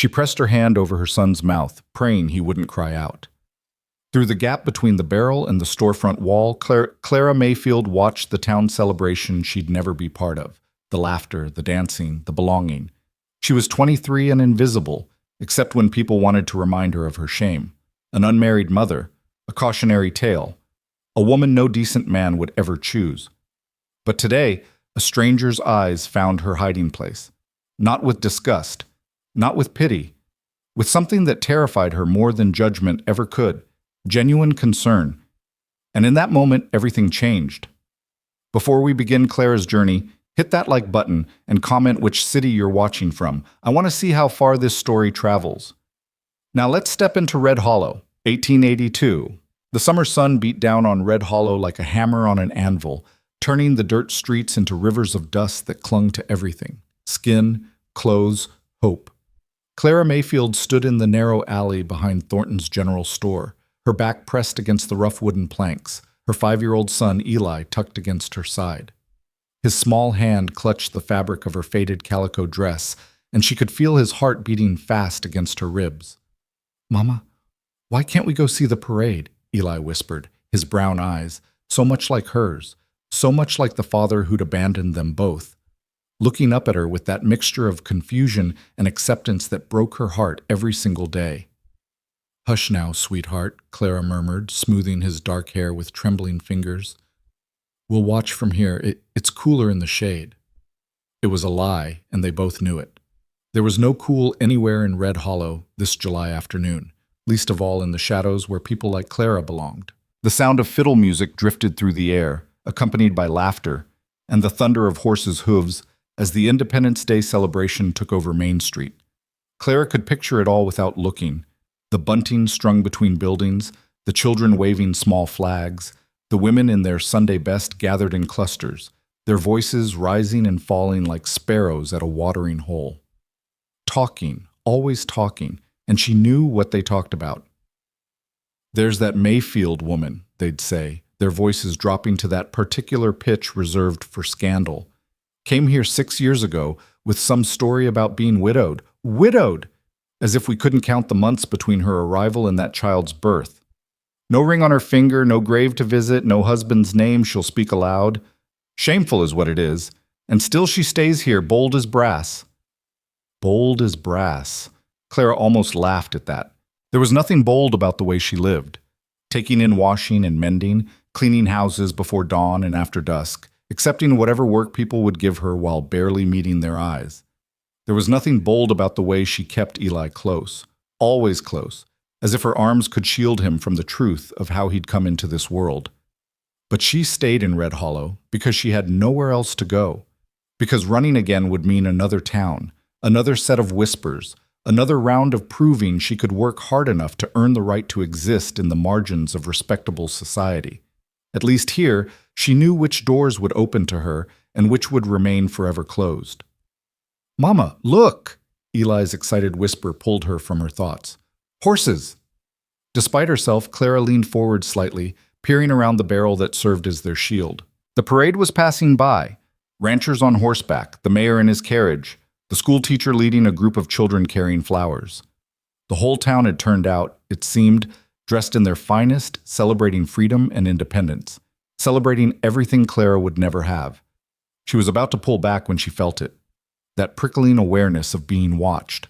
She pressed her hand over her son's mouth, praying he wouldn't cry out. Through the gap between the barrel and the storefront wall, Clara Mayfield watched the town celebration she'd never be part of. The laughter, the dancing, the belonging. She was 23 and invisible, except when people wanted to remind her of her shame. An unmarried mother, a cautionary tale, a woman no decent man would ever choose. But today, a stranger's eyes found her hiding place. Not with disgust, not with pity, with something that terrified her more than judgment ever could. Genuine concern. And in that moment, everything changed. Before we begin Clara's journey, hit that like button and comment which city you're watching from. I want to see how far this story travels. Now let's step into Red Hollow, 1882. The summer sun beat down on Red Hollow like a hammer on an anvil, turning the dirt streets into rivers of dust that clung to everything. Skin, clothes, hope. Clara Mayfield stood in the narrow alley behind Thornton's General Store, her back pressed against the rough wooden planks, her 5-year-old son Eli tucked against her side. His small hand clutched the fabric of her faded calico dress, and she could feel his heart beating fast against her ribs. "Mama, why can't we go see the parade?" Eli whispered, his brown eyes, so much like hers, so much like the father who'd abandoned them both, looking up at her with that mixture of confusion and acceptance that broke her heart every single day. "Hush now, sweetheart," Clara murmured, smoothing his dark hair with trembling fingers. "We'll watch from here. It's cooler in the shade." It was a lie, and they both knew it. There was no cool anywhere in Red Hollow this July afternoon, least of all in the shadows where people like Clara belonged. The sound of fiddle music drifted through the air, accompanied by laughter, and the thunder of horses' hooves as the Independence Day celebration took over Main Street. Clara could picture it all without looking. The bunting strung between buildings, the children waving small flags, the women in their Sunday best gathered in clusters, their voices rising and falling like sparrows at a watering hole. Talking, always talking, and she knew what they talked about. "There's that Mayfield woman," they'd say, their voices dropping to that particular pitch reserved for scandal. "Came here 6 years ago with some story about being widowed. Widowed! As if we couldn't count the months between her arrival and that child's birth. No ring on her finger, no grave to visit, no husband's name she'll speak aloud. Shameful is what it is. And still she stays here, bold as brass." Bold as brass. Clara almost laughed at that. There was nothing bold about the way she lived. Taking in washing and mending, cleaning houses before dawn and after dusk, accepting whatever work people would give her while barely meeting their eyes. There was nothing bold about the way she kept Eli close, always close, as if her arms could shield him from the truth of how he'd come into this world. But she stayed in Red Hollow because she had nowhere else to go, because running again would mean another town, another set of whispers, another round of proving she could work hard enough to earn the right to exist in the margins of respectable society. At least here, she knew which doors would open to her and which would remain forever closed. "Mama, look!" Eli's excited whisper pulled her from her thoughts. "Horses!" Despite herself, Clara leaned forward slightly, peering around the barrel that served as their shield. The parade was passing by. Ranchers on horseback, the mayor in his carriage, the schoolteacher leading a group of children carrying flowers. The whole town had turned out, it seemed, dressed in their finest, celebrating freedom and independence, celebrating everything Clara would never have. She was about to pull back when she felt it. That prickling awareness of being watched.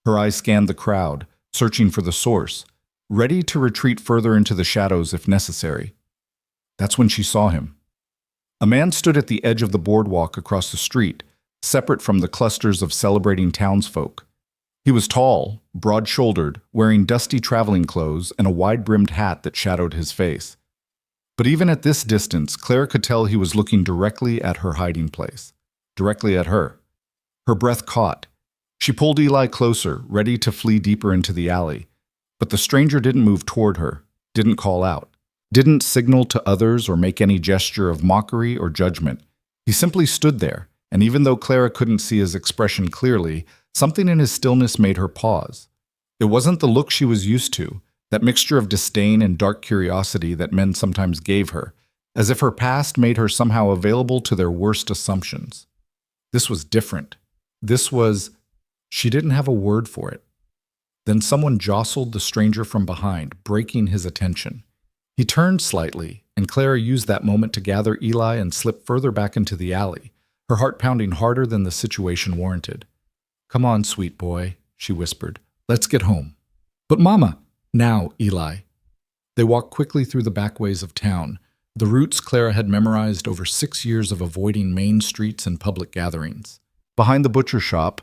Her eyes scanned the crowd, searching for the source, ready to retreat further into the shadows if necessary. That's when she saw him. A man stood at the edge of the boardwalk across the street, separate from the clusters of celebrating townsfolk. He was tall, broad-shouldered, wearing dusty traveling clothes and a wide-brimmed hat that shadowed his face. But even at this distance, Clara could tell he was looking directly at her hiding place, directly at her. Her breath caught. She pulled Eli closer, ready to flee deeper into the alley. But the stranger didn't move toward her, didn't call out, didn't signal to others or make any gesture of mockery or judgment. He simply stood there, and even though Clara couldn't see his expression clearly, something in his stillness made her pause. It wasn't the look she was used to, that mixture of disdain and dark curiosity that men sometimes gave her, as if her past made her somehow available to their worst assumptions. This was different. She didn't have a word for it. Then someone jostled the stranger from behind, breaking his attention. He turned slightly, and Clara used that moment to gather Eli and slip further back into the alley, her heart pounding harder than the situation warranted. "Come on, sweet boy," she whispered. "Let's get home." "But Mama—" "Now, Eli." They walked quickly through the back ways of town, the routes Clara had memorized over 6 years of avoiding main streets and public gatherings. Behind the butcher shop,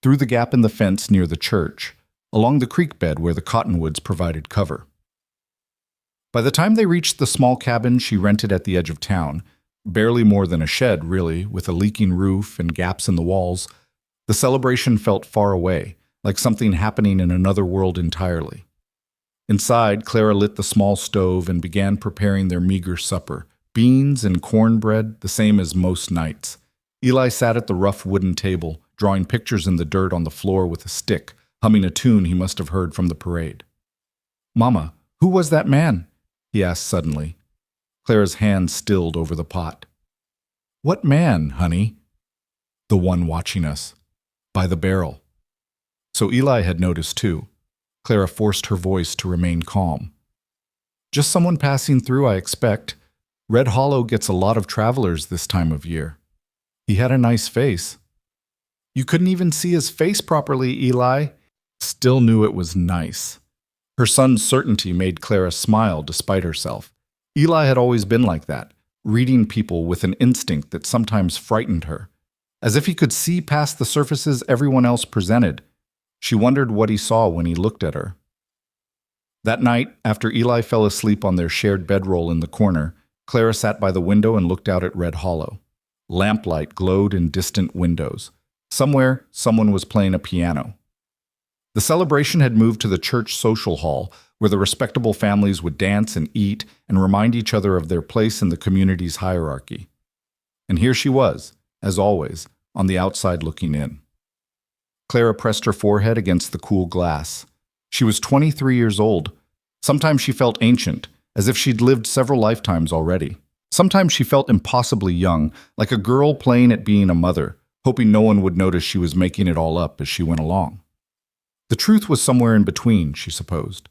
through the gap in the fence near the church, along the creek bed where the cottonwoods provided cover. By the time they reached the small cabin she rented at the edge of town, barely more than a shed, really, with a leaking roof and gaps in the walls, the celebration felt far away, like something happening in another world entirely. Inside, Clara lit the small stove and began preparing their meager supper, beans and cornbread, the same as most nights. Eli sat at the rough wooden table, drawing pictures in the dirt on the floor with a stick, humming a tune he must have heard from the parade. "Mama, who was that man?" he asked suddenly. Clara's hand stilled over the pot. "What man, honey?" "The one watching us. By the barrel." So Eli had noticed too. Clara forced her voice to remain calm. "Just someone passing through, I expect. Red Hollow gets a lot of travelers this time of year. He had a nice face." "You couldn't even see his face properly, Eli." Still knew it was nice. Her son's certainty made Clara smile despite herself. Eli had always been like that, reading people with an instinct that sometimes frightened her. As if he could see past the surfaces everyone else presented. She wondered what he saw when he looked at her. That night, after Eli fell asleep on their shared bedroll in the corner, Clara sat by the window and looked out at Red Hollow. Lamplight glowed in distant windows. Somewhere, someone was playing a piano. The celebration had moved to the church social hall, where the respectable families would dance and eat and remind each other of their place in the community's hierarchy. And here she was, as always, on the outside looking in. Clara pressed her forehead against the cool glass. She was 23 years old. Sometimes she felt ancient, as if she'd lived several lifetimes already. Sometimes she felt impossibly young, like a girl playing at being a mother, hoping no one would notice she was making it all up as she went along. The truth was somewhere in between, she supposed.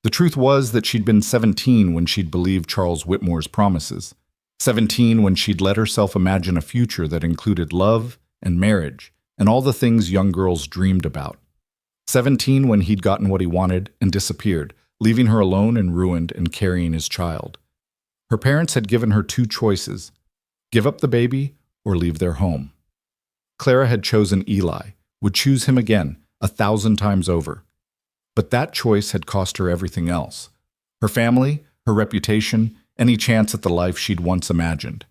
The truth was that she'd been 17 when she'd believed Charles Whitmore's promises. 17 when she'd let herself imagine a future that included love and marriage and all the things young girls dreamed about. 17 when he'd gotten what he wanted and disappeared, leaving her alone and ruined and carrying his child. Her parents had given her 2 choices: give up the baby or leave their home. Clara had chosen Eli, would choose him again, 1,000 times over. But that choice had cost her everything else. Her family, her reputation, any chance at the life she'd once imagined.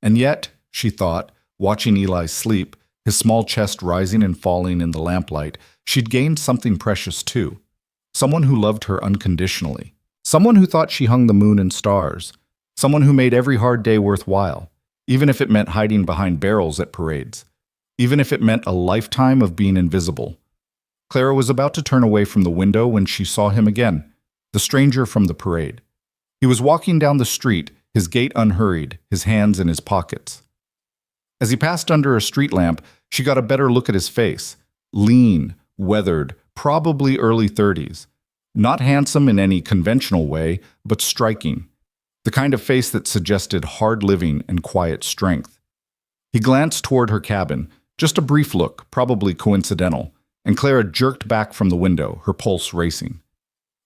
And yet, she thought, watching Eli sleep, his small chest rising and falling in the lamplight, she'd gained something precious too. Someone who loved her unconditionally. Someone who thought she hung the moon and stars. Someone who made every hard day worthwhile, even if it meant hiding behind barrels at parades. Even if it meant a lifetime of being invisible. Clara was about to turn away from the window when she saw him again, the stranger from the parade. He was walking down the street, his gait unhurried, his hands in his pockets. As he passed under a street lamp, she got a better look at his face. Lean, weathered, probably early 30s. Not handsome in any conventional way, but striking. The kind of face that suggested hard living and quiet strength. He glanced toward her cabin, just a brief look, probably coincidental, and Clara jerked back from the window, her pulse racing.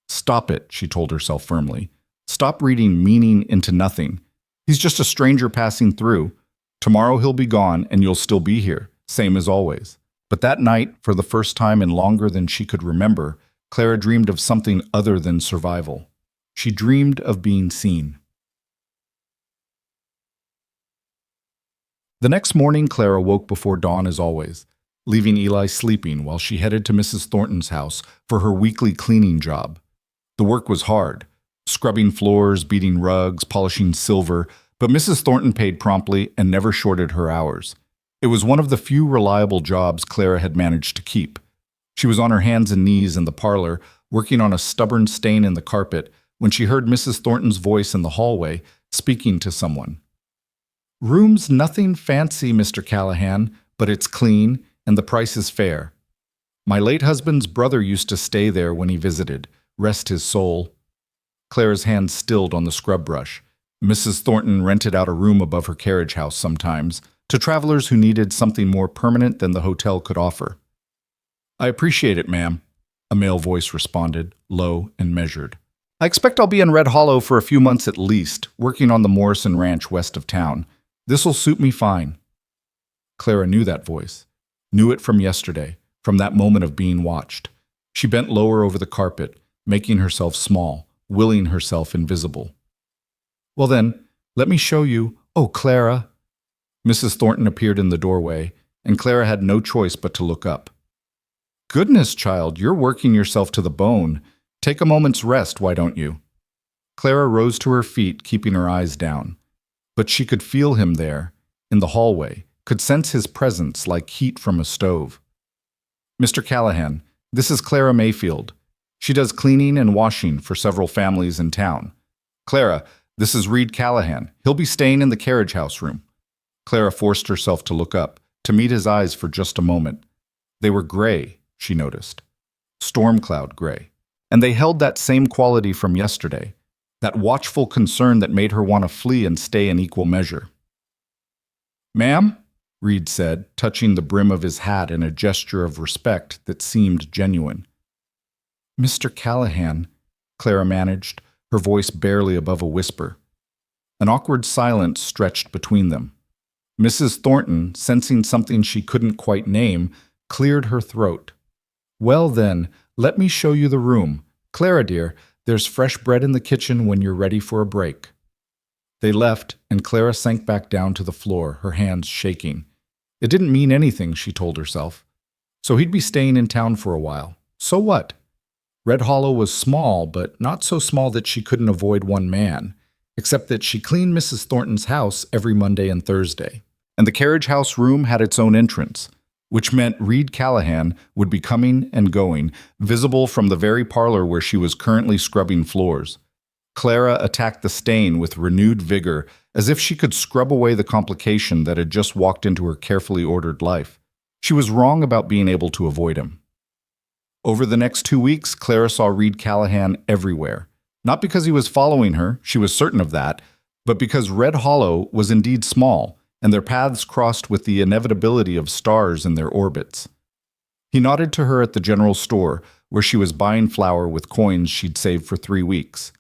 "Stop it," she told herself firmly. "Stop reading meaning into nothing. He's just a stranger passing through. Tomorrow he'll be gone and you'll still be here, same as always." But that night, for the first time in longer than she could remember, Clara dreamed of something other than survival. She dreamed of being seen. The next morning, Clara woke before dawn as always, leaving Eli sleeping while she headed to Mrs. Thornton's house for her weekly cleaning job. The work was hard, scrubbing floors, beating rugs, polishing silver, but Mrs. Thornton paid promptly and never shorted her hours. It was one of the few reliable jobs Clara had managed to keep. She was on her hands and knees in the parlor, working on a stubborn stain in the carpet, when she heard Mrs. Thornton's voice in the hallway, speaking to someone. "Room's nothing fancy, Mr. Callahan, but it's clean, and the price is fair." My late husband's brother used to stay there when he visited. Rest his soul. Clara's hand stilled on the scrub brush. Mrs. Thornton rented out a room above her carriage house sometimes, to travelers who needed something more permanent than the hotel could offer. I appreciate it, ma'am, a male voice responded, low and measured. I expect I'll be in Red Hollow for a few months at least, working on the Morrison Ranch west of town. This'll suit me fine. Clara knew that voice, knew it from yesterday, from that moment of being watched. She bent lower over the carpet, making herself small, willing herself invisible. Well then, let me show you. Oh, Clara. Mrs. Thornton appeared in the doorway, and Clara had no choice but to look up. Goodness, child, you're working yourself to the bone. Take a moment's rest, why don't you? Clara rose to her feet, keeping her eyes down. But she could feel him there, in the hallway, could sense his presence like heat from a stove. Mr. Callahan, this is Clara Mayfield. She does cleaning and washing for several families in town. Clara, this is Reed Callahan. He'll be staying in the carriage house room. Clara forced herself to look up, to meet his eyes for just a moment. They were gray, she noticed. Storm cloud gray. And they held that same quality from yesterday, that watchful concern that made her want to flee and stay in equal measure. Ma'am? Reed said, touching the brim of his hat in a gesture of respect that seemed genuine. Mr. Callahan, Clara managed, her voice barely above a whisper. An awkward silence stretched between them. Mrs. Thornton, sensing something she couldn't quite name, cleared her throat. Well then, let me show you the room. Clara, dear, there's fresh bread in the kitchen when you're ready for a break. They left, and Clara sank back down to the floor, her hands shaking. It didn't mean anything, she told herself. So he'd be staying in town for a while. So what? Red Hollow was small, but not so small that she couldn't avoid one man, except that she cleaned Mrs. Thornton's house every Monday and Thursday. And the carriage house room had its own entrance, which meant Reed Callahan would be coming and going, visible from the very parlor where she was currently scrubbing floors. Clara attacked the stain with renewed vigor, as if she could scrub away the complication that had just walked into her carefully ordered life. She was wrong about being able to avoid him. Over the next 2 weeks, Clara saw Reed Callahan everywhere. Not because he was following her, she was certain of that, but because Red Hollow was indeed small, and their paths crossed with the inevitability of stars in their orbits. He nodded to her at the general store, where she was buying flour with coins she'd saved for 3 weeks.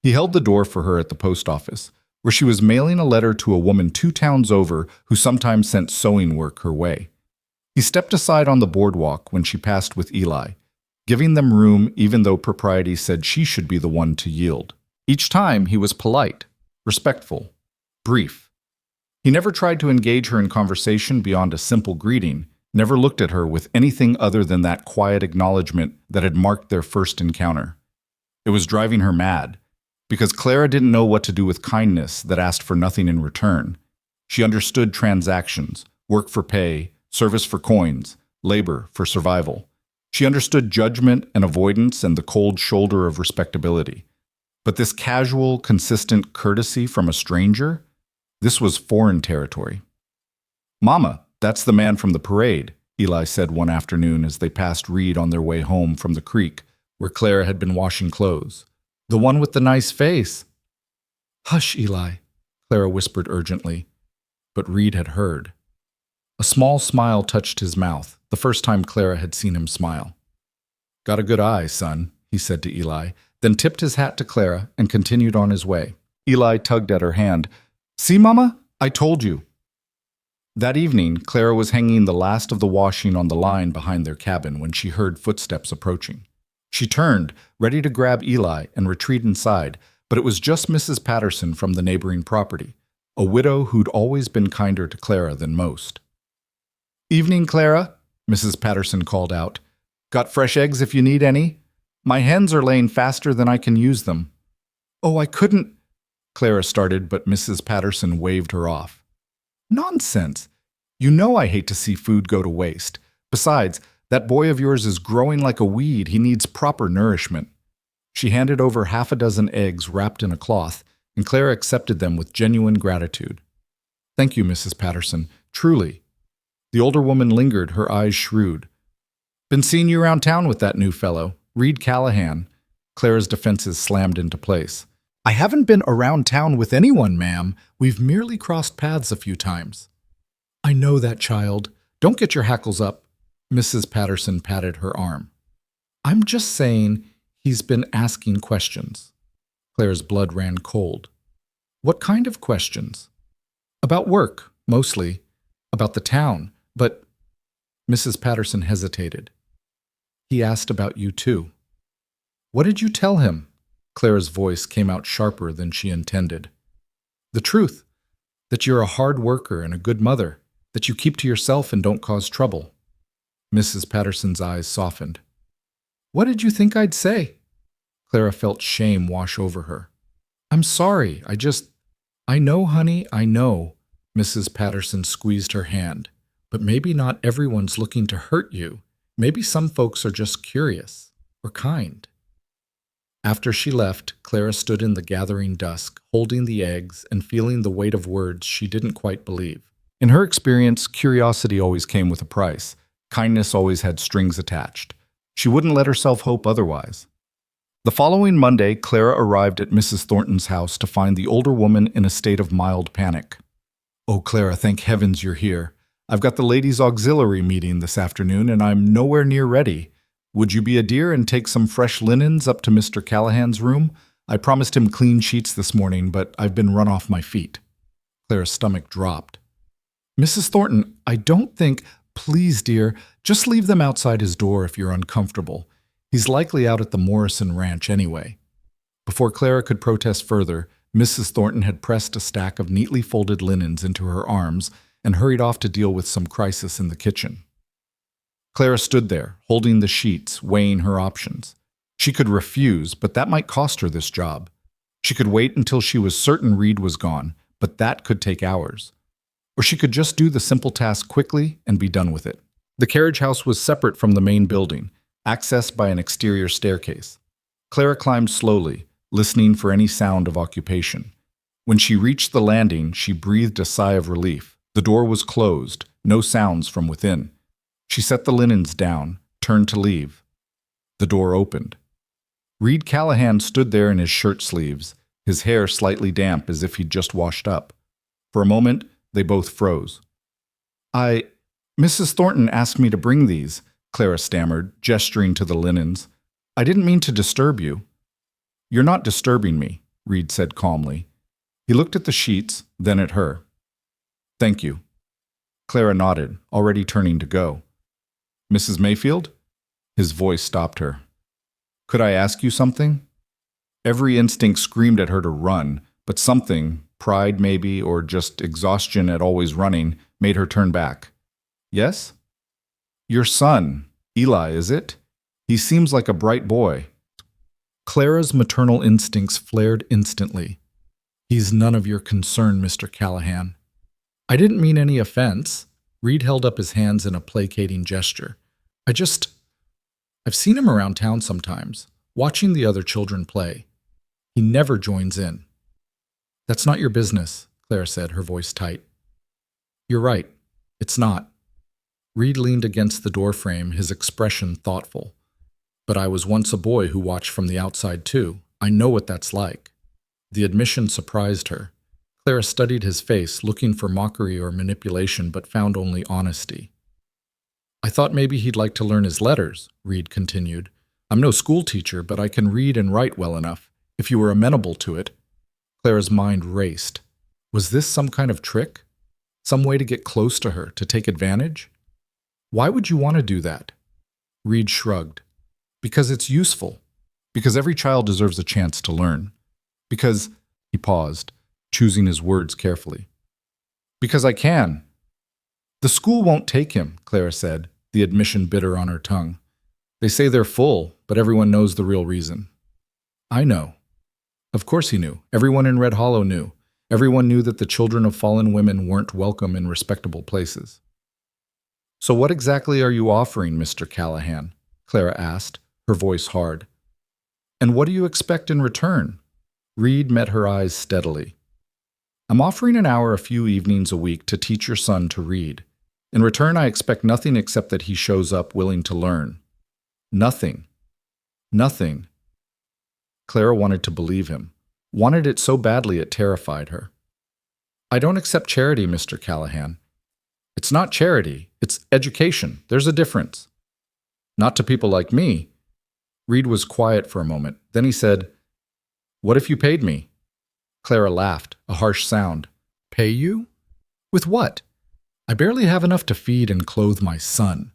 He held the door for her at the post office, where she was mailing a letter to a woman 2 towns over who sometimes sent sewing work her way. He stepped aside on the boardwalk when she passed with Eli, giving them room even though propriety said she should be the one to yield. Each time he was polite, respectful, brief. He never tried to engage her in conversation beyond a simple greeting, never looked at her with anything other than that quiet acknowledgement that had marked their first encounter. It was driving her mad, because Clara didn't know what to do with kindness that asked for nothing in return. She understood transactions, work for pay, service for coins, labor for survival. She understood judgment and avoidance and the cold shoulder of respectability. But this casual, consistent courtesy from a stranger? This was foreign territory. Mama, that's the man from the parade, Eli said one afternoon as they passed Reed on their way home from the creek, where Clara had been washing clothes. The one with the nice face. Hush, Eli, Clara whispered urgently. But Reed had heard. A small smile touched his mouth, the first time Clara had seen him smile. Got a good eye, son, he said to Eli, then tipped his hat to Clara and continued on his way. Eli tugged at her hand. See, Mama? I told you. That evening, Clara was hanging the last of the washing on the line behind their cabin when she heard footsteps approaching. She turned, ready to grab Eli and retreat inside, but it was just Mrs. Patterson from the neighboring property, a widow who'd always been kinder to Clara than most. Evening, Clara, Mrs. Patterson called out. Got fresh eggs if you need any? My hens are laying faster than I can use them. Oh, I couldn't, Clara started, but Mrs. Patterson waved her off. Nonsense. You know I hate to see food go to waste. Besides, that boy of yours is growing like a weed. He needs proper nourishment. She handed over 6 eggs wrapped in a cloth, and Clara accepted them with genuine gratitude. Thank you, Mrs. Patterson. Truly. The older woman lingered, her eyes shrewd. Been seeing you around town with that new fellow, Reed Callahan. Clara's defenses slammed into place. I haven't been around town with anyone, ma'am. We've merely crossed paths a few times. I know that, child. Don't get your hackles up. Mrs. Patterson patted her arm. I'm just saying he's been asking questions. Clara's blood ran cold. What kind of questions? About work, mostly. About the town, but Mrs. Patterson hesitated. He asked about you, too. What did you tell him? Clara's voice came out sharper than she intended. The truth, that you're a hard worker and a good mother, that you keep to yourself and don't cause trouble. Mrs. Patterson's eyes softened. What did you think I'd say? Clara felt shame wash over her. I'm sorry, I know, honey, I know. Mrs. Patterson squeezed her hand. But maybe not everyone's looking to hurt you. Maybe some folks are just curious or kind. After she left, Clara stood in the gathering dusk, holding the eggs and feeling the weight of words she didn't quite believe. In her experience, curiosity always came with a price. Kindness always had strings attached. She wouldn't let herself hope otherwise. The following Monday, Clara arrived at Mrs. Thornton's house to find the older woman in a state of mild panic. Oh, Clara, thank heavens you're here. I've got the ladies' auxiliary meeting this afternoon, and I'm nowhere near ready. Would you be a dear and take some fresh linens up to Mr. Callahan's room? I promised him clean sheets this morning, but I've been run off my feet. Clara's stomach dropped. Mrs. Thornton, I don't think... Please, dear, just leave them outside his door if you're uncomfortable. He's likely out at the Morrison Ranch anyway. Before Clara could protest further, Mrs. Thornton had pressed a stack of neatly folded linens into her arms and hurried off to deal with some crisis in the kitchen. Clara stood there, holding the sheets, weighing her options. She could refuse, but that might cost her this job. She could wait until she was certain Reed was gone, but that could take hours. Or she could just do the simple task quickly and be done with it. The carriage house was separate from the main building, accessed by an exterior staircase. Clara climbed slowly, listening for any sound of occupation. When she reached the landing, she breathed a sigh of relief. The door was closed, no sounds from within. She set the linens down, turned to leave. The door opened. Reed Callahan stood there in his shirt sleeves, his hair slightly damp as if he'd just washed up. For a moment, they both froze. Mrs. Thornton asked me to bring these, Clara stammered, gesturing to the linens. I didn't mean to disturb you. You're not disturbing me, Reed said calmly. He looked at the sheets, then at her. Thank you. Clara nodded, already turning to go. Mrs. Mayfield? His voice stopped her. Could I ask you something? Every instinct screamed at her to run, but something, pride maybe, or just exhaustion at always running, made her turn back. Yes? Your son, Eli, is it? He seems like a bright boy. Clara's maternal instincts flared instantly. He's none of your concern, Mr. Callahan. I didn't mean any offense. Reed held up his hands in a placating gesture. I've seen him around town sometimes, watching the other children play. He never joins in. That's not your business, Clara said, her voice tight. You're right. It's not. Reed leaned against the doorframe, his expression thoughtful. But I was once a boy who watched from the outside too. I know what that's like. The admission surprised her. Clara studied his face, looking for mockery or manipulation, but found only honesty. I thought maybe he'd like to learn his letters, Reed continued. I'm no school teacher, but I can read and write well enough, if you were amenable to it. Clara's mind raced. Was this some kind of trick? Some way to get close to her, to take advantage? Why would you want to do that? Reed shrugged. Because it's useful. Because every child deserves a chance to learn. Because, he paused, choosing his words carefully. Because I can. The school won't take him, Clara said, the admission bitter on her tongue. They say they're full, but everyone knows the real reason. I know. Of course he knew. Everyone in Red Hollow knew. Everyone knew that the children of fallen women weren't welcome in respectable places. So what exactly are you offering, Mr. Callahan? Clara asked, her voice hard. And what do you expect in return? Reed met her eyes steadily. I'm offering an hour a few evenings a week to teach your son to read. In return, I expect nothing except that he shows up willing to learn. Nothing. Nothing. Clara wanted to believe him. Wanted it so badly it terrified her. I don't accept charity, Mr. Callahan. It's not charity. It's education. There's a difference. Not to people like me. Reed was quiet for a moment. Then he said, What if you paid me? Clara laughed, a harsh sound. Pay you? With what? I barely have enough to feed and clothe my son.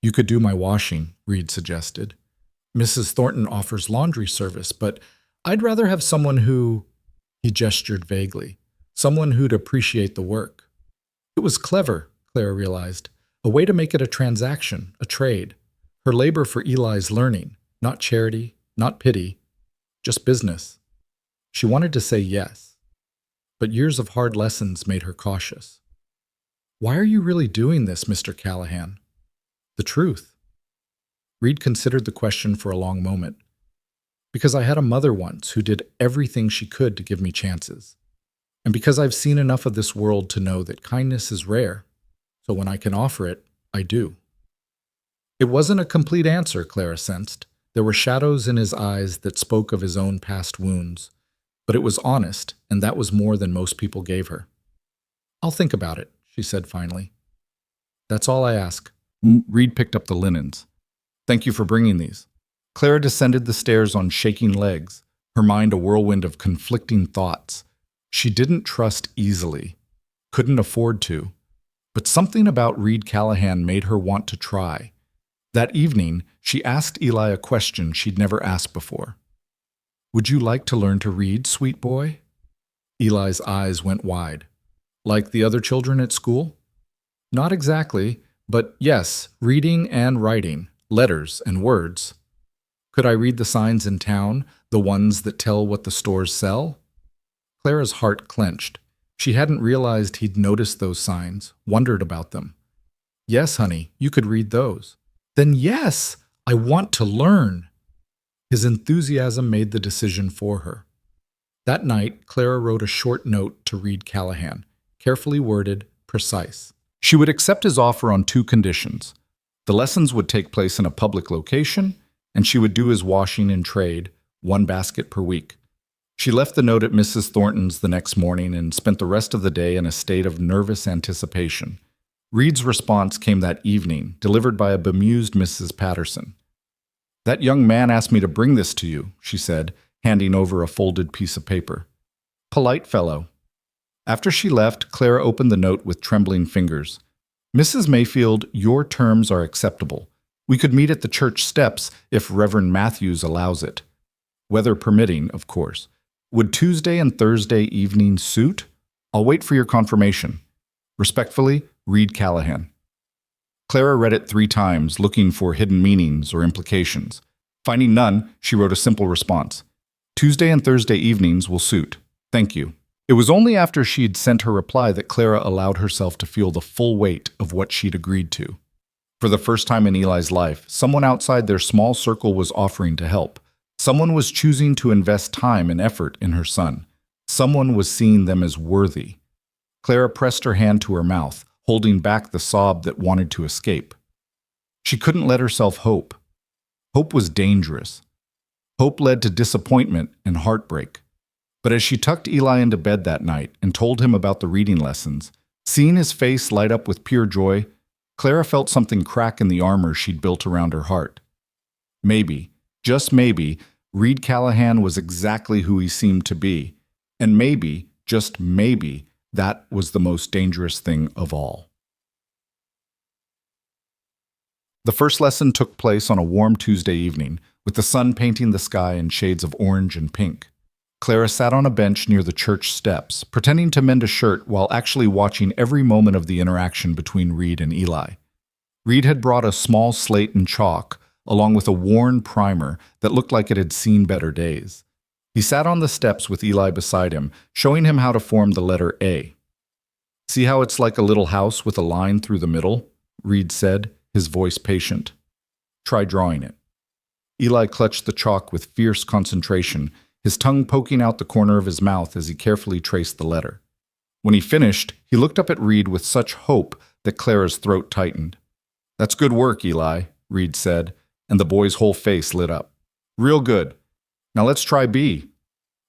You could do my washing, Reed suggested. Mrs. Thornton offers laundry service, but I'd rather have someone who... He gestured vaguely. Someone who'd appreciate the work. It was clever, Clara realized. A way to make it a transaction, a trade. Her labor for Eli's learning. Not charity, not pity. Just business. She wanted to say yes. But years of hard lessons made her cautious. Why are you really doing this, Mr. Callahan? The truth. Reed considered the question for a long moment. Because I had a mother once who did everything she could to give me chances. And because I've seen enough of this world to know that kindness is rare, so when I can offer it, I do. It wasn't a complete answer, Clara sensed. There were shadows in his eyes that spoke of his own past wounds. But it was honest, and that was more than most people gave her. I'll think about it, she said finally. That's all I ask. Reed picked up the linens. Thank you for bringing these. Clara descended the stairs on shaking legs, her mind a whirlwind of conflicting thoughts. She didn't trust easily, couldn't afford to, but something about Reed Callahan made her want to try. That evening, she asked Eli a question she'd never asked before. Would you like to learn to read, sweet boy? Eli's eyes went wide. Like the other children at school? Not exactly, but yes, reading and writing, letters and words. Could I read the signs in town, the ones that tell what the stores sell? Clara's heart clenched. She hadn't realized he'd noticed those signs, wondered about them. Yes, honey, you could read those. Then yes, I want to learn. His enthusiasm made the decision for her. That night, Clara wrote a short note to Reed Callahan, carefully worded, precise. She would accept his offer on 2 conditions. The lessons would take place in a public location, and she would do his washing and trade, 1 basket per week. She left the note at Mrs. Thornton's the next morning and spent the rest of the day in a state of nervous anticipation. Reed's response came that evening, delivered by a bemused Mrs. Patterson. That young man asked me to bring this to you, she said, handing over a folded piece of paper. Polite fellow. After she left, Clara opened the note with trembling fingers. Mrs. Mayfield, your terms are acceptable. We could meet at the church steps if Reverend Matthews allows it. Weather permitting, of course. Would Tuesday and Thursday evening suit? I'll wait for your confirmation. Respectfully, Reed Callahan. Clara read it 3 times, looking for hidden meanings or implications. Finding none, she wrote a simple response. Tuesday and Thursday evenings will suit. Thank you. It was only after she'd sent her reply that Clara allowed herself to feel the full weight of what she'd agreed to. For the first time in Eli's life, someone outside their small circle was offering to help. Someone was choosing to invest time and effort in her son. Someone was seeing them as worthy. Clara pressed her hand to her mouth, holding back the sob that wanted to escape. She couldn't let herself hope. Hope was dangerous. Hope led to disappointment and heartbreak. But as she tucked Eli into bed that night and told him about the reading lessons, seeing his face light up with pure joy, Clara felt something crack in the armor she'd built around her heart. Maybe, just maybe, Reed Callahan was exactly who he seemed to be, and maybe, just maybe, that was the most dangerous thing of all. The first lesson took place on a warm Tuesday evening, with the sun painting the sky in shades of orange and pink. Clara sat on a bench near the church steps, pretending to mend a shirt while actually watching every moment of the interaction between Reed and Eli. Reed had brought a small slate and chalk, along with a worn primer that looked like it had seen better days. He sat on the steps with Eli beside him, showing him how to form the letter A. See how it's like a little house with a line through the middle? Reed said, his voice patient. Try drawing it. Eli clutched the chalk with fierce concentration, his tongue poking out the corner of his mouth as he carefully traced the letter. When he finished, he looked up at Reed with such hope that Clara's throat tightened. That's good work, Eli, Reed said, and the boy's whole face lit up. Real good. Now let's try B.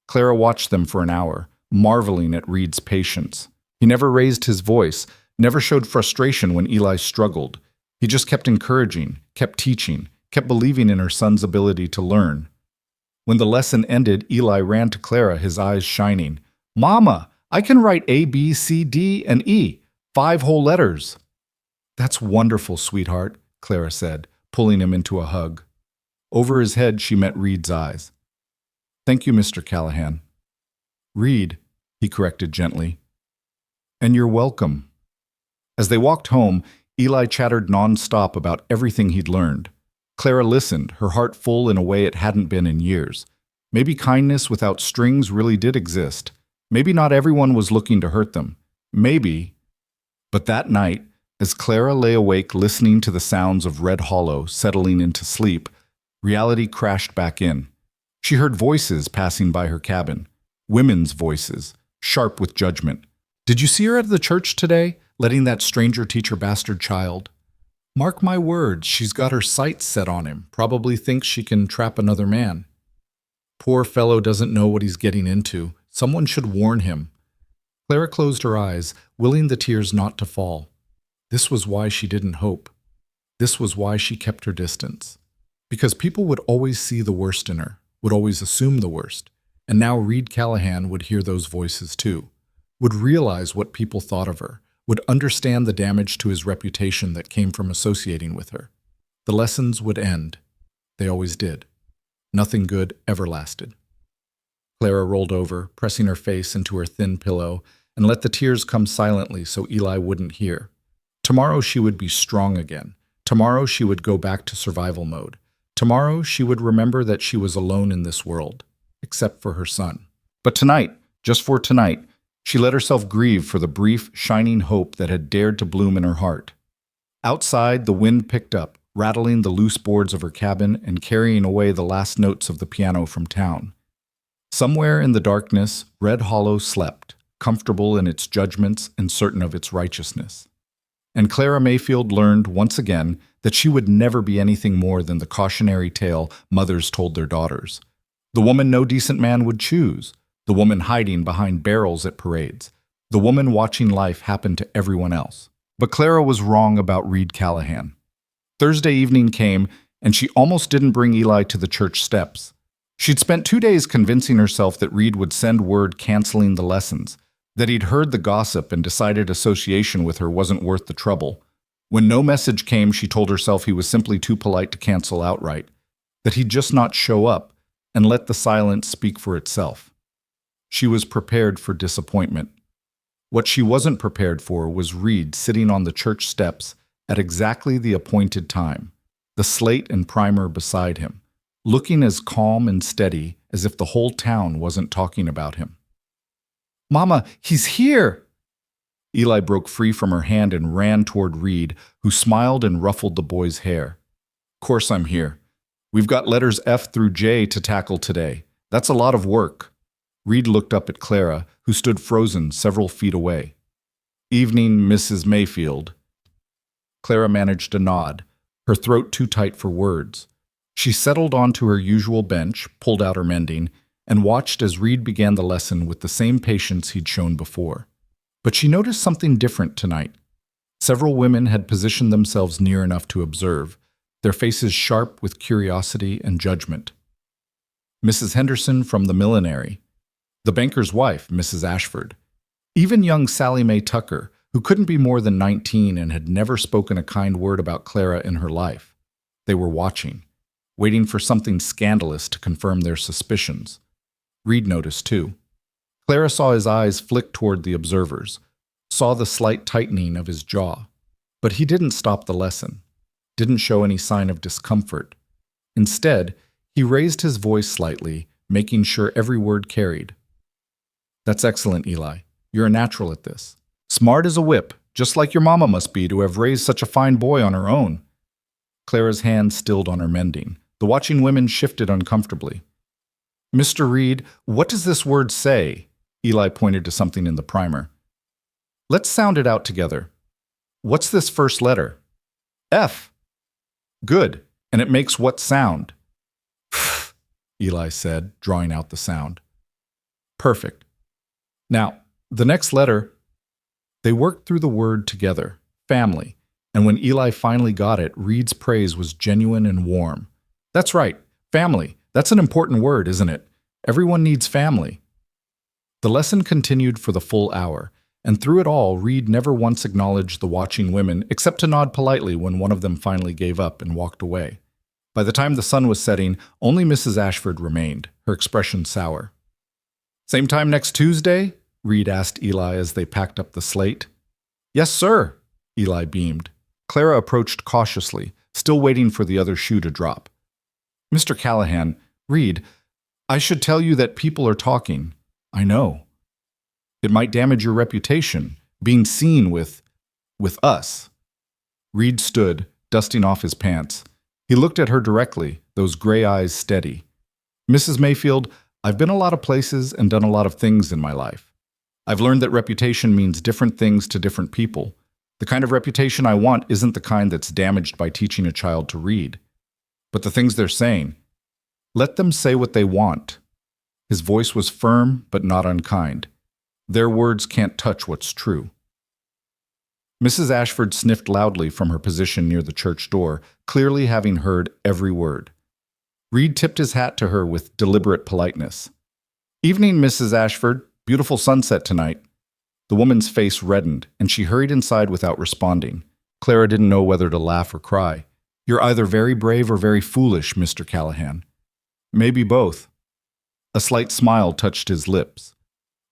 Clara watched them for an hour, marveling at Reed's patience. He never raised his voice, never showed frustration when Eli struggled. He just kept encouraging, kept teaching, kept believing in her son's ability to learn. When the lesson ended, Eli ran to Clara, his eyes shining. "Mama, I can write A, B, C, D, and E. 5 whole letters." "That's wonderful, sweetheart," Clara said, pulling him into a hug. Over his head, she met Reed's eyes. "Thank you, Mr. Callahan." "Reed," he corrected gently. "And you're welcome." As they walked home, Eli chattered nonstop about everything he'd learned. Clara listened, her heart full in a way it hadn't been in years. Maybe kindness without strings really did exist. Maybe not everyone was looking to hurt them. Maybe. But that night, as Clara lay awake listening to the sounds of Red Hollow settling into sleep, reality crashed back in. She heard voices passing by her cabin. Women's voices, sharp with judgment. "Did you see her at the church today, letting that stranger teach her bastard child? Mark my words, she's got her sights set on him, probably thinks she can trap another man. Poor fellow doesn't know what he's getting into. Someone should warn him." Clara closed her eyes, willing the tears not to fall. This was why she didn't hope. This was why she kept her distance. Because people would always see the worst in her, would always assume the worst. And now Reed Callahan would hear those voices too, would realize what people thought of her, would understand the damage to his reputation that came from associating with her. The lessons would end. They always did. Nothing good ever lasted. Clara rolled over, pressing her face into her thin pillow, and let the tears come silently so Eli wouldn't hear. Tomorrow she would be strong again. Tomorrow she would go back to survival mode. Tomorrow she would remember that she was alone in this world, except for her son. But tonight, just for tonight, she let herself grieve for the brief, shining hope that had dared to bloom in her heart. Outside, the wind picked up, rattling the loose boards of her cabin and carrying away the last notes of the piano from town. Somewhere in the darkness, Red Hollow slept, comfortable in its judgments and certain of its righteousness. And Clara Mayfield learned once again that she would never be anything more than the cautionary tale mothers told their daughters. The woman no decent man would choose, the woman hiding behind barrels at parades, the woman watching life happen to everyone else. But Clara was wrong about Reed Callahan. Thursday evening came, and she almost didn't bring Eli to the church steps. She'd spent 2 days convincing herself that Reed would send word canceling the lessons, that he'd heard the gossip and decided association with her wasn't worth the trouble. When no message came, she told herself he was simply too polite to cancel outright, that he'd just not show up and let the silence speak for itself. She was prepared for disappointment. What she wasn't prepared for was Reed sitting on the church steps at exactly the appointed time, the slate and primer beside him, looking as calm and steady as if the whole town wasn't talking about him. "Mama, he's here!" Eli broke free from her hand and ran toward Reed, who smiled and ruffled the boy's hair. "Course I'm here. We've got letters F through J to tackle today. That's a lot of work." Reed looked up at Clara, who stood frozen several feet away. "Evening, Mrs. Mayfield." Clara managed a nod, her throat too tight for words. She settled onto her usual bench, pulled out her mending, and watched as Reed began the lesson with the same patience he'd shown before. But she noticed something different tonight. Several women had positioned themselves near enough to observe, their faces sharp with curiosity and judgment. Mrs. Henderson from the millinery, the banker's wife, Mrs. Ashford, even young Sally Mae Tucker, who couldn't be more than 19 and had never spoken a kind word about Clara in her life. They were watching, waiting for something scandalous to confirm their suspicions. Reed noticed too. Clara saw his eyes flick toward the observers, saw the slight tightening of his jaw. But he didn't stop the lesson, didn't show any sign of discomfort. Instead, he raised his voice slightly, making sure every word carried. "That's excellent, Eli. You're a natural at this. Smart as a whip, just like your mama must be to have raised such a fine boy on her own." Clara's hand stilled on her mending. The watching women shifted uncomfortably. "Mr. Reed, what does this word say?" Eli pointed to something in the primer. "Let's sound it out together. What's this first letter?" "F." "Good. And it makes what sound? Eli said, drawing out the sound. Perfect. Now, the next letter, they worked through the word together, family, and when Eli finally got it, Reed's praise was genuine and warm. That's right, family. That's an important word, isn't it? Everyone needs family. The lesson continued for the full hour, and through it all, Reed never once acknowledged the watching women except to nod politely when one of them finally gave up and walked away. By the time the sun was setting, only Mrs. Ashford remained, her expression sour. Same time next Tuesday? Reed asked Eli as they packed up the slate. Yes, sir, Eli beamed. Clara approached cautiously, still waiting for the other shoe to drop. Mr. Callahan, Reed, I should tell you that people are talking. I know. It might damage your reputation, being seen with us. Reed stood, dusting off his pants. He looked at her directly, those gray eyes steady. Mrs. Mayfield, I've been a lot of places and done a lot of things in my life. I've learned that reputation means different things to different people. The kind of reputation I want isn't the kind that's damaged by teaching a child to read. But the things they're saying, let them say what they want. His voice was firm but not unkind. Their words can't touch what's true. Mrs. Ashford sniffed loudly from her position near the church door, clearly having heard every word. Reed tipped his hat to her with deliberate politeness. Evening, Mrs. Ashford. Beautiful sunset tonight. The woman's face reddened, and she hurried inside without responding. Clara didn't know whether to laugh or cry. You're either very brave or very foolish, Mr. Callahan. Maybe both. A slight smile touched his lips.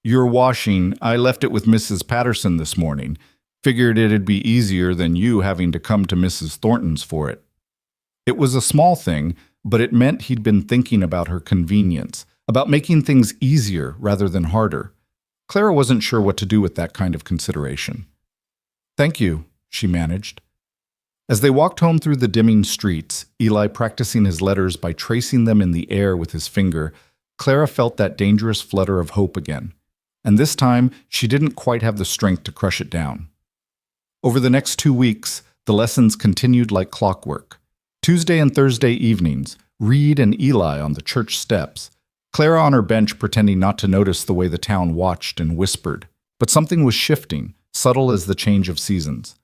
Your washing, I left it with Mrs. Patterson this morning. Figured it'd be easier than you having to come to Mrs. Thornton's for it. It was a small thing, but it meant he'd been thinking about her convenience, about making things easier rather than harder. Clara wasn't sure what to do with that kind of consideration. Thank you, she managed. As they walked home through the dimming streets, Eli practicing his letters by tracing them in the air with his finger, Clara felt that dangerous flutter of hope again. And this time, she didn't quite have the strength to crush it down. Over the next 2 weeks, the lessons continued like clockwork. Tuesday and Thursday evenings, Reed and Eli on the church steps, Clara on her bench pretending not to notice the way the town watched and whispered. But something was shifting, subtle as the change of seasons.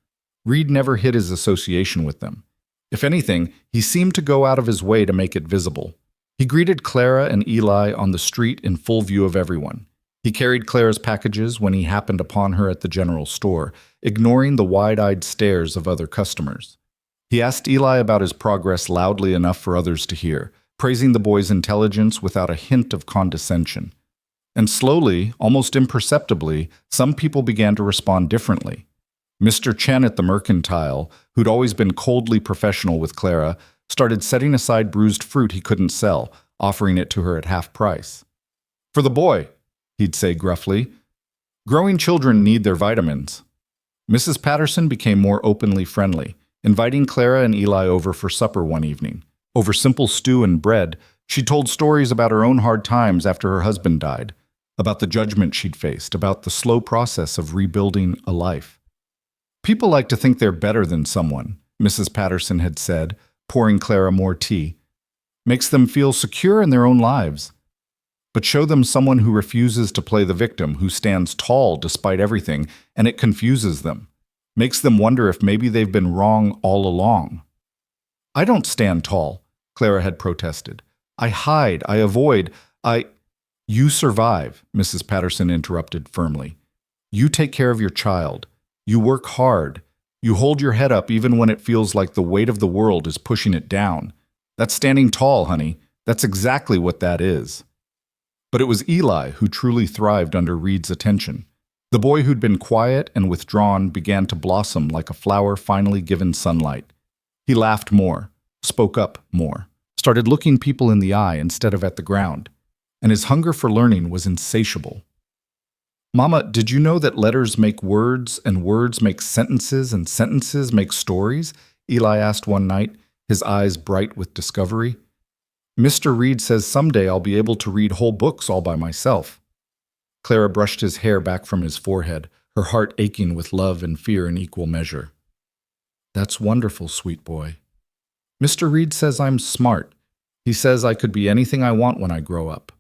Reed never hid his association with them. If anything, he seemed to go out of his way to make it visible. He greeted Clara and Eli on the street in full view of everyone. He carried Clara's packages when he happened upon her at the general store, ignoring the wide-eyed stares of other customers. He asked Eli about his progress loudly enough for others to hear, praising the boy's intelligence without a hint of condescension. And slowly, almost imperceptibly, some people began to respond differently. Mr. Chen at the Mercantile, who'd always been coldly professional with Clara, started setting aside bruised fruit he couldn't sell, offering it to her at half price. For the boy, he'd say gruffly. Growing children need their vitamins. Mrs. Patterson became more openly friendly, inviting Clara and Eli over for supper one evening. Over simple stew and bread, she told stories about her own hard times after her husband died, about the judgment she'd faced, about the slow process of rebuilding a life. People like to think they're better than someone, Mrs. Patterson had said, pouring Clara more tea. Makes them feel secure in their own lives. But show them someone who refuses to play the victim, who stands tall despite everything, and it confuses them. Makes them wonder if maybe they've been wrong all along. I don't stand tall, Clara had protested. I hide, I avoid, You survive, Mrs. Patterson interrupted firmly. You take care of your child. You work hard. You hold your head up even when it feels like the weight of the world is pushing it down. That's standing tall, honey. That's exactly what that is. But it was Eli who truly thrived under Reed's attention. The boy who'd been quiet and withdrawn began to blossom like a flower finally given sunlight. He laughed more, spoke up more, started looking people in the eye instead of at the ground, and his hunger for learning was insatiable. Mama, did you know that letters make words and words make sentences and sentences make stories? Eli asked one night, his eyes bright with discovery. Mr. Reed says someday I'll be able to read whole books all by myself. Clara brushed his hair back from his forehead, her heart aching with love and fear in equal measure. That's wonderful, sweet boy. Mr. Reed says I'm smart. He says I could be anything I want when I grow up.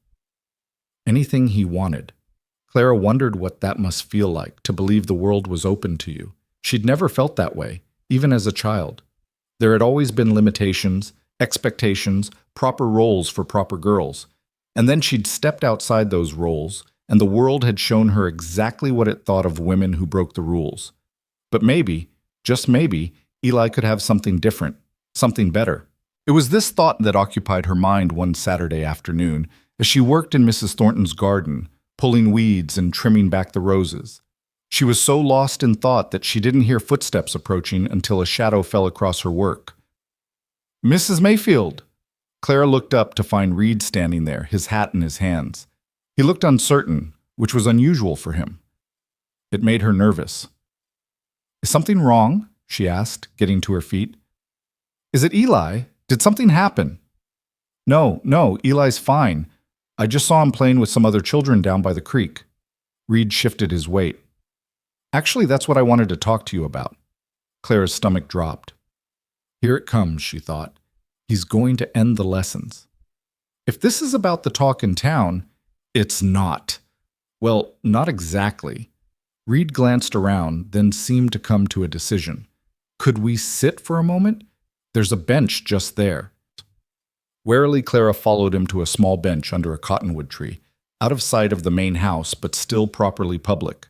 Anything he wanted. Clara wondered what that must feel like, to believe the world was open to you. She'd never felt that way, even as a child. There had always been limitations, expectations, proper roles for proper girls. And then she'd stepped outside those roles, and the world had shown her exactly what it thought of women who broke the rules. But maybe, just maybe, Eli could have something different, something better. It was this thought that occupied her mind one Saturday afternoon as she worked in Mrs. Thornton's garden, pulling weeds and trimming back the roses. She was so lost in thought that she didn't hear footsteps approaching until a shadow fell across her work. "Mrs. Mayfield!" Clara looked up to find Reed standing there, his hat in his hands. He looked uncertain, which was unusual for him. It made her nervous. "Is something wrong?" she asked, getting to her feet. "Is it Eli? Did something happen?" No, Eli's fine. I just saw him playing with some other children down by the creek." Reed shifted his weight. "Actually, that's what I wanted to talk to you about." Clara's stomach dropped. Here it comes, she thought. He's going to end the lessons. If this is about the talk in town, it's not. Well, not exactly. Reed glanced around, then seemed to come to a decision. "Could we sit for a moment? There's a bench just there." Warily, Clara followed him to a small bench under a cottonwood tree, out of sight of the main house, but still properly public.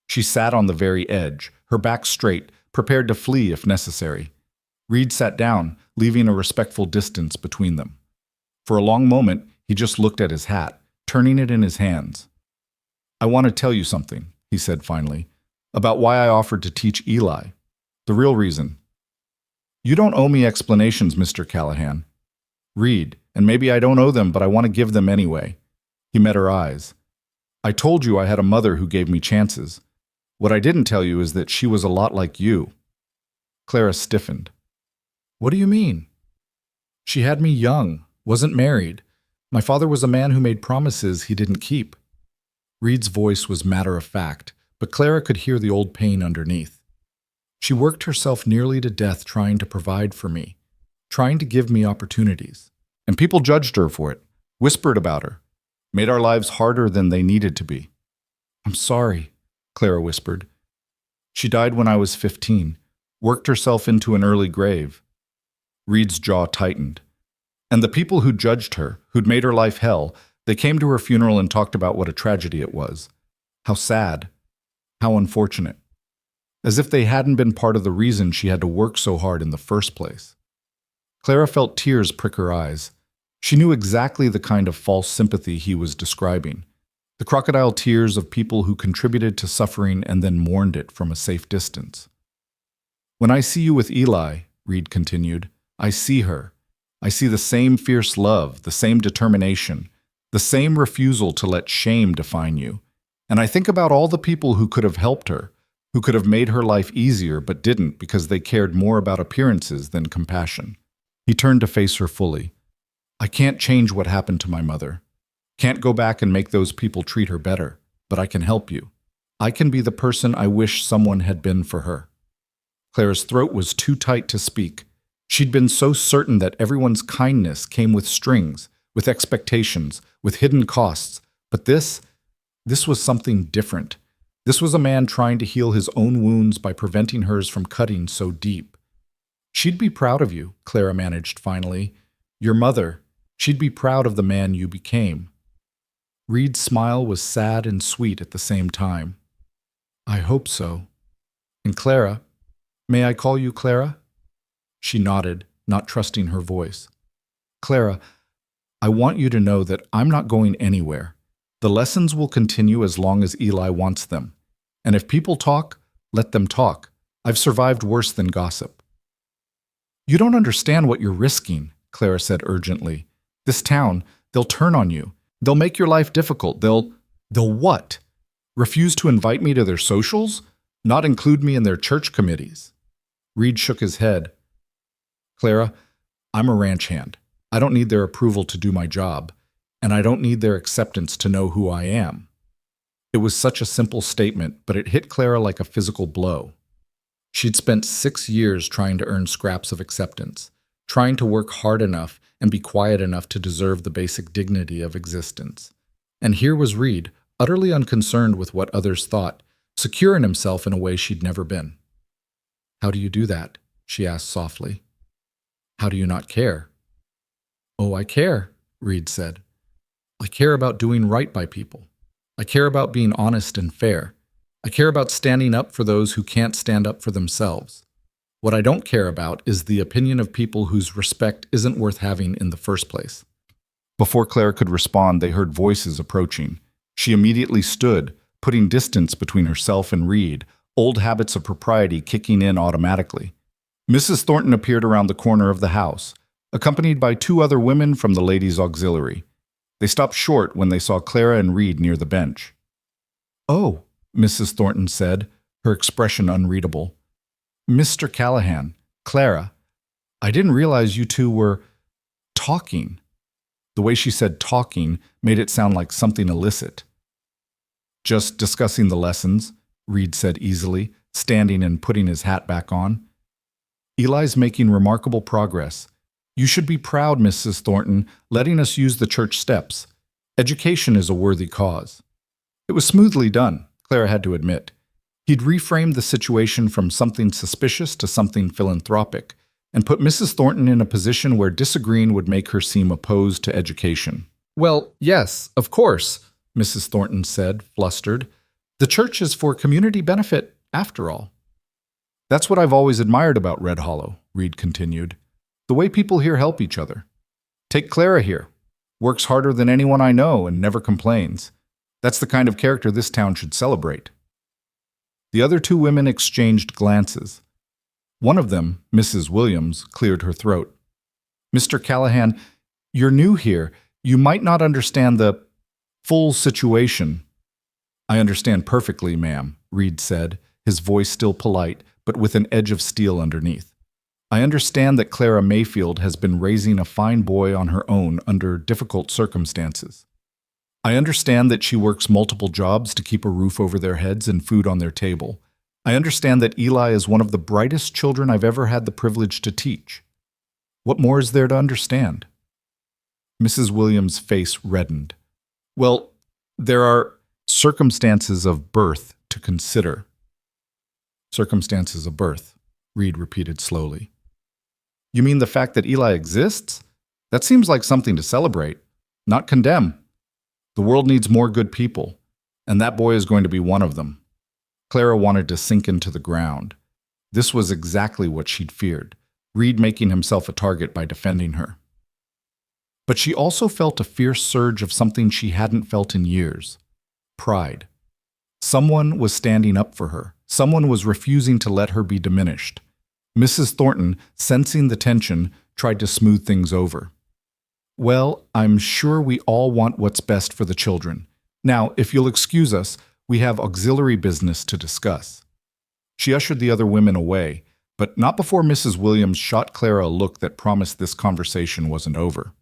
She sat on the very edge, her back straight, prepared to flee if necessary. Reed sat down, leaving a respectful distance between them. For a long moment, he just looked at his hat, turning it in his hands. "I want to tell you something," he said finally, "about why I offered to teach Eli. The real reason." "You don't owe me explanations, Mr. Callahan." "Reed, and maybe I don't owe them, but I want to give them anyway." He met her eyes. "I told you I had a mother who gave me chances. What I didn't tell you is that she was a lot like you." Clara stiffened. "What do you mean?" "She had me young, wasn't married. My father was a man who made promises he didn't keep." Reed's voice was matter-of-fact, but Clara could hear the old pain underneath. "She worked herself nearly to death trying to provide for me, trying to give me opportunities. And people judged her for it, whispered about her, made our lives harder than they needed to be." "I'm sorry," Clara whispered. "She died when I was 15, worked herself into an early grave." Reed's jaw tightened. "And the people who judged her, who'd made her life hell, they came to her funeral and talked about what a tragedy it was. How sad. How unfortunate. As if they hadn't been part of the reason she had to work so hard in the first place." Clara felt tears prick her eyes. She knew exactly the kind of false sympathy he was describing. The crocodile tears of people who contributed to suffering and then mourned it from a safe distance. "When I see you with Eli," Reed continued, "I see her. I see the same fierce love, the same determination, the same refusal to let shame define you. And I think about all the people who could have helped her, who could have made her life easier but didn't because they cared more about appearances than compassion." He turned to face her fully. "I can't change what happened to my mother. Can't go back and make those people treat her better, but I can help you. I can be the person I wish someone had been for her." Clara's throat was too tight to speak. She'd been so certain that everyone's kindness came with strings, with expectations, with hidden costs. But this was something different. This was a man trying to heal his own wounds by preventing hers from cutting so deep. "She'd be proud of you," Clara managed finally. "Your mother. She'd be proud of the man you became." Reed's smile was sad and sweet at the same time. "I hope so. And Clara, may I call you Clara?" She nodded, not trusting her voice. "Clara, I want you to know that I'm not going anywhere. The lessons will continue as long as Eli wants them. And if people talk, let them talk. I've survived worse than gossip." "You don't understand what you're risking," Clara said urgently. "This town, they'll turn on you. They'll make your life difficult. They'll what? Refuse to invite me to their socials? Not include me in their church committees?" Reed shook his head. "Clara, I'm a ranch hand. I don't need their approval to do my job, and I don't need their acceptance to know who I am." It was such a simple statement, but it hit Clara like a physical blow. She'd spent 6 years trying to earn scraps of acceptance, trying to work hard enough and be quiet enough to deserve the basic dignity of existence. And here was Reed, utterly unconcerned with what others thought, secure in himself in a way she'd never been. "How do you do that?" she asked softly. "How do you not care?" "Oh, I care," Reed said. "I care about doing right by people. I care about being honest and fair. I care about standing up for those who can't stand up for themselves. What I don't care about is the opinion of people whose respect isn't worth having in the first place." Before Clara could respond, they heard voices approaching. She immediately stood, putting distance between herself and Reed, old habits of propriety kicking in automatically. Mrs. Thornton appeared around the corner of the house, accompanied by two other women from the ladies' auxiliary. They stopped short when they saw Clara and Reed near the bench. "Oh," Mrs. Thornton said, her expression unreadable. "Mr. Callahan, Clara, I didn't realize you two were talking." The way she said talking made it sound like something illicit. "Just discussing the lessons," Reed said easily, standing and putting his hat back on. "Eli's making remarkable progress. You should be proud, Mrs. Thornton, letting us use the church steps. Education is a worthy cause." It was smoothly done, Clara had to admit. He'd reframed the situation from something suspicious to something philanthropic, and put Mrs. Thornton in a position where disagreeing would make her seem opposed to education. "Well, yes, of course," Mrs. Thornton said, flustered. "The church is for community benefit, after all." "That's what I've always admired about Red Hollow," Reed continued. "The way people here help each other. Take Clara here. Works harder than anyone I know and never complains. That's the kind of character this town should celebrate." The other two women exchanged glances. One of them, Mrs. Williams, cleared her throat. "Mr. Callahan, you're new here. You might not understand the full situation." "I understand perfectly, ma'am," Reed said, his voice still polite, but with an edge of steel underneath. "I understand that Clara Mayfield has been raising a fine boy on her own under difficult circumstances. I understand that she works multiple jobs to keep a roof over their heads and food on their table. I understand that Eli is one of the brightest children I've ever had the privilege to teach. What more is there to understand?" Mrs. Williams' face reddened. "Well, there are circumstances of birth to consider." "Circumstances of birth," Reed repeated slowly. "You mean the fact that Eli exists? That seems like something to celebrate, not condemn. The world needs more good people, and that boy is going to be one of them." Clara wanted to sink into the ground. This was exactly what she'd feared, Reed making himself a target by defending her. But she also felt a fierce surge of something she hadn't felt in years: pride. Someone was standing up for her. Someone was refusing to let her be diminished. Mrs. Thornton, sensing the tension, tried to smooth things over. "Well, I'm sure we all want what's best for the children. Now, if you'll excuse us, we have auxiliary business to discuss." She ushered the other women away, but not before Mrs. Williams shot Clara a look that promised this conversation wasn't over.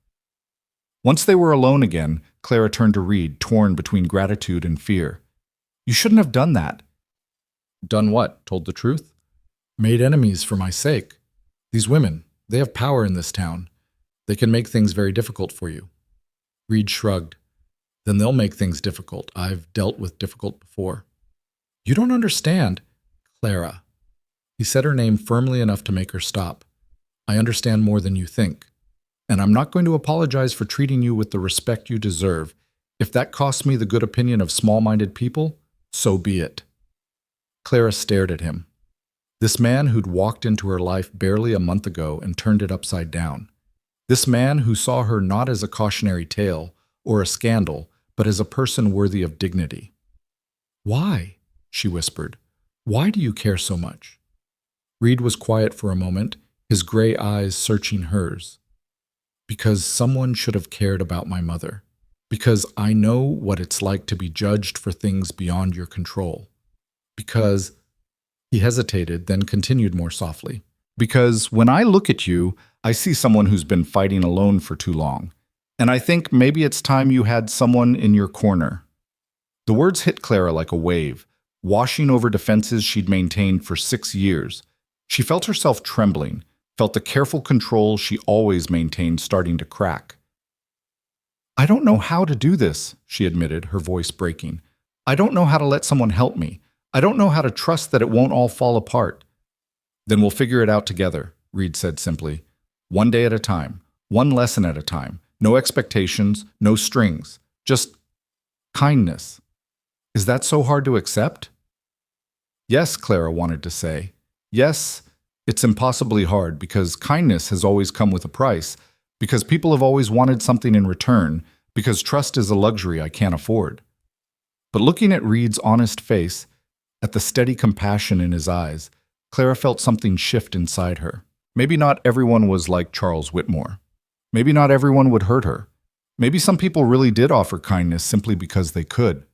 Once they were alone again, Clara turned to Reed, torn between gratitude and fear. "You shouldn't have done that." "Done what? Told the truth?" "Made enemies for my sake. These women, they have power in this town. They can make things very difficult for you." Reed shrugged. "Then they'll make things difficult. I've dealt with difficult before." "You don't understand, Clara." He said her name firmly enough to make her stop. "I understand more than you think. And I'm not going to apologize for treating you with the respect you deserve. If that costs me the good opinion of small-minded people, so be it." Clara stared at him. This man who'd walked into her life barely a month ago and turned it upside down. This man who saw her not as a cautionary tale or a scandal, but as a person worthy of dignity. "Why?" she whispered. "Why do you care so much?" Reed was quiet for a moment, his gray eyes searching hers. "Because someone should have cared about my mother. Because I know what it's like to be judged for things beyond your control. Because—" He hesitated, then continued more softly. "Because when I look at you, I see someone who's been fighting alone for too long. And I think maybe it's time you had someone in your corner." The words hit Clara like a wave, washing over defenses she'd maintained for 6 years. She felt herself trembling, felt the careful control she always maintained starting to crack. "I don't know how to do this," she admitted, her voice breaking. "I don't know how to let someone help me. I don't know how to trust that it won't all fall apart." "Then we'll figure it out together," Reed said simply. "One day at a time, one lesson at a time. No expectations, no strings. Just kindness." "Is that so hard to accept?" "Yes," Clara wanted to say. "Yes, it's impossibly hard because kindness has always come with a price, because people have always wanted something in return, because trust is a luxury I can't afford." But looking at Reed's honest face, at the steady compassion in his eyes, Clara felt something shift inside her. Maybe not everyone was like Charles Whitmore. Maybe not everyone would hurt her. Maybe some people really did offer kindness simply because they could.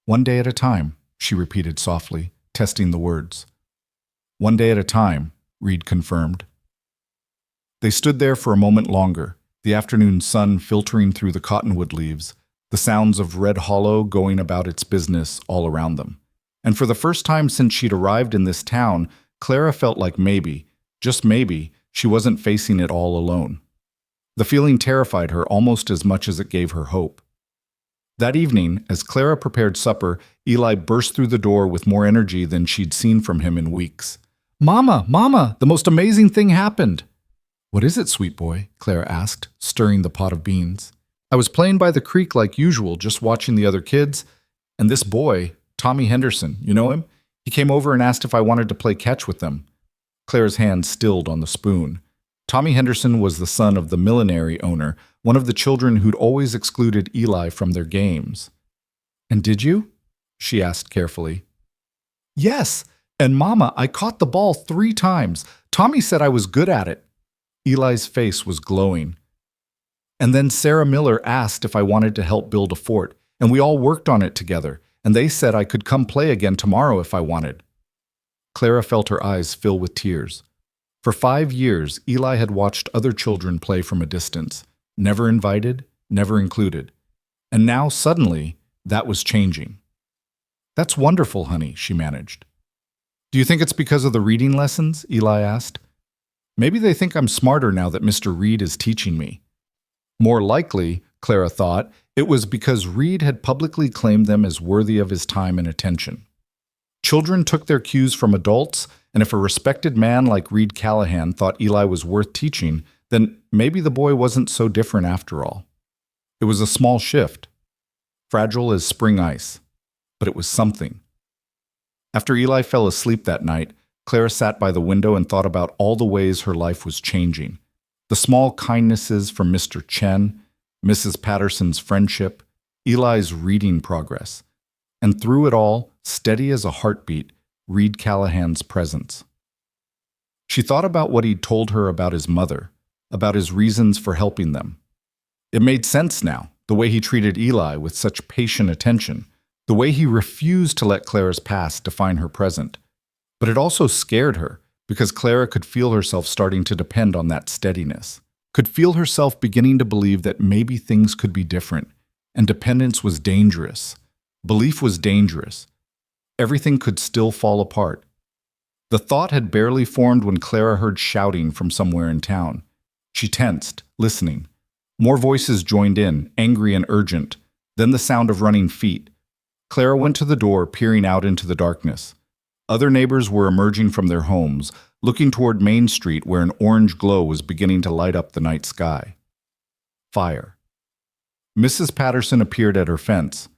"One day at a time," she repeated softly, testing the words. "One day at a time," Reed confirmed. They stood there for a moment longer, the afternoon sun filtering through the cottonwood leaves, the sounds of Red Hollow going about its business all around them. And for the first time since she'd arrived in this town, Clara felt like maybe, just maybe, she wasn't facing it all alone. The feeling terrified her almost as much as it gave her hope. That evening, as Clara prepared supper, Eli burst through the door with more energy than she'd seen from him in weeks. "Mama, Mama, the most amazing thing happened!" "What is it, sweet boy?" Clara asked, stirring the pot of beans. "I was playing by the creek like usual, just watching the other kids, and this boy, Tommy Henderson, you know him? He came over and asked if I wanted to play catch with them." Clara's hand stilled on the spoon. Tommy Henderson was the son of the millinery owner, one of the children who'd always excluded Eli from their games. "And did you?" she asked carefully. "Yes, and Mama, I caught the ball 3 times. Tommy said I was good at it." Eli's face was glowing. "And then Sarah Miller asked if I wanted to help build a fort, and we all worked on it together, and they said I could come play again tomorrow if I wanted." Clara felt her eyes fill with tears. For 5 years, Eli had watched other children play from a distance, never invited, never included. And now, suddenly, that was changing. "That's wonderful, honey," she managed. "Do you think it's because of the reading lessons?" Eli asked. "Maybe they think I'm smarter now that Mr. Reed is teaching me." More likely, Clara thought, it was because Reed had publicly claimed them as worthy of his time and attention. Children took their cues from adults, and if a respected man like Reed Callahan thought Eli was worth teaching, then maybe the boy wasn't so different after all. It was a small shift, fragile as spring ice, but it was something. After Eli fell asleep that night, Clara sat by the window and thought about all the ways her life was changing. The small kindnesses from Mr. Chen, Mrs. Patterson's friendship, Eli's reading progress, and through it all, steady as a heartbeat, Reed Callahan's presence. She thought about what he'd told her about his mother, about his reasons for helping them. It made sense now, the way he treated Eli with such patient attention, the way he refused to let Clara's past define her present. But it also scared her, because Clara could feel herself starting to depend on that steadiness, could feel herself beginning to believe that maybe things could be different, and dependence was dangerous. Belief was dangerous. Everything could still fall apart. The thought had barely formed when Clara heard shouting from somewhere in town. She tensed, listening. More voices joined in, angry and urgent, then the sound of running feet. Clara went to the door, peering out into the darkness. Other neighbors were emerging from their homes, looking toward Main Street where an orange glow was beginning to light up the night sky. Fire. Mrs. Patterson appeared at her fence.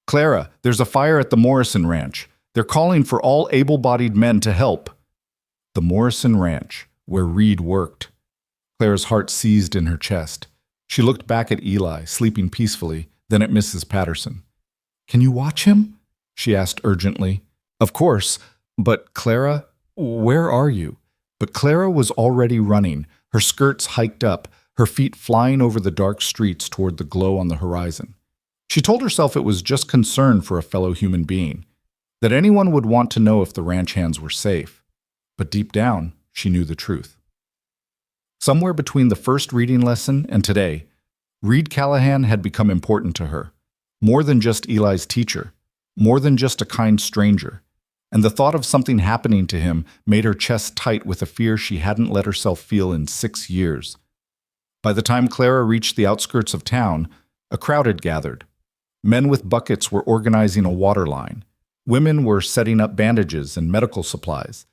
"Clara, there's a fire at the Morrison Ranch. They're calling for all able-bodied men to help." The Morrison Ranch, where Reed worked. Clara's heart seized in her chest. She looked back at Eli, sleeping peacefully, then at Mrs. Patterson. "Can you watch him?" she asked urgently. "Of course, but Clara, where are you?" But Clara was already running, her skirts hiked up, her feet flying over the dark streets toward the glow on the horizon. She told herself it was just concern for a fellow human being, that anyone would want to know if the ranch hands were safe. But deep down, she knew the truth. Somewhere between the first reading lesson and today, Reed Callahan had become important to her. More than just Eli's teacher, more than just a kind stranger. and the thought of something happening to him made her chest tight with a fear she hadn't let herself feel in 6 years. By the time Clara reached the outskirts of town, a crowd had gathered. Men with buckets were organizing a water line. Women were setting up bandages and medical supplies.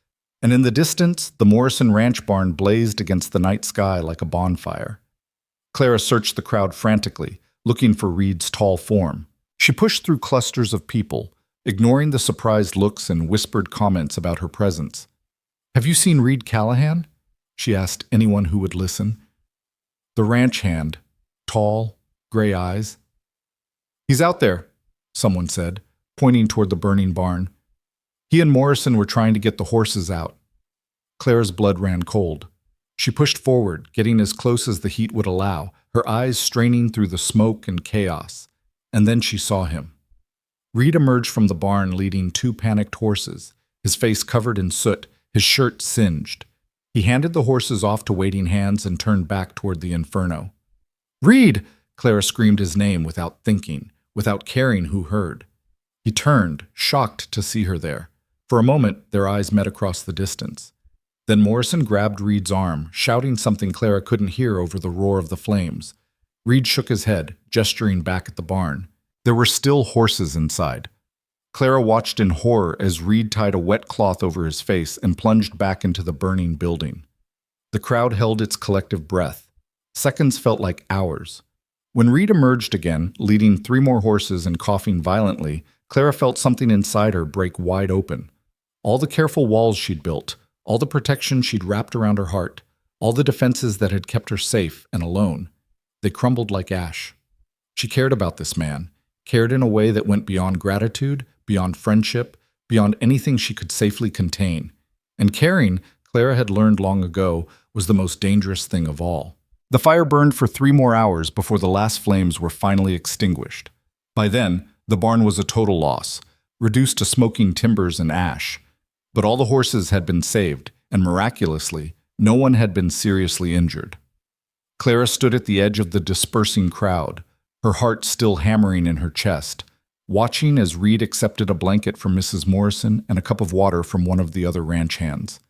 And in the distance, the Morrison Ranch barn blazed against the night sky like a bonfire. Clara searched the crowd frantically, looking for Reed's tall form. She pushed through clusters of people, ignoring the surprised looks and whispered comments about her presence. "Have you seen Reed Callahan?" she asked anyone who would listen. The ranch hand, tall, gray eyes. "He's out there," someone said, pointing toward the burning barn. He and Morrison were trying to get the horses out. Clara's blood ran cold. She pushed forward, getting as close as the heat would allow, her eyes straining through the smoke and chaos. And then she saw him. Reed emerged from the barn leading 2 panicked horses, his face covered in soot, his shirt singed. He handed the horses off to waiting hands and turned back toward the inferno. "Reed!" Clara screamed his name without thinking, without caring who heard. He turned, shocked to see her there. For a moment, their eyes met across the distance. Then Morrison grabbed Reed's arm, shouting something Clara couldn't hear over the roar of the flames. Reed shook his head, gesturing back at the barn. There were still horses inside. Clara watched in horror as Reed tied a wet cloth over his face and plunged back into the burning building. The crowd held its collective breath. Seconds felt like hours. When Reed emerged again, leading 3 more horses and coughing violently, Clara felt something inside her break wide open. All the careful walls she'd built, all the protection she'd wrapped around her heart, all the defenses that had kept her safe and alone, they crumbled like ash. She cared about this man, cared in a way that went beyond gratitude, beyond friendship, beyond anything she could safely contain. And caring, Clara had learned long ago, was the most dangerous thing of all. The fire burned for 3 more hours before the last flames were finally extinguished. By then, the barn was a total loss, reduced to smoking timbers and ash. But all the horses had been saved, and miraculously, no one had been seriously injured. Clara stood at the edge of the dispersing crowd, her heart still hammering in her chest, watching as Reed accepted a blanket from Mrs. Morrison and a cup of water from one of the other ranch hands.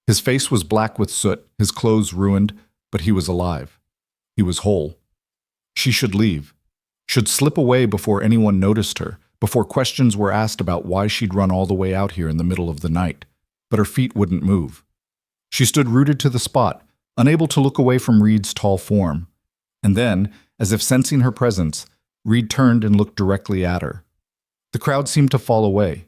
His face was black with soot, his clothes ruined, but he was alive. He was whole. She should leave, should slip away before anyone noticed her, before questions were asked about why she'd run all the way out here in the middle of the night. But her feet wouldn't move. She stood rooted to the spot, unable to look away from Reed's tall form. And then, as if sensing her presence, Reed turned and looked directly at her. The crowd seemed to fall away.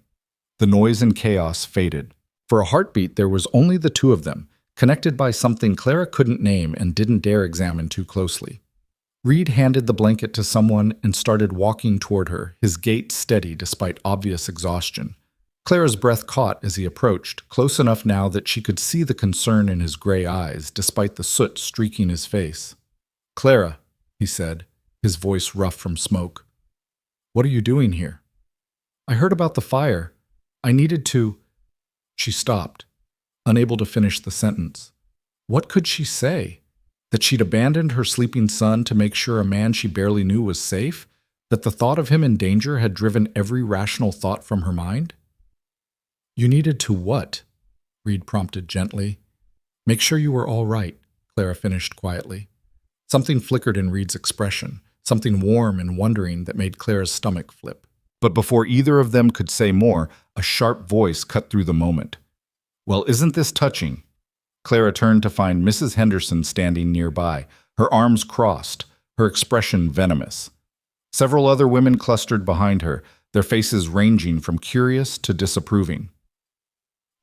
The noise and chaos faded. For a heartbeat, there was only the 2 of them, connected by something Clara couldn't name and didn't dare examine too closely. Reed handed the blanket to someone and started walking toward her, his gait steady despite obvious exhaustion. Clara's breath caught as he approached, close enough now that she could see the concern in his gray eyes, despite the soot streaking his face. "Clara," he said, his voice rough from smoke. "What are you doing here?" "I heard about the fire. I needed to—" She stopped, unable to finish the sentence. What could she say? That she'd abandoned her sleeping son to make sure a man she barely knew was safe? That the thought of him in danger had driven every rational thought from her mind? "You needed to what?" Reed prompted gently. "Make sure you were all right," Clara finished quietly. Something flickered in Reed's expression, something warm and wondering that made Clara's stomach flip. But before either of them could say more, a sharp voice cut through the moment. "Well, isn't this touching?" Clara turned to find Mrs. Henderson standing nearby, her arms crossed, her expression venomous. Several other women clustered behind her, their faces ranging from curious to disapproving.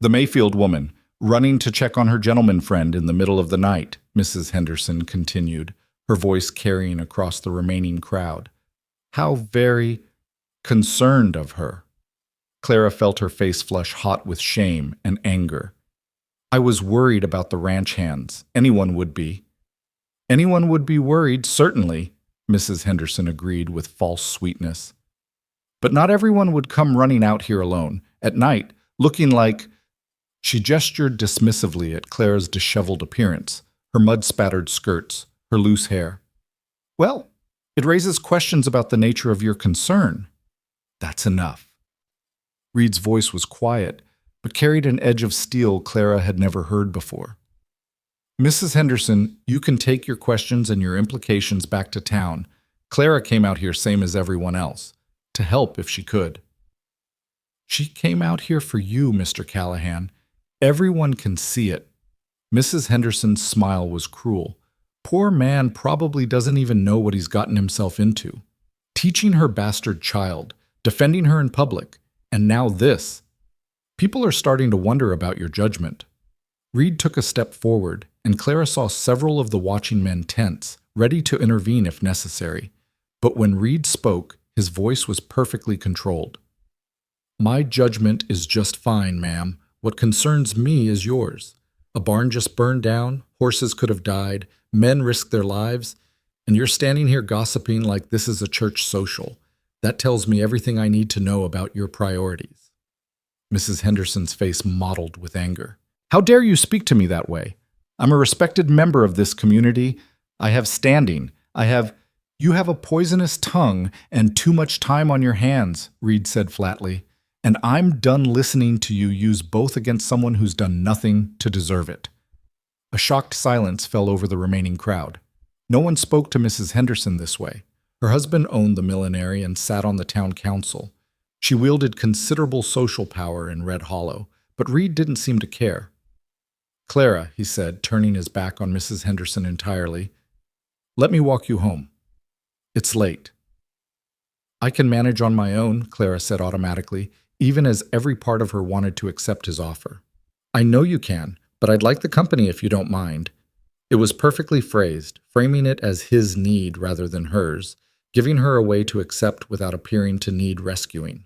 "The Mayfield woman, running to check on her gentleman friend in the middle of the night," Mrs. Henderson continued, her voice carrying across the remaining crowd. "How very concerned of her." Clara felt her face flush hot with shame and anger. "I was worried about the ranch hands. Anyone would be." "Anyone would be worried, certainly," Mrs. Henderson agreed with false sweetness. "But not everyone would come running out here alone, at night, looking like—" She gestured dismissively at Clara's disheveled appearance, her mud-spattered skirts, her loose hair. "Well, it raises questions about the nature of your concern." "That's enough." Reed's voice was quiet, but carried an edge of steel Clara had never heard before. Mrs. Henderson, you can take your questions and your implications back to town. Clara came out here same as everyone else, to help if she could. She came out here for you, Mr. Callahan. Everyone can see it. Mrs. Henderson's smile was cruel. Poor man probably doesn't even know what he's gotten himself into. Teaching her bastard child, defending her in public, and now this. People are starting to wonder about your judgment. Reed took a step forward, and Clara saw several of the watching men tense, ready to intervene if necessary. But when Reed spoke, his voice was perfectly controlled. My judgment is just fine, ma'am. What concerns me is yours. A barn just burned down, horses could have died, men risked their lives, and you're standing here gossiping like this is a church social. That tells me everything I need to know about your priorities. Mrs. Henderson's face mottled with anger. How dare you speak to me that way? I'm a respected member of this community. I have standing. You have a poisonous tongue and too much time on your hands, Reed said flatly. And I'm done listening to you use both against someone who's done nothing to deserve it. A shocked silence fell over the remaining crowd. No one spoke to Mrs. Henderson this way. Her husband owned the millinery and sat on the town council. She wielded considerable social power in Red Hollow, but Reed didn't seem to care. Clara, he said, turning his back on Mrs. Henderson entirely, let me walk you home. It's late. I can manage on my own, Clara said automatically, even as every part of her wanted to accept his offer. I know you can, but I'd like the company if you don't mind. It was perfectly phrased, framing it as his need rather than hers, giving her a way to accept without appearing to need rescuing.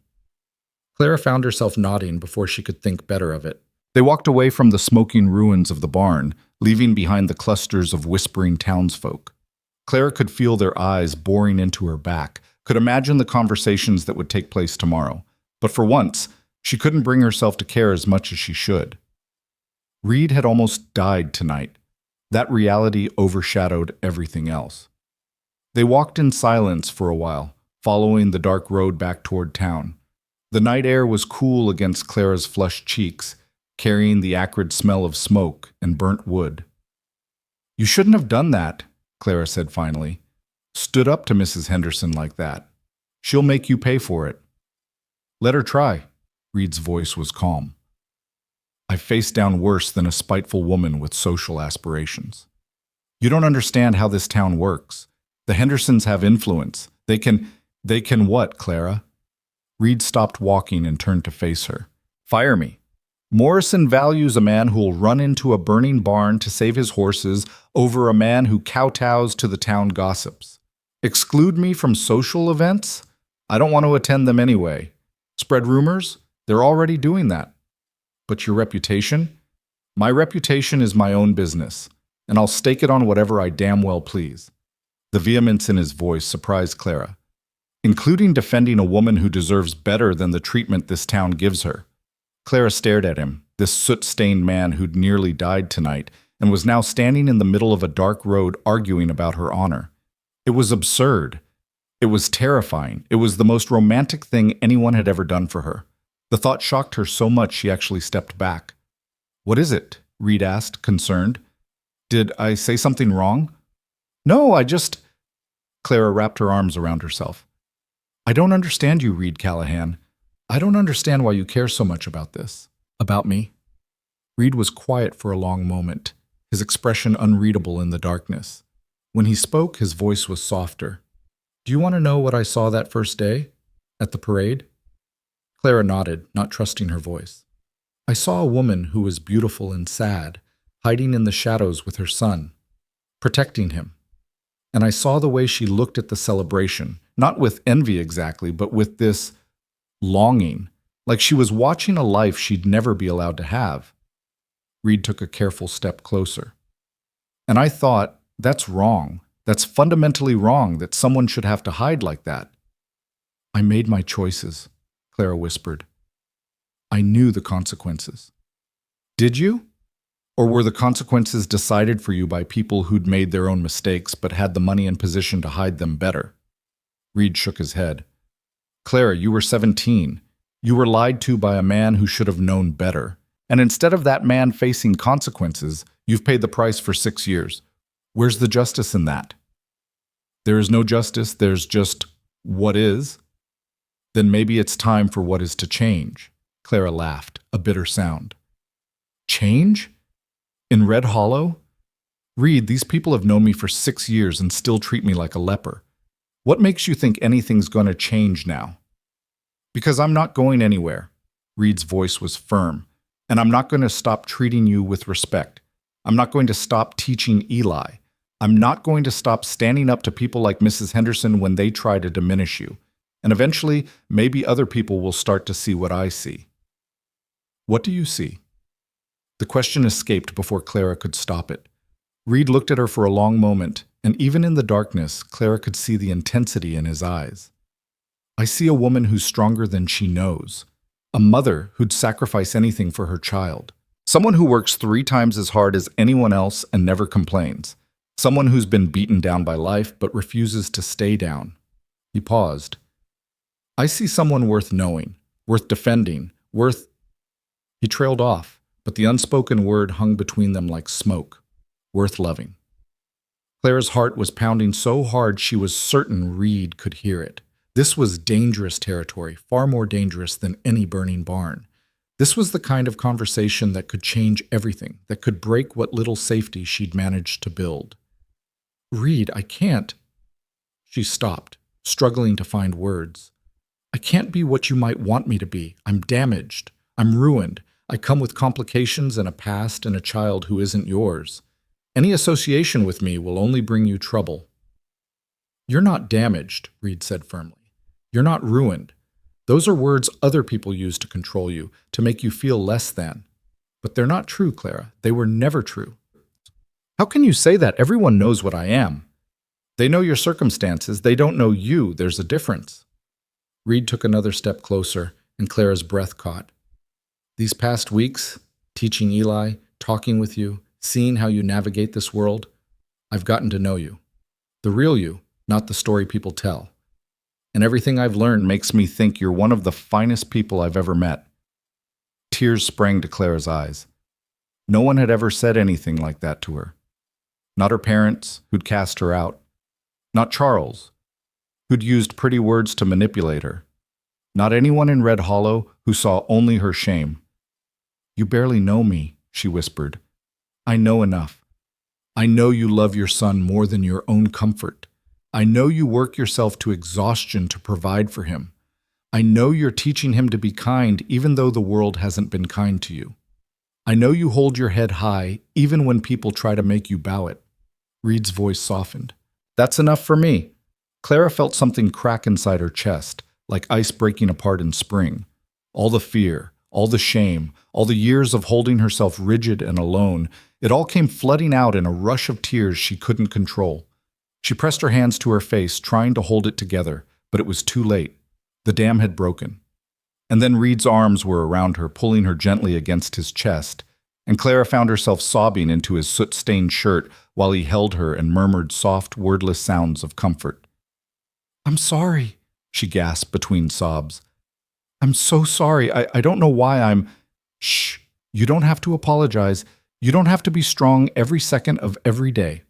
Clara found herself nodding before she could think better of it. They walked away from the smoking ruins of the barn, leaving behind the clusters of whispering townsfolk. Clara could feel their eyes boring into her back, could imagine the conversations that would take place tomorrow. But for once, she couldn't bring herself to care as much as she should. Reed had almost died tonight. That reality overshadowed everything else. They walked in silence for a while, following the dark road back toward town. The night air was cool against Clara's flushed cheeks, carrying the acrid smell of smoke and burnt wood. You shouldn't have done that, Clara said finally. Stood up to Mrs. Henderson like that. She'll make you pay for it. Let her try. Reed's voice was calm. I faced down worse than a spiteful woman with social aspirations. You don't understand how this town works. The Hendersons have influence. They can what, Clara? Reed stopped walking and turned to face her. Fire me. Morrison values a man who'll run into a burning barn to save his horses over a man who kowtows to the town gossips. Exclude me from social events? I don't want to attend them anyway. Spread rumors? They're already doing that. But your reputation? My reputation is my own business, and I'll stake it on whatever I damn well please. The vehemence in his voice surprised Clara, including defending a woman who deserves better than the treatment this town gives her. Clara stared at him, this soot-stained man who'd nearly died tonight and was now standing in the middle of a dark road arguing about her honor. It was absurd. It was terrifying. It was the most romantic thing anyone had ever done for her. The thought shocked her so much she actually stepped back. What is it? Reed asked, concerned. Did I say something wrong? No, I just... Clara wrapped her arms around herself. I don't understand you, Reed Callahan. I don't understand why you care so much about this. About me? Reed was quiet for a long moment, his expression unreadable in the darkness. When he spoke, his voice was softer. Do you want to know what I saw that first day? At the parade? Clara nodded, not trusting her voice. I saw a woman who was beautiful and sad, hiding in the shadows with her son, protecting him. And I saw the way she looked at the celebration, not with envy exactly, but with this longing, like she was watching a life she'd never be allowed to have. Reed took a careful step closer. And I thought, that's wrong. That's fundamentally wrong that someone should have to hide like that. I made my choices, Clara whispered. I knew the consequences. Did you? Or were the consequences decided for you by people who'd made their own mistakes but had the money and position to hide them better? Reed shook his head. Clara, you were 17. You were lied to by a man who should have known better. And instead of that man facing consequences, you've paid the price for 6 years. Where's the justice in that? There is no justice, there's just what is. Then maybe it's time for what is to change. Clara laughed, a bitter sound. Change? In Red Hollow? Reed, these people have known me for 6 years and still treat me like a leper. What makes you think anything's going to change now? Because I'm not going anywhere. Reed's voice was firm. And I'm not going to stop treating you with respect. I'm not going to stop teaching Eli. I'm not going to stop standing up to people like Mrs. Henderson when they try to diminish you. And eventually, maybe other people will start to see what I see. What do you see? The question escaped before Clara could stop it. Reed looked at her for a long moment, and even in the darkness, Clara could see the intensity in his eyes. I see a woman who's stronger than she knows. A mother who'd sacrifice anything for her child. Someone who works 3 times as hard as anyone else and never complains. Someone who's been beaten down by life but refuses to stay down. He paused. I see someone worth knowing, worth defending, worth... He trailed off, but the unspoken word hung between them like smoke. Worth loving. Clara's heart was pounding so hard she was certain Reed could hear it. This was dangerous territory, far more dangerous than any burning barn. This was the kind of conversation that could change everything, that could break what little safety she'd managed to build. Reed, I can't. She stopped, struggling to find words. I can't be what you might want me to be. I'm damaged. I'm ruined. I come with complications and a past and a child who isn't yours. Any association with me will only bring you trouble. You're not damaged, Reed said firmly. You're not ruined. Those are words other people use to control you, to make you feel less than. But they're not true, Clara. They were never true. How can you say that? Everyone knows what I am. They know your circumstances. They don't know you. There's a difference. Reed took another step closer, and Clara's breath caught. These past weeks, teaching Eli, talking with you, seeing how you navigate this world, I've gotten to know you. The real you, not the story people tell. And everything I've learned makes me think you're one of the finest people I've ever met. Tears sprang to Clara's eyes. No one had ever said anything like that to her. Not her parents, who'd cast her out. Not Charles, who'd used pretty words to manipulate her. Not anyone in Red Hollow who saw only her shame. You barely know me, she whispered. I know enough. I know you love your son more than your own comfort. I know you work yourself to exhaustion to provide for him. I know you're teaching him to be kind even though the world hasn't been kind to you. I know you hold your head high even when people try to make you bow it. Reed's voice softened. That's enough for me. Clara felt something crack inside her chest, like ice breaking apart in spring. All the fear, all the shame, all the years of holding herself rigid and alone, it all came flooding out in a rush of tears she couldn't control. She pressed her hands to her face, trying to hold it together, but it was too late. The dam had broken. And then Reed's arms were around her, pulling her gently against his chest, and Clara found herself sobbing into his soot-stained shirt while he held her and murmured soft, wordless sounds of comfort. I'm sorry, she gasped between sobs. I'm so sorry. I don't know why I'm... Shh, you don't have to apologize. You don't have to be strong every second of every day.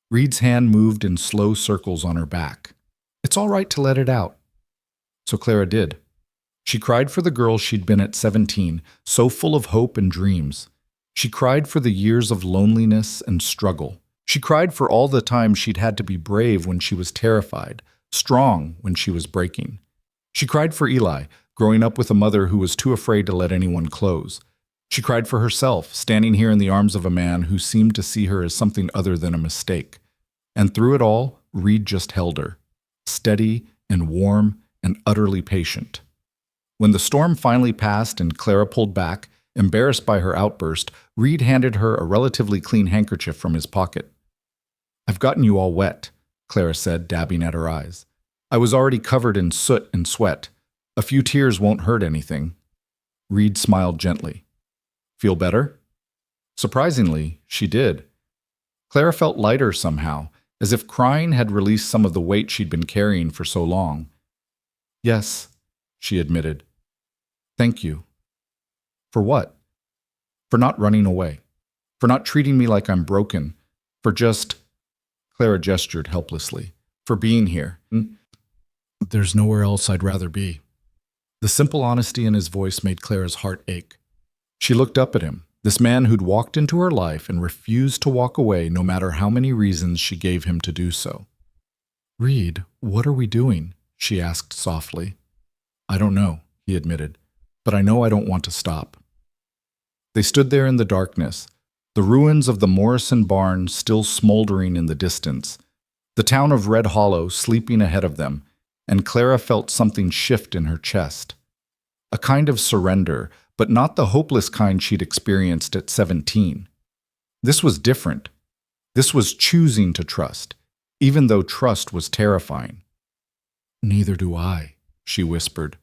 Reed's hand moved in slow circles on her back. It's all right to let it out. So Clara did. She cried for the girl she'd been at 17, so full of hope and dreams. She cried for the years of loneliness and struggle. She cried for all the time she'd had to be brave when she was terrified, strong when she was breaking. She cried for Eli, growing up with a mother who was too afraid to let anyone close. She cried for herself, standing here in the arms of a man who seemed to see her as something other than a mistake. And through it all, Reed just held her, steady and warm and utterly patient. When the storm finally passed and Clara pulled back, embarrassed by her outburst, Reed handed her a relatively clean handkerchief from his pocket. I've gotten you all wet, Clara said, dabbing at her eyes. I was already covered in soot and sweat. A few tears won't hurt anything. Reed smiled gently. Feel better? Surprisingly, she did. Clara felt lighter somehow, as if crying had released some of the weight she'd been carrying for so long. Yes, she admitted. Thank you. For what? For not running away. For not treating me like I'm broken. For just, Clara gestured helplessly, for being here. There's nowhere else I'd rather be. The simple honesty in his voice made Clara's heart ache. She looked up at him, this man who'd walked into her life and refused to walk away no matter how many reasons she gave him to do so. Reed, what are we doing? She asked softly. I don't know, he admitted, but I know I don't want to stop. They stood there in the darkness, the ruins of the Morrison barn still smoldering in the distance, the town of Red Hollow sleeping ahead of them, and Clara felt something shift in her chest. A kind of surrender, but not the hopeless kind she'd experienced at 17. This was different. This was choosing to trust, even though trust was terrifying. Neither do I, she whispered.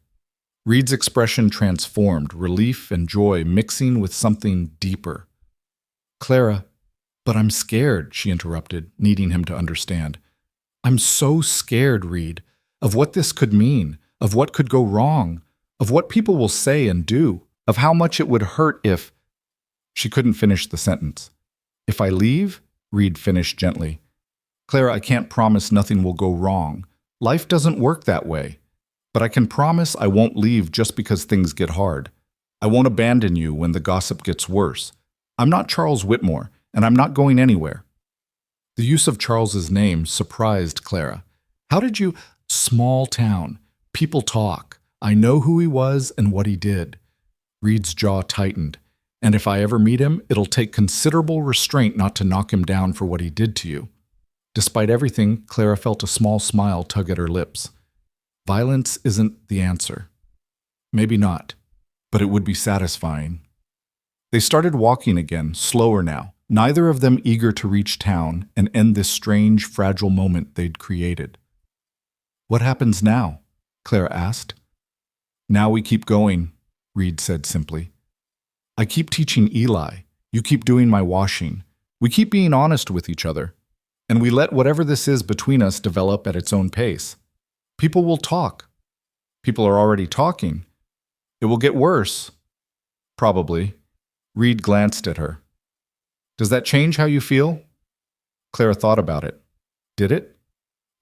Reed's expression transformed, relief and joy mixing with something deeper. Clara, but I'm scared, she interrupted, needing him to understand. I'm so scared, Reed, of what this could mean, of what could go wrong, of what people will say and do, of how much it would hurt if… She couldn't finish the sentence. If I leave, Reed finished gently. Clara, I can't promise nothing will go wrong. Life doesn't work that way. But I can promise I won't leave just because things get hard. I won't abandon you when the gossip gets worse. I'm not Charles Whitmore, and I'm not going anywhere. The use of Charles's name surprised Clara. How did you… Small town. People talk. I know who he was and what he did. Reed's jaw tightened. And if I ever meet him, it'll take considerable restraint not to knock him down for what he did to you. Despite everything, Clara felt a small smile tug at her lips. Violence isn't the answer. Maybe not, but it would be satisfying. They started walking again, slower now, neither of them eager to reach town and end this strange, fragile moment they'd created. What happens now? Clara asked. Now we keep going, Reed said simply. I keep teaching Eli. You keep doing my washing. We keep being honest with each other. And we let whatever this is between us develop at its own pace. People will talk. People are already talking. It will get worse. Probably. Reed glanced at her. Does that change how you feel? Clara thought about it. Did it?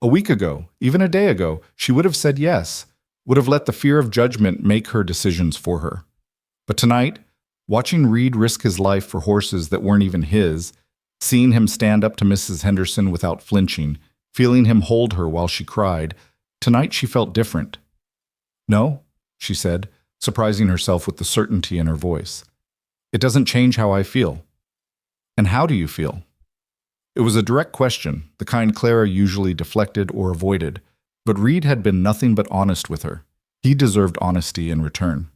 A week ago, even a day ago, she would have said yes, would have let the fear of judgment make her decisions for her. But tonight, watching Reed risk his life for horses that weren't even his, seeing him stand up to Mrs. Henderson without flinching, feeling him hold her while she cried, tonight she felt different. No, she said, surprising herself with the certainty in her voice. It doesn't change how I feel. And how do you feel? It was a direct question, the kind Clara usually deflected or avoided, but Reed had been nothing but honest with her. He deserved honesty in return.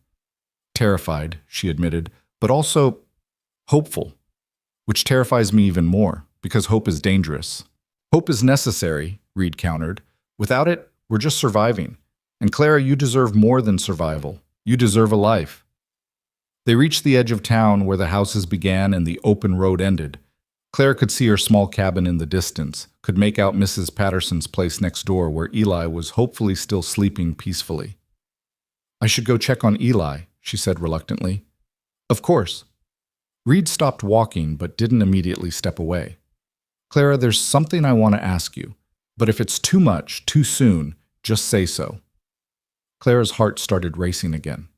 Terrified, she admitted, but also hopeful, which terrifies me even more, because hope is dangerous. Hope is necessary, Reed countered. Without it, we're just surviving. And Clara, you deserve more than survival. You deserve a life. They reached the edge of town where the houses began and the open road ended. Clara could see her small cabin in the distance, could make out Mrs. Patterson's place next door where Eli was hopefully still sleeping peacefully. I should go check on Eli, she said reluctantly. Of course. Reed stopped walking but didn't immediately step away. Clara, there's something I want to ask you, but if it's too much, too soon, just say so. Clara's heart started racing again.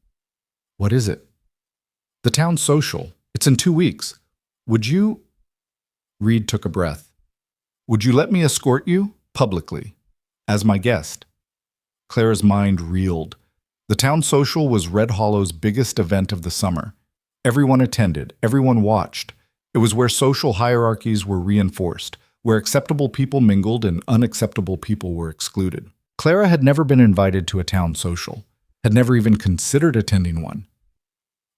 What is it? The town social. It's in 2 weeks. Would you… Reed took a breath. Would you let me escort you, publicly, as my guest? Clara's mind reeled. The town social was Red Hollow's biggest event of the summer. Everyone attended, everyone watched. It was where social hierarchies were reinforced, where acceptable people mingled and unacceptable people were excluded. Clara had never been invited to a town social, had never even considered attending one.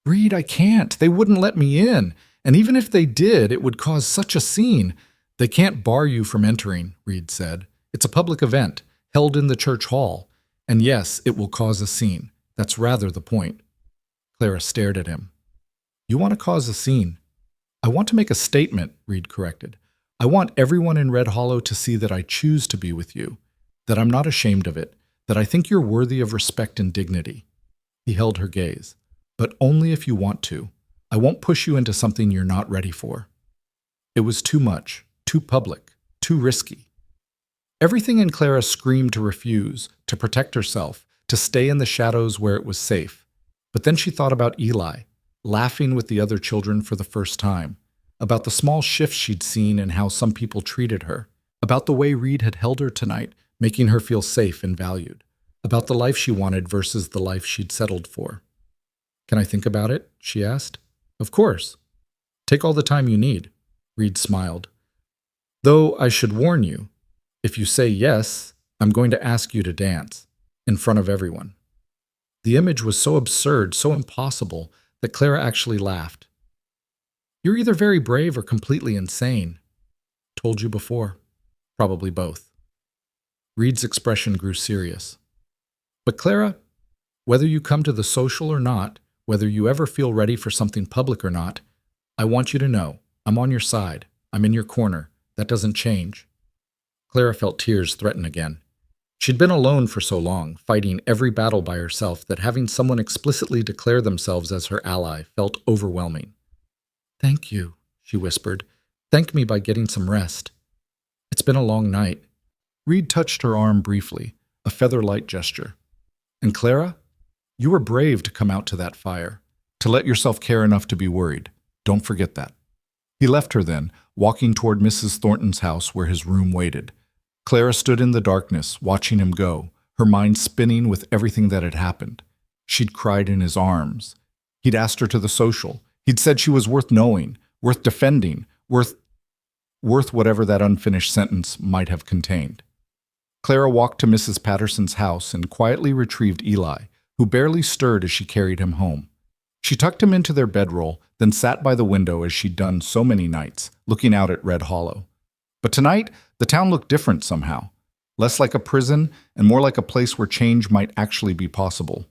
Reed, I can't. They wouldn't let me in. And even if they did, it would cause such a scene. They can't bar you from entering, Reed said. It's a public event, held in the church hall. And yes, it will cause a scene. That's rather the point. Clara stared at him. You want to cause a scene? I want to make a statement, Reed corrected. I want everyone in Red Hollow to see that I choose to be with you, that I'm not ashamed of it, that I think you're worthy of respect and dignity. He held her gaze. But only if you want to. I won't push you into something you're not ready for. It was too much, too public, too risky. Everything in Clara screamed to refuse, to protect herself, to stay in the shadows where it was safe. But then she thought about Eli, laughing with the other children for the first time, about the small shifts she'd seen in how some people treated her, about the way Reed had held her tonight, making her feel safe and valued, about the life she wanted versus the life she'd settled for. Can I think about it? She asked. Of course. Take all the time you need. Reed smiled. Though I should warn you, if you say yes, I'm going to ask you to dance, in front of everyone. The image was so absurd, so impossible, that Clara actually laughed. You're either very brave or completely insane. Told you before. Probably both. Reed's expression grew serious. But Clara, whether you come to the social or not, whether you ever feel ready for something public or not, I want you to know, I'm on your side. I'm in your corner. That doesn't change. Clara felt tears threaten again. She'd been alone for so long, fighting every battle by herself, that having someone explicitly declare themselves as her ally felt overwhelming. Thank you, she whispered. Thank me by getting some rest. It's been a long night. Reed touched her arm briefly, a feather-light gesture. And Clara, you were brave to come out to that fire, to let yourself care enough to be worried. Don't forget that. He left her then, walking toward Mrs. Thornton's house where his room waited. Clara stood in the darkness, watching him go, her mind spinning with everything that had happened. She'd cried in his arms. He'd asked her to the social. He'd said she was worth knowing, worth defending, worth whatever that unfinished sentence might have contained. Clara walked to Mrs. Patterson's house and quietly retrieved Eli, who barely stirred as she carried him home. She tucked him into their bedroll, then sat by the window as she'd done so many nights, looking out at Red Hollow. But tonight, the town looked different somehow, less like a prison and more like a place where change might actually be possible.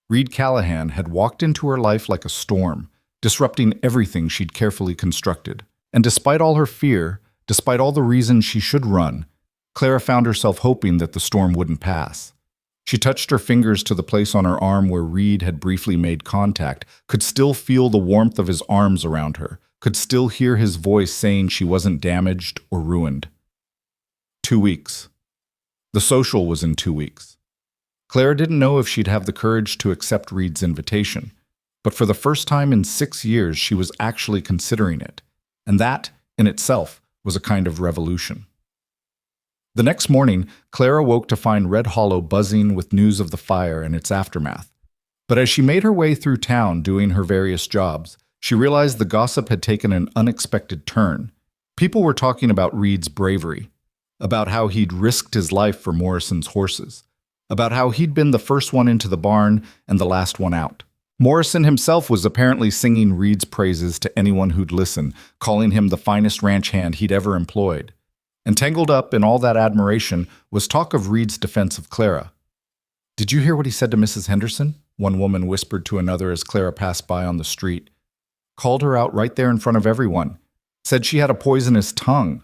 Reed Callahan had walked into her life like a storm, disrupting everything she'd carefully constructed. And despite all her fear, despite all the reasons she should run, Clara found herself hoping that the storm wouldn't pass. She touched her fingers to the place on her arm where Reed had briefly made contact, could still feel the warmth of his arms around her, could still hear his voice saying she wasn't damaged or ruined. 2 weeks. The social was in 2 weeks. Clara didn't know if she'd have the courage to accept Reed's invitation, but for the first time in 6 years she was actually considering it, and that, in itself, was a kind of revolution. The next morning, Clara woke to find Red Hollow buzzing with news of the fire and its aftermath. But as she made her way through town doing her various jobs, she realized the gossip had taken an unexpected turn. People were talking about Reed's bravery, about how he'd risked his life for Morrison's horses, about how he'd been the first one into the barn and the last one out. Morrison himself was apparently singing Reed's praises to anyone who'd listen, calling him the finest ranch hand he'd ever employed. And tangled up in all that admiration was talk of Reed's defense of Clara. "Did you hear what he said to Mrs. Henderson?" one woman whispered to another as Clara passed by on the street. Called her out right there in front of everyone. Said she had a poisonous tongue.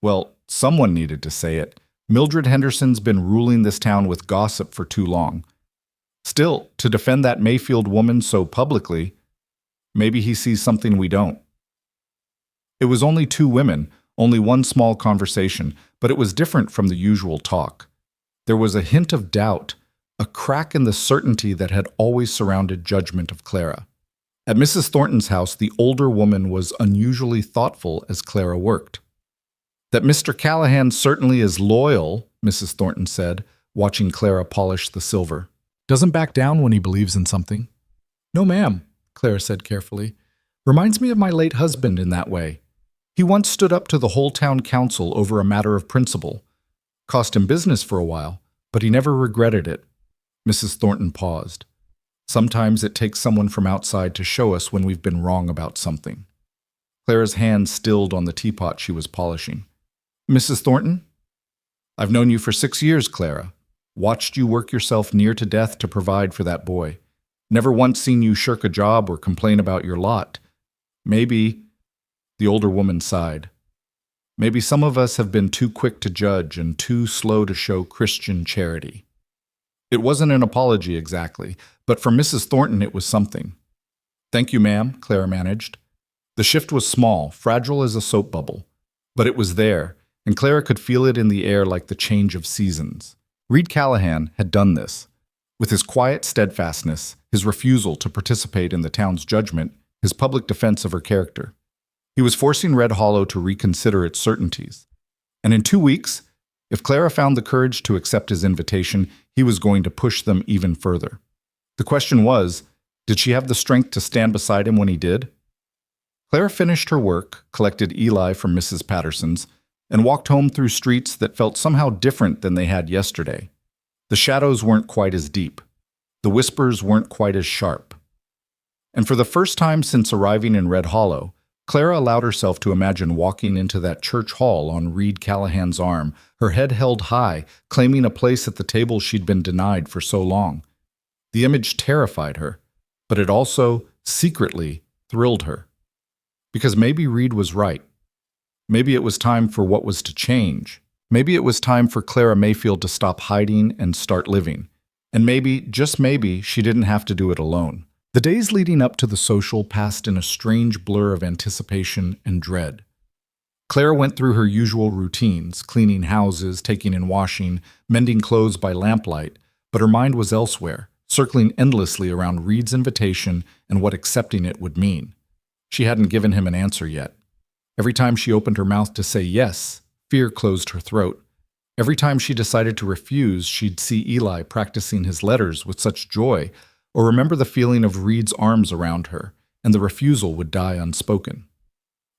Well, someone needed to say it. Mildred Henderson's been ruling this town with gossip for too long. Still, to defend that Mayfield woman so publicly, maybe he sees something we don't. It was only 2 women, only one small conversation, but it was different from the usual talk. There was a hint of doubt, a crack in the certainty that had always surrounded judgment of Clara. At Mrs. Thornton's house, the older woman was unusually thoughtful as Clara worked. "That Mr. Callahan certainly is loyal," Mrs. Thornton said, watching Clara polish the silver. "Doesn't back down when he believes in something." "No, ma'am," Clara said carefully. "Reminds me of my late husband in that way. He once stood up to the whole town council over a matter of principle. Cost him business for a while, but he never regretted it." Mrs. Thornton paused. "Sometimes it takes someone from outside to show us when we've been wrong about something." Clara's hand stilled on the teapot she was polishing. "Mrs. Thornton? I've known you for 6 years, Clara. Watched you work yourself near to death to provide for that boy. Never once seen you shirk a job or complain about your lot. Maybe," the older woman sighed, "maybe some of us have been too quick to judge and too slow to show Christian charity." It wasn't an apology exactly, but for Mrs. Thornton it was something. "Thank you, ma'am," Clara managed. The shift was small, fragile as a soap bubble, but it was there, and Clara could feel it in the air like the change of seasons. Reed Callahan had done this. With his quiet steadfastness, his refusal to participate in the town's judgment, his public defense of her character. He was forcing Red Hollow to reconsider its certainties. And in 2 weeks, if Clara found the courage to accept his invitation, he was going to push them even further. The question was, did she have the strength to stand beside him when he did? Clara finished her work, collected Eli from Mrs. Patterson's, and walked home through streets that felt somehow different than they had yesterday. The shadows weren't quite as deep. The whispers weren't quite as sharp. And for the first time since arriving in Red Hollow, Clara allowed herself to imagine walking into that church hall on Reed Callahan's arm, her head held high, claiming a place at the table she'd been denied for so long. The image terrified her, but it also, secretly, thrilled her. Because maybe Reed was right. Maybe it was time for what was to change. Maybe it was time for Clara Mayfield to stop hiding and start living. And maybe, just maybe, she didn't have to do it alone. The days leading up to the social passed in a strange blur of anticipation and dread. Clara went through her usual routines, cleaning houses, taking in washing, mending clothes by lamplight, but her mind was elsewhere, circling endlessly around Reed's invitation and what accepting it would mean. She hadn't given him an answer yet. Every time she opened her mouth to say yes, fear closed her throat. Every time she decided to refuse, she'd see Eli practicing his letters with such joy, or remember the feeling of Reed's arms around her, and the refusal would die unspoken.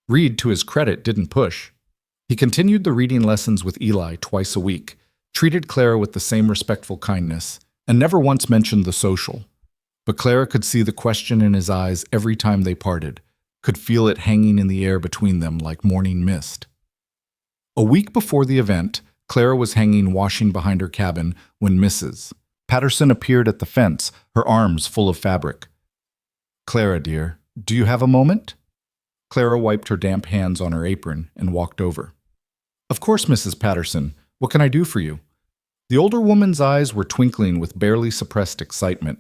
Reed, to his credit, didn't push. He continued the reading lessons with Eli twice a week, treated Clara with the same respectful kindness, and never once mentioned the social. But Clara could see the question in his eyes every time they parted, could feel it hanging in the air between them like morning mist. A week before the event, Clara was hanging washing behind her cabin when Mrs. Patterson appeared at the fence, her arms full of fabric. "Clara, dear, do you have a moment?" Clara wiped her damp hands on her apron and walked over. "Of course, Mrs. Patterson. What can I do for you?" The older woman's eyes were twinkling with barely suppressed excitement.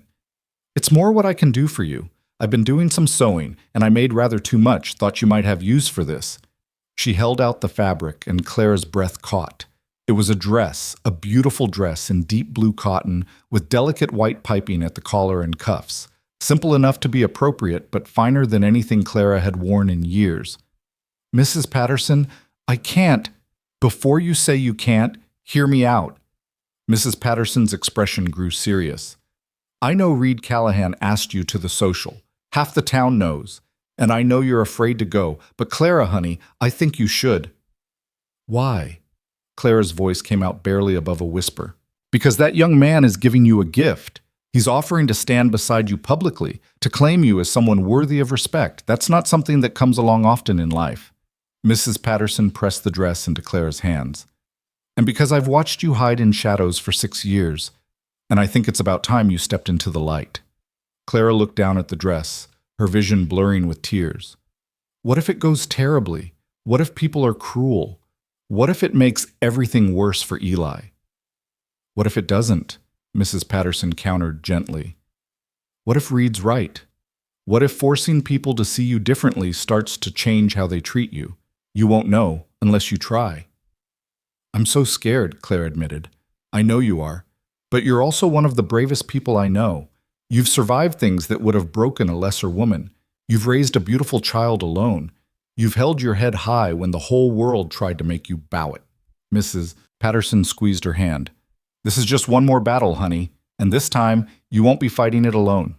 "It's more what I can do for you. I've been doing some sewing, and I made rather too much, thought you might have use for this." She held out the fabric, and Clara's breath caught. It was a dress, a beautiful dress in deep blue cotton with delicate white piping at the collar and cuffs, simple enough to be appropriate but finer than anything Clara had worn in years. "Mrs. Patterson, I can't." "Before you say you can't, hear me out." Mrs. Patterson's expression grew serious. "I know Reed Callahan asked you to the social. Half the town knows. And I know you're afraid to go, but Clara, honey, I think you should." "Why?" Clara's voice came out barely above a whisper. "Because that young man is giving you a gift. He's offering to stand beside you publicly, to claim you as someone worthy of respect. That's not something that comes along often in life." Mrs. Patterson pressed the dress into Clara's hands. "And because I've watched you hide in shadows for 6 years, and I think it's about time you stepped into the light." Clara looked down at the dress, her vision blurring with tears. What if it goes terribly? What if people are cruel? What if it makes everything worse for Eli? "What if it doesn't?" Mrs. Patterson countered gently. "What if Reed's right? What if forcing people to see you differently starts to change how they treat you? You won't know unless you try." "I'm so scared," Claire admitted. "I know you are. But you're also one of the bravest people I know. You've survived things that would have broken a lesser woman. You've raised a beautiful child alone. You've held your head high when the whole world tried to make you bow it." Mrs. Patterson squeezed her hand. "This is just one more battle, honey, and this time you won't be fighting it alone."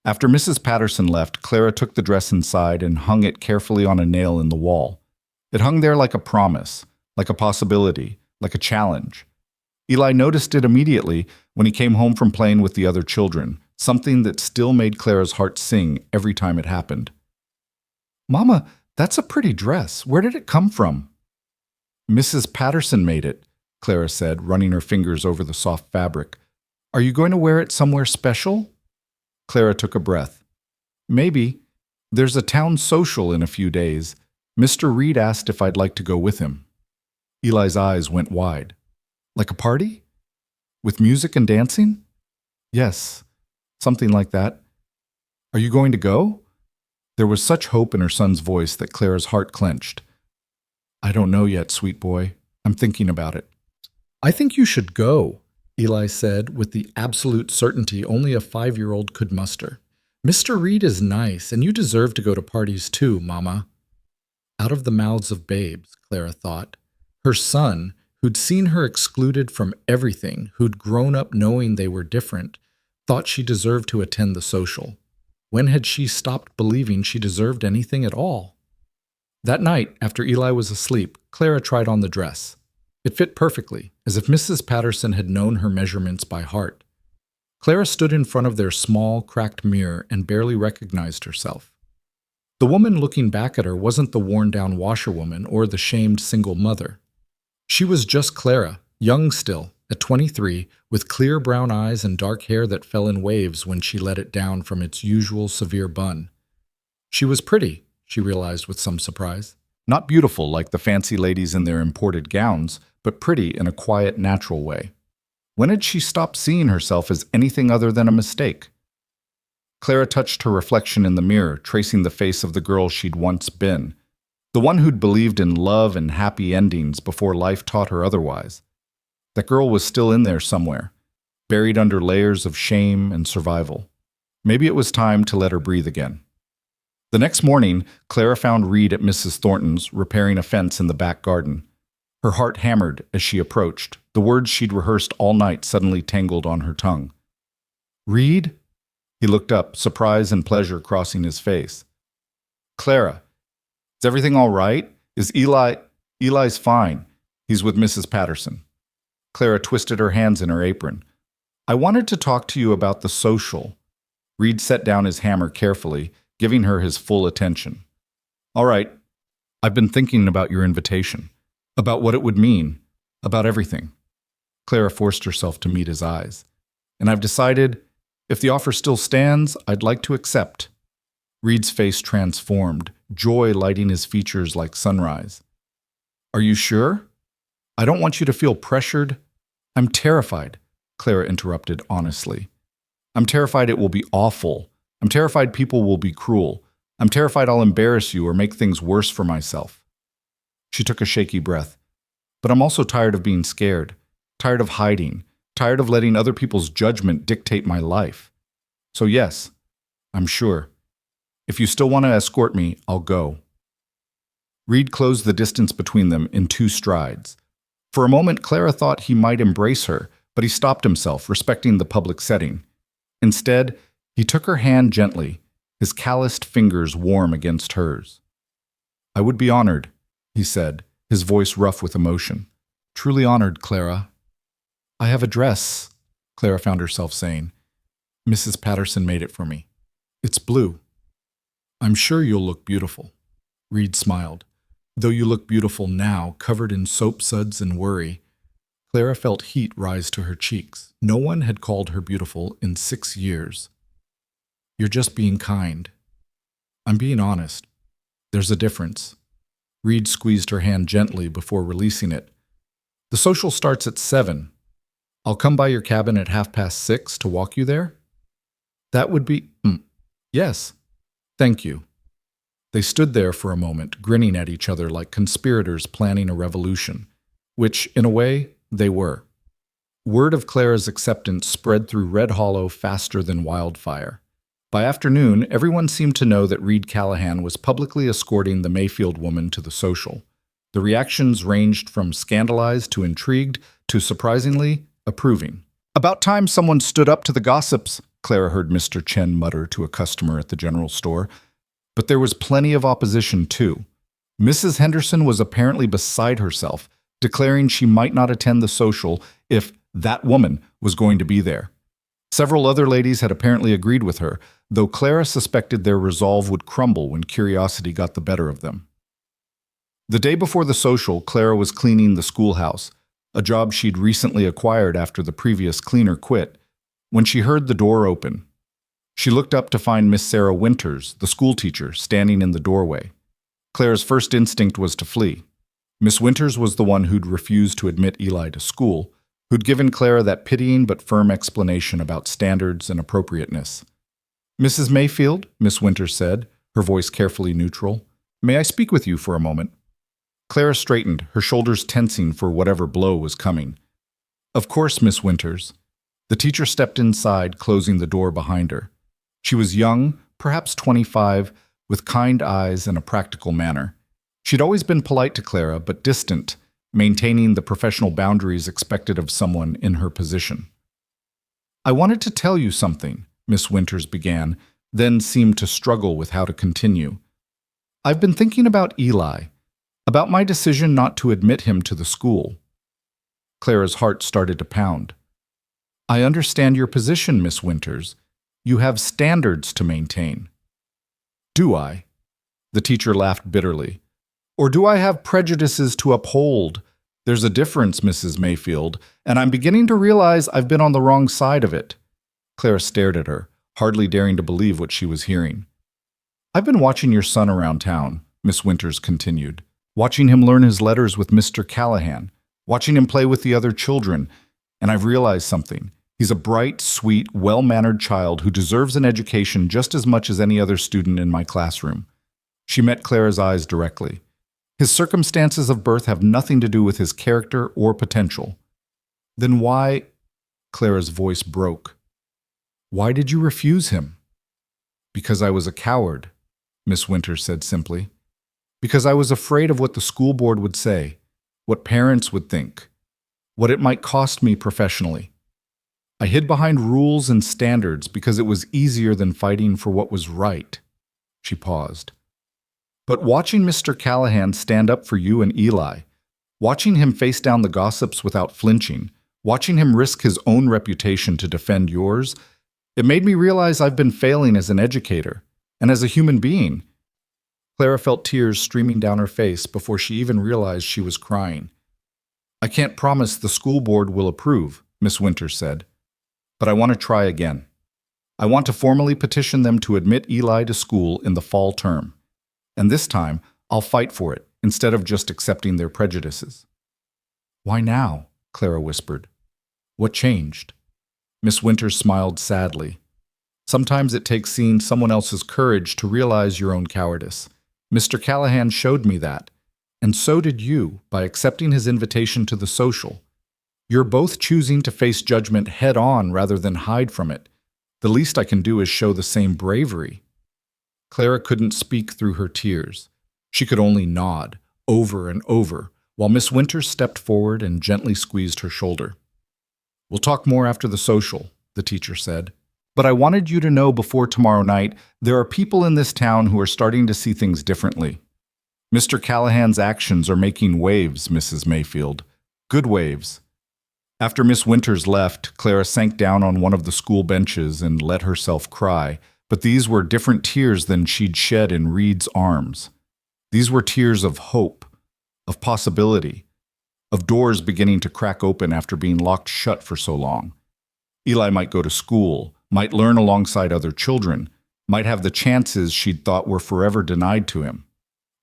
After Mrs. Patterson left, Clara took the dress inside and hung it carefully on a nail in the wall. It hung there like a promise, like a possibility, like a challenge. Eli noticed it immediately when he came home from playing with the other children, something that still made Clara's heart sing every time it happened. "Mama, that's a pretty dress. Where did it come from?" "Mrs. Patterson made it," Clara said, running her fingers over the soft fabric. "Are you going to wear it somewhere special?" Clara took a breath. "Maybe. There's a town social in a few days. Mr. Reed asked if I'd like to go with him." Eli's eyes went wide. "Like a party?" With music and dancing? Yes, something like that. Are you going to go? There was such hope in her son's voice that Clara's heart clenched. I don't know yet, sweet boy. I'm thinking about it. I think you should go, Eli said with the absolute certainty only a 5-year-old could muster. Mr. Reed is nice, and you deserve to go to parties too, Mama. Out of the mouths of babes, Clara thought. Her son, who'd seen her excluded from everything, who'd grown up knowing they were different, thought she deserved to attend the social. When had she stopped believing she deserved anything at all? That night, after Eli was asleep, Clara tried on the dress. It fit perfectly, as if Mrs. Patterson had known her measurements by heart. Clara stood in front of their small, cracked mirror and barely recognized herself. The woman looking back at her wasn't the worn-down washerwoman or the shamed single mother. She was just Clara, young still, at 23, with clear brown eyes and dark hair that fell in waves when she let it down from its usual severe bun. She was pretty, she realized with some surprise. Not beautiful like the fancy ladies in their imported gowns, but pretty in a quiet, natural way. When had she stopped seeing herself as anything other than a mistake? Clara touched her reflection in the mirror, tracing the face of the girl she'd once been, the one who'd believed in love and happy endings before life taught her otherwise. That girl was still in there somewhere, buried under layers of shame and survival. Maybe it was time to let her breathe again. The next morning, Clara found Reed at Mrs. Thornton's repairing a fence in the back garden. Her heart hammered as she approached, the words she'd rehearsed all night suddenly tangled on her tongue. Reed? He looked up, surprise and pleasure crossing his face. Clara, is everything all right? Is Eli? Eli's fine. He's with Mrs. Patterson. Clara twisted her hands in her apron. I wanted to talk to you about the social. Reed set down his hammer carefully, giving her his full attention. All right, I've been thinking about your invitation, about what it would mean, about everything. Clara forced herself to meet his eyes. And I've decided, if the offer still stands, I'd like to accept. Reed's face transformed, joy lighting his features like sunrise. Are you sure? I don't want you to feel pressured. I'm terrified, Clara interrupted honestly. I'm terrified it will be awful. I'm terrified people will be cruel. I'm terrified I'll embarrass you or make things worse for myself. She took a shaky breath. But I'm also tired of being scared, tired of hiding, tired of letting other people's judgment dictate my life. So yes, I'm sure. If you still want to escort me, I'll go. Reed closed the distance between them in 2 strides. For a moment, Clara thought he might embrace her, but he stopped himself, respecting the public setting. Instead, he took her hand gently, his calloused fingers warm against hers. I would be honored, he said, his voice rough with emotion. Truly honored, Clara. I have a dress, Clara found herself saying. Mrs. Patterson made it for me. It's blue. I'm sure you'll look beautiful. Reed smiled. Though you look beautiful now, covered in soap suds and worry. Clara felt heat rise to her cheeks. No one had called her beautiful in 6 years. You're just being kind. I'm being honest. There's a difference. Reed squeezed her hand gently before releasing it. The social starts at 7. I'll come by your cabin at 6:30 to walk you there? That would be... Yes. Thank you. They stood there for a moment, grinning at each other like conspirators planning a revolution, which, in a way, they were. Word of Clara's acceptance spread through Red Hollow faster than wildfire. By afternoon, everyone seemed to know that Reed Callahan was publicly escorting the Mayfield woman to the social. The reactions ranged from scandalized to intrigued to, surprisingly, approving. About time someone stood up to the gossips, Clara heard Mr. Chen mutter to a customer at the general store. But there was plenty of opposition, too. Mrs. Henderson was apparently beside herself, declaring she might not attend the social if that woman was going to be there. Several other ladies had apparently agreed with her, though Clara suspected their resolve would crumble when curiosity got the better of them. The day before the social, Clara was cleaning the schoolhouse, a job she'd recently acquired after the previous cleaner quit, when she heard the door open. She looked up to find Miss Sarah Winters, the schoolteacher, standing in the doorway. Clara's first instinct was to flee. Miss Winters was the one who'd refused to admit Eli to school, who'd given Clara that pitying but firm explanation about standards and appropriateness. "Mrs. Mayfield," Miss Winters said, her voice carefully neutral, "may I speak with you for a moment?" Clara straightened, her shoulders tensing for whatever blow was coming. "Of course, Miss Winters." The teacher stepped inside, closing the door behind her. She was young, perhaps 25, with kind eyes and a practical manner. She'd always been polite to Clara, but distant, maintaining the professional boundaries expected of someone in her position. "I wanted to tell you something," Miss Winters began, then seemed to struggle with how to continue. "I've been thinking about Eli, about my decision not to admit him to the school." Clara's heart started to pound. "I understand your position, Miss Winters. You have standards to maintain." "Do I?" The teacher laughed bitterly. "Or do I have prejudices to uphold? There's a difference, Mrs. Mayfield, and I'm beginning to realize I've been on the wrong side of it." Clara stared at her, hardly daring to believe what she was hearing. "I've been watching your son around town," Miss Winters continued, "watching him learn his letters with Mr. Callahan, watching him play with the other children, and I've realized something. He's a bright, sweet, well-mannered child who deserves an education just as much as any other student in my classroom." She met Clara's eyes directly. "His circumstances of birth have nothing to do with his character or potential." "Then why—" Clara's voice broke. "Why did you refuse him?" "Because I was a coward," Miss Winters said simply. "Because I was afraid of what the school board would say, what parents would think, what it might cost me professionally. I hid behind rules and standards because it was easier than fighting for what was right." She paused. "But watching Mr. Callahan stand up for you and Eli, watching him face down the gossips without flinching, watching him risk his own reputation to defend yours, it made me realize I've been failing as an educator and as a human being." Clara felt tears streaming down her face before she even realized she was crying. "I can't promise the school board will approve," Miss Winters said, "but I want to try again. I want to formally petition them to admit Eli to school in the fall term. And this time, I'll fight for it, instead of just accepting their prejudices." "Why now?" Clara whispered. "What changed?" Miss Winters smiled sadly. "Sometimes it takes seeing someone else's courage to realize your own cowardice. Mr. Callahan showed me that, and so did you by accepting his invitation to the social. You're both choosing to face judgment head-on rather than hide from it. The least I can do is show the same bravery." Clara couldn't speak through her tears. She could only nod, over and over, while Miss Winters stepped forward and gently squeezed her shoulder. "We'll talk more after the social," the teacher said. "But I wanted you to know before tomorrow night, there are people in this town who are starting to see things differently. Mr. Callahan's actions are making waves, Mrs. Mayfield. Good waves." After Miss Winters left, Clara sank down on one of the school benches and let herself cry, but these were different tears than she'd shed in Reed's arms. These were tears of hope, of possibility, of doors beginning to crack open after being locked shut for so long. Eli might go to school, might learn alongside other children, might have the chances she'd thought were forever denied to him.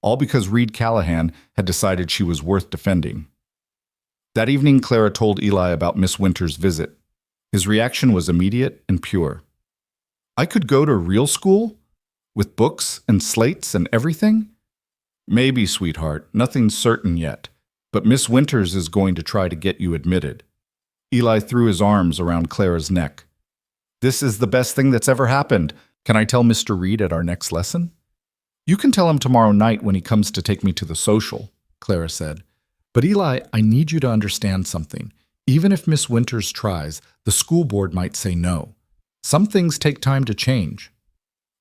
All because Reed Callahan had decided she was worth defending. That evening, Clara told Eli about Miss Winters' visit. His reaction was immediate and pure. "I could go to real school? With books and slates and everything?" "Maybe, sweetheart. Nothing's certain yet. But Miss Winters is going to try to get you admitted." Eli threw his arms around Clara's neck. "This is the best thing that's ever happened. Can I tell Mr. Reed at our next lesson?" "You can tell him tomorrow night when he comes to take me to the social," Clara said. "But Eli, I need you to understand something. Even if Miss Winters tries, the school board might say no. Some things take time to change."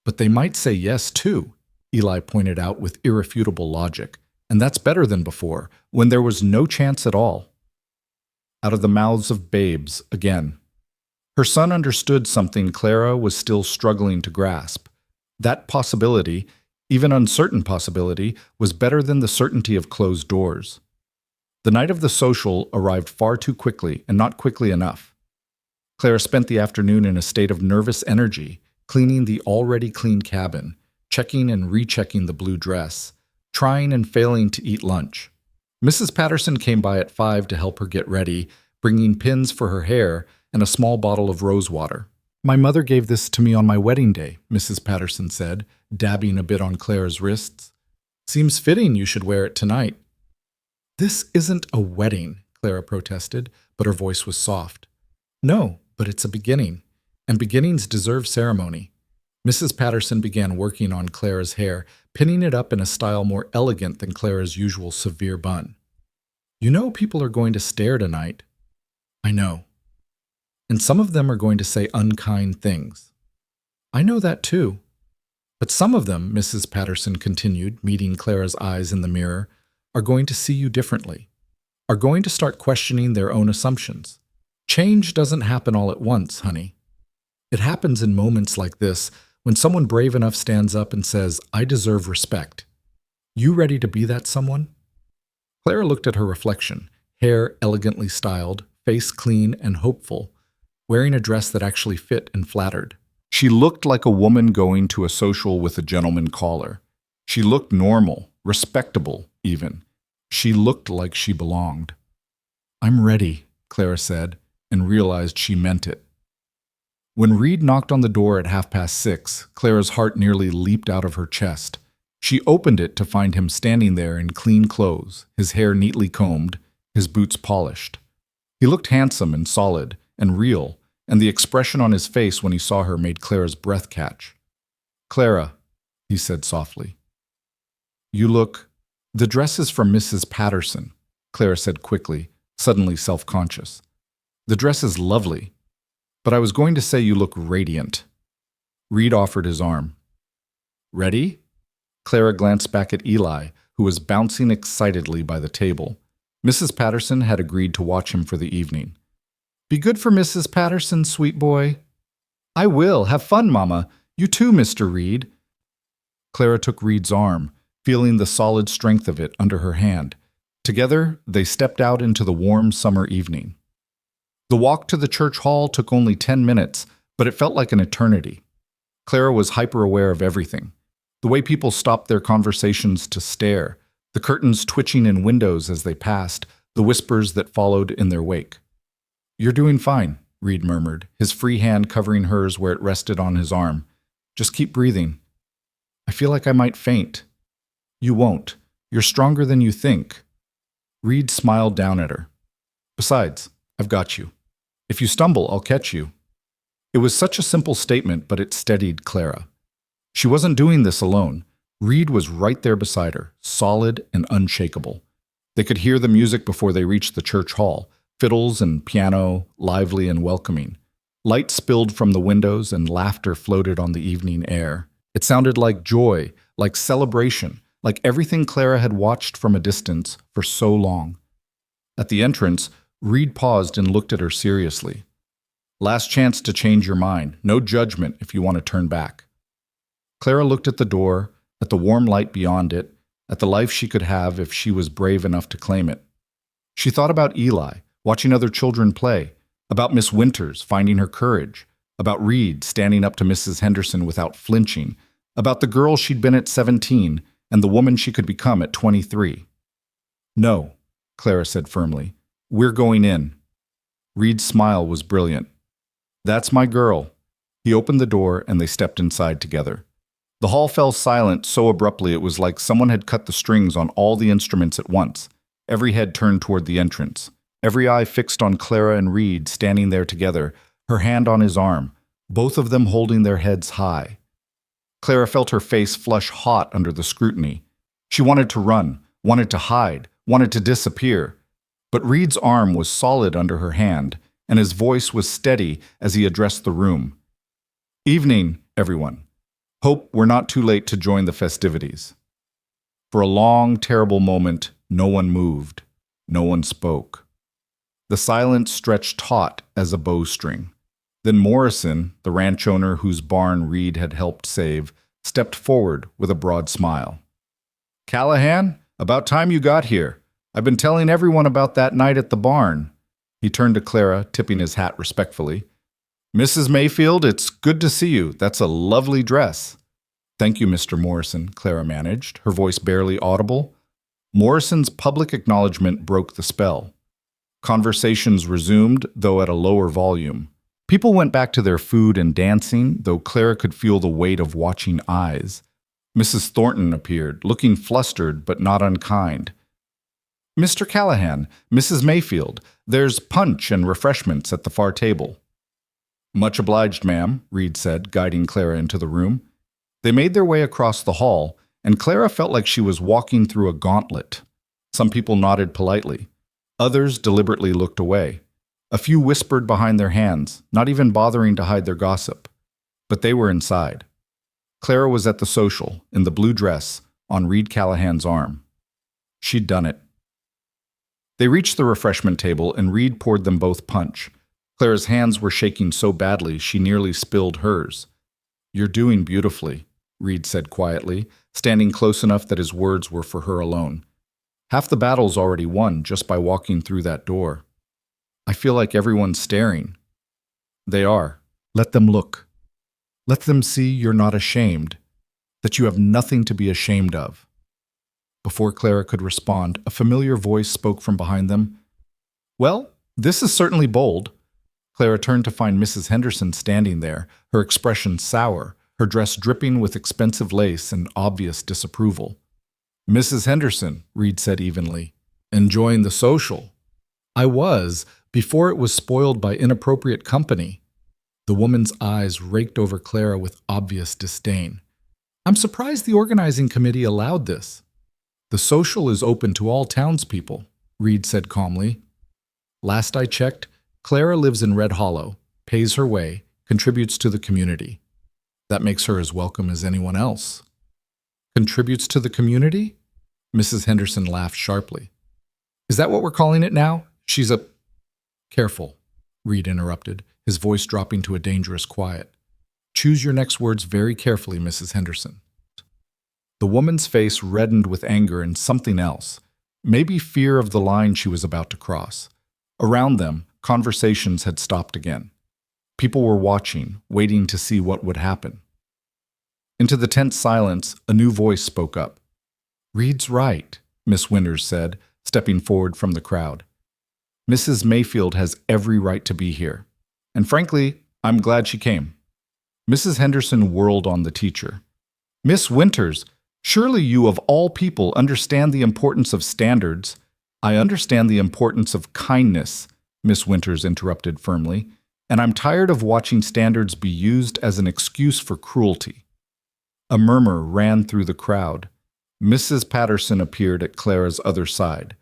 "But they might say yes, too," Eli pointed out with irrefutable logic. "And that's better than before, when there was no chance at all." Out of the mouths of babes again. Her son understood something Clara was still struggling to grasp. That possibility, even uncertain possibility, was better than the certainty of closed doors. The night of the social arrived far too quickly, and not quickly enough. Clara spent the afternoon in a state of nervous energy, cleaning the already clean cabin, checking and rechecking the blue dress, trying and failing to eat lunch. Mrs. Patterson came by at 5 to help her get ready, bringing pins for her hair and a small bottle of rose water. "My mother gave this to me on my wedding day," Mrs. Patterson said, dabbing a bit on Clara's wrists. "Seems fitting you should wear it tonight." "This isn't a wedding," Clara protested, but her voice was soft. "No, but it's a beginning, and beginnings deserve ceremony." Mrs. Patterson began working on Clara's hair, pinning it up in a style more elegant than Clara's usual severe bun. "You know people are going to stare tonight." "I know. And some of them are going to say unkind things." "I know that too. But some of them," Mrs. Patterson continued, meeting Clara's eyes in the mirror, "are going to see you differently, are going to start questioning their own assumptions. Change doesn't happen all at once, honey. It happens in moments like this, when someone brave enough stands up and says, 'I deserve respect.' You ready to be that someone?" Clara looked at her reflection, hair elegantly styled, face clean and hopeful, wearing a dress that actually fit and flattered. She looked like a woman going to a social with a gentleman caller. She looked normal, respectable, even. She looked like she belonged. "I'm ready," Clara said, and realized she meant it. When Reed knocked on the door at 6:30, Clara's heart nearly leaped out of her chest. She opened it to find him standing there in clean clothes, his hair neatly combed, his boots polished. He looked handsome and solid and real, and the expression on his face when he saw her made Clara's breath catch. "Clara," he said softly. "You look—" "The dress is from Mrs. Patterson," Clara said quickly, suddenly self-conscious. "The dress is lovely, but I was going to say you look radiant." Reed offered his arm. "Ready?" Clara glanced back at Eli, who was bouncing excitedly by the table. Mrs. Patterson had agreed to watch him for the evening. "Be good for Mrs. Patterson, sweet boy." "I will. Have fun, Mama. You too, Mr. Reed." Clara took Reed's arm, feeling the solid strength of it under her hand. Together, they stepped out into the warm summer evening. The walk to the church hall took only 10 minutes, but it felt like an eternity. Clara was hyper-aware of everything. The way people stopped their conversations to stare, the curtains twitching in windows as they passed, the whispers that followed in their wake. "You're doing fine," Reed murmured, his free hand covering hers where it rested on his arm. "Just keep breathing." "I feel like I might faint." "You won't. You're stronger than you think." Reed smiled down at her. "Besides, I've got you. If you stumble, I'll catch you." It was such a simple statement, but it steadied Clara. She wasn't doing this alone. Reed was right there beside her, solid and unshakable. They could hear the music before they reached the church hall, fiddles and piano, lively and welcoming. Light spilled from the windows and laughter floated on the evening air. It sounded like joy, like celebration, like everything Clara had watched from a distance for so long. At the entrance, Reed paused and looked at her seriously. "Last chance to change your mind. No judgment if you want to turn back." Clara looked at the door, at the warm light beyond it, at the life she could have if she was brave enough to claim it. She thought about Eli, watching other children play, about Miss Winters finding her courage, about Reed standing up to Mrs. Henderson without flinching, about the girl she'd been at 17 and the woman she could become at 23. "No," Clara said firmly. "We're going in." Reed's smile was brilliant. "That's my girl." He opened the door and they stepped inside together. The hall fell silent so abruptly it was like someone had cut the strings on all the instruments at once. Every head turned toward the entrance. Every eye fixed on Clara and Reed standing there together, her hand on his arm, both of them holding their heads high. Clara felt her face flush hot under the scrutiny. She wanted to run, wanted to hide, wanted to disappear. But Reed's arm was solid under her hand, and his voice was steady as he addressed the room. "Evening, everyone. Hope we're not too late to join the festivities." For a long, terrible moment, no one moved. No one spoke. The silence stretched taut as a bowstring. Then Morrison, the ranch owner whose barn Reed had helped save, stepped forward with a broad smile. "Callahan, about time you got here. I've been telling everyone about that night at the barn." He turned to Clara, tipping his hat respectfully. "Mrs. Mayfield, it's good to see you. That's a lovely dress." "Thank you, Mr. Morrison," Clara managed, her voice barely audible. Morrison's public acknowledgement broke the spell. Conversations resumed, though at a lower volume. People went back to their food and dancing, though Clara could feel the weight of watching eyes. Mrs. Thornton appeared, looking flustered but not unkind. "Mr. Callahan, Mrs. Mayfield, there's punch and refreshments at the far table." "Much obliged, ma'am," Reed said, guiding Clara into the room. They made their way across the hall, and Clara felt like she was walking through a gauntlet. Some people nodded politely. Others deliberately looked away. A few whispered behind their hands, not even bothering to hide their gossip. But they were inside. Clara was at the social, in the blue dress, on Reed Callahan's arm. She'd done it. They reached the refreshment table, and Reed poured them both punch. Clara's hands were shaking so badly she nearly spilled hers. "You're doing beautifully," Reed said quietly, standing close enough that his words were for her alone. "Half the battle's already won just by walking through that door. I feel like everyone's staring." "They are. Let them look. Let them see you're not ashamed, that you have nothing to be ashamed of." Before Clara could respond, a familiar voice spoke from behind them. "Well, this is certainly bold." Clara turned to find Mrs. Henderson standing there, her expression sour, her dress dripping with expensive lace and obvious disapproval. "Mrs. Henderson," Reed said evenly, "enjoying the social." "I was, before it was spoiled by inappropriate company." The woman's eyes raked over Clara with obvious disdain. "I'm surprised the organizing committee allowed this." "The social is open to all townspeople," Reed said calmly. "Last I checked, Clara lives in Red Hollow, pays her way, contributes to the community. That makes her as welcome as anyone else." "Contributes to the community?" Mrs. Henderson laughed sharply. "Is that what we're calling it now? She's a—" "Careful," Reed interrupted, his voice dropping to a dangerous quiet. "Choose your next words very carefully, Mrs. Henderson." The woman's face reddened with anger and something else, maybe fear of the line she was about to cross. Around them, conversations had stopped again. People were watching, waiting to see what would happen. Into the tense silence, a new voice spoke up. "Reed's right," Miss Winters said, stepping forward from the crowd. "Mrs. Mayfield has every right to be here. And frankly, I'm glad she came." Mrs. Henderson whirled on the teacher. "Miss Winters, surely you of all people understand the importance of standards." "I understand the importance of kindness," Miss Winters interrupted firmly, "and I'm tired of watching standards be used as an excuse for cruelty." A murmur ran through the crowd. Mrs. Patterson appeared at Clara's other side,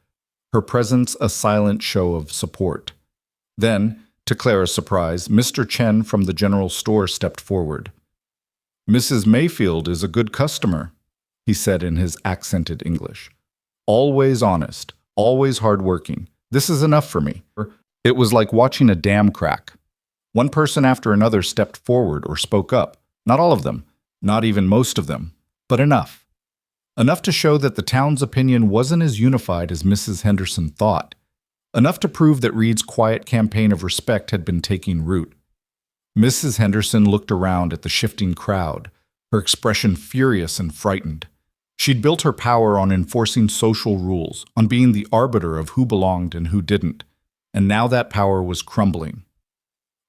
her presence a silent show of support. Then, to Clara's surprise, Mr. Chen from the general store stepped forward. "Mrs. Mayfield is a good customer," he said in his accented English. "Always honest, always hardworking. This is enough for me." It was like watching a dam crack. One person after another stepped forward or spoke up. Not all of them, not even most of them, but enough. Enough to show that the town's opinion wasn't as unified as Mrs. Henderson thought. Enough to prove that Reed's quiet campaign of respect had been taking root. Mrs. Henderson looked around at the shifting crowd, her expression furious and frightened. She'd built her power on enforcing social rules, on being the arbiter of who belonged and who didn't, and now that power was crumbling.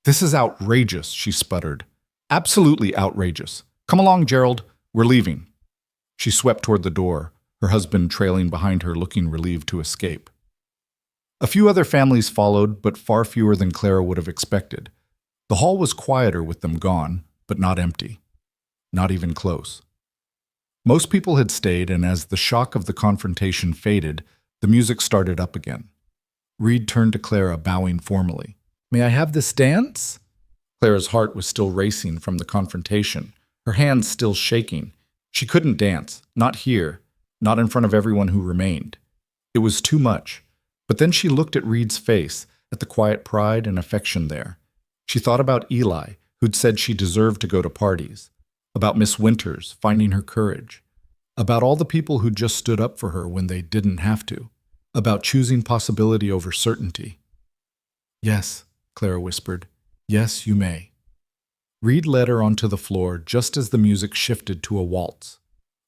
"This is outrageous," she sputtered. "Absolutely outrageous. Come along, Gerald. We're leaving." She swept toward the door, her husband trailing behind her, looking relieved to escape. A few other families followed, but far fewer than Clara would have expected. The hall was quieter with them gone, but not empty. Not even close. Most people had stayed, and as the shock of the confrontation faded, the music started up again. Reed turned to Clara, bowing formally. "May I have this dance?" Clara's heart was still racing from the confrontation, her hands still shaking. She couldn't dance, not here, not in front of everyone who remained. It was too much. But then she looked at Reed's face, at the quiet pride and affection there. She thought about Eli, who'd said she deserved to go to parties, about Miss Winters finding her courage, about all the people who just stood up for her when they didn't have to, about choosing possibility over certainty. "Yes," Clara whispered. "Yes, you may." Reed led her onto the floor just as the music shifted to a waltz.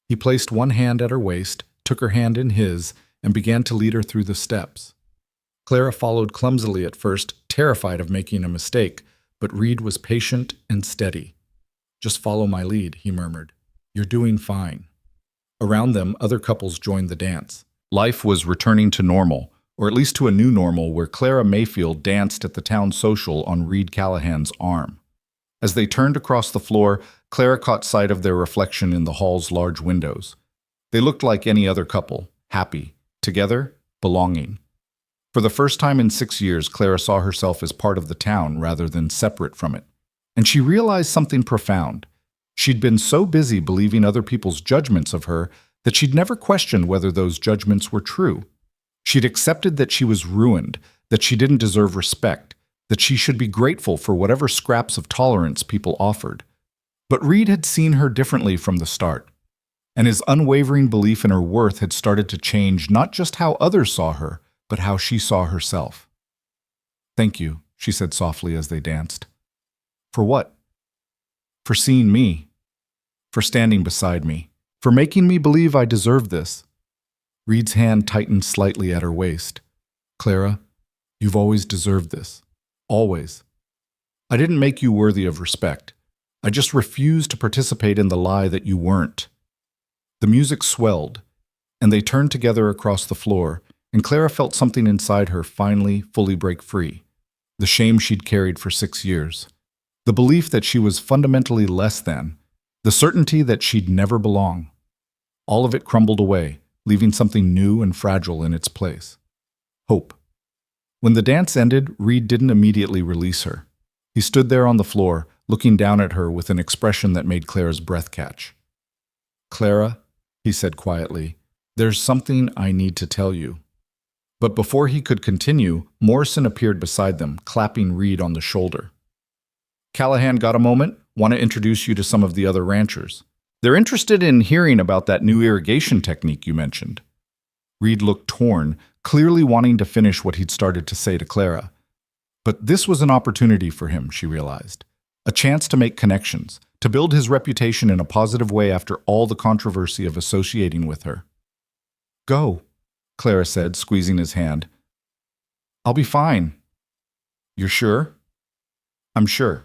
He placed one hand at her waist, took her hand in his, and began to lead her through the steps. Clara followed clumsily at first, terrified of making a mistake, but Reed was patient and steady. "Just follow my lead," he murmured. "You're doing fine." Around them, other couples joined the dance. Life was returning to normal, or at least to a new normal where Clara Mayfield danced at the town social on Reed Callahan's arm. As they turned across the floor, Clara caught sight of their reflection in the hall's large windows. They looked like any other couple, happy, together, belonging. For the first time in 6 years, Clara saw herself as part of the town rather than separate from it. And she realized something profound. She'd been so busy believing other people's judgments of her that she'd never questioned whether those judgments were true. She'd accepted that she was ruined, that she didn't deserve respect, that she should be grateful for whatever scraps of tolerance people offered. But Reed had seen her differently from the start, and his unwavering belief in her worth had started to change not just how others saw her, but how she saw herself. "Thank you," she said softly as they danced. "For what?" "For seeing me. For standing beside me. For making me believe I deserve this." Reed's hand tightened slightly at her waist. "Clara, you've always deserved this. Always. I didn't make you worthy of respect. I just refused to participate in the lie that you weren't." The music swelled, and they turned together across the floor, and Clara felt something inside her finally, fully break free. The shame she'd carried for 6 years. The belief that she was fundamentally less than. The certainty that she'd never belong. All of it crumbled away, leaving something new and fragile in its place. Hope. When the dance ended, Reed didn't immediately release her. He stood there on the floor, looking down at her with an expression that made Clara's breath catch. "Clara," he said quietly, "there's something I need to tell you." But before he could continue, Morrison appeared beside them, clapping Reed on the shoulder. "Callahan, got a moment? Want to introduce you to some of the other ranchers. They're interested in hearing about that new irrigation technique you mentioned." Reed looked torn, clearly wanting to finish what he'd started to say to Clara. But this was an opportunity for him, she realized. A chance to make connections, to build his reputation in a positive way after all the controversy of associating with her. "Go," Clara said, squeezing his hand. "I'll be fine." "You're sure?" "I'm sure."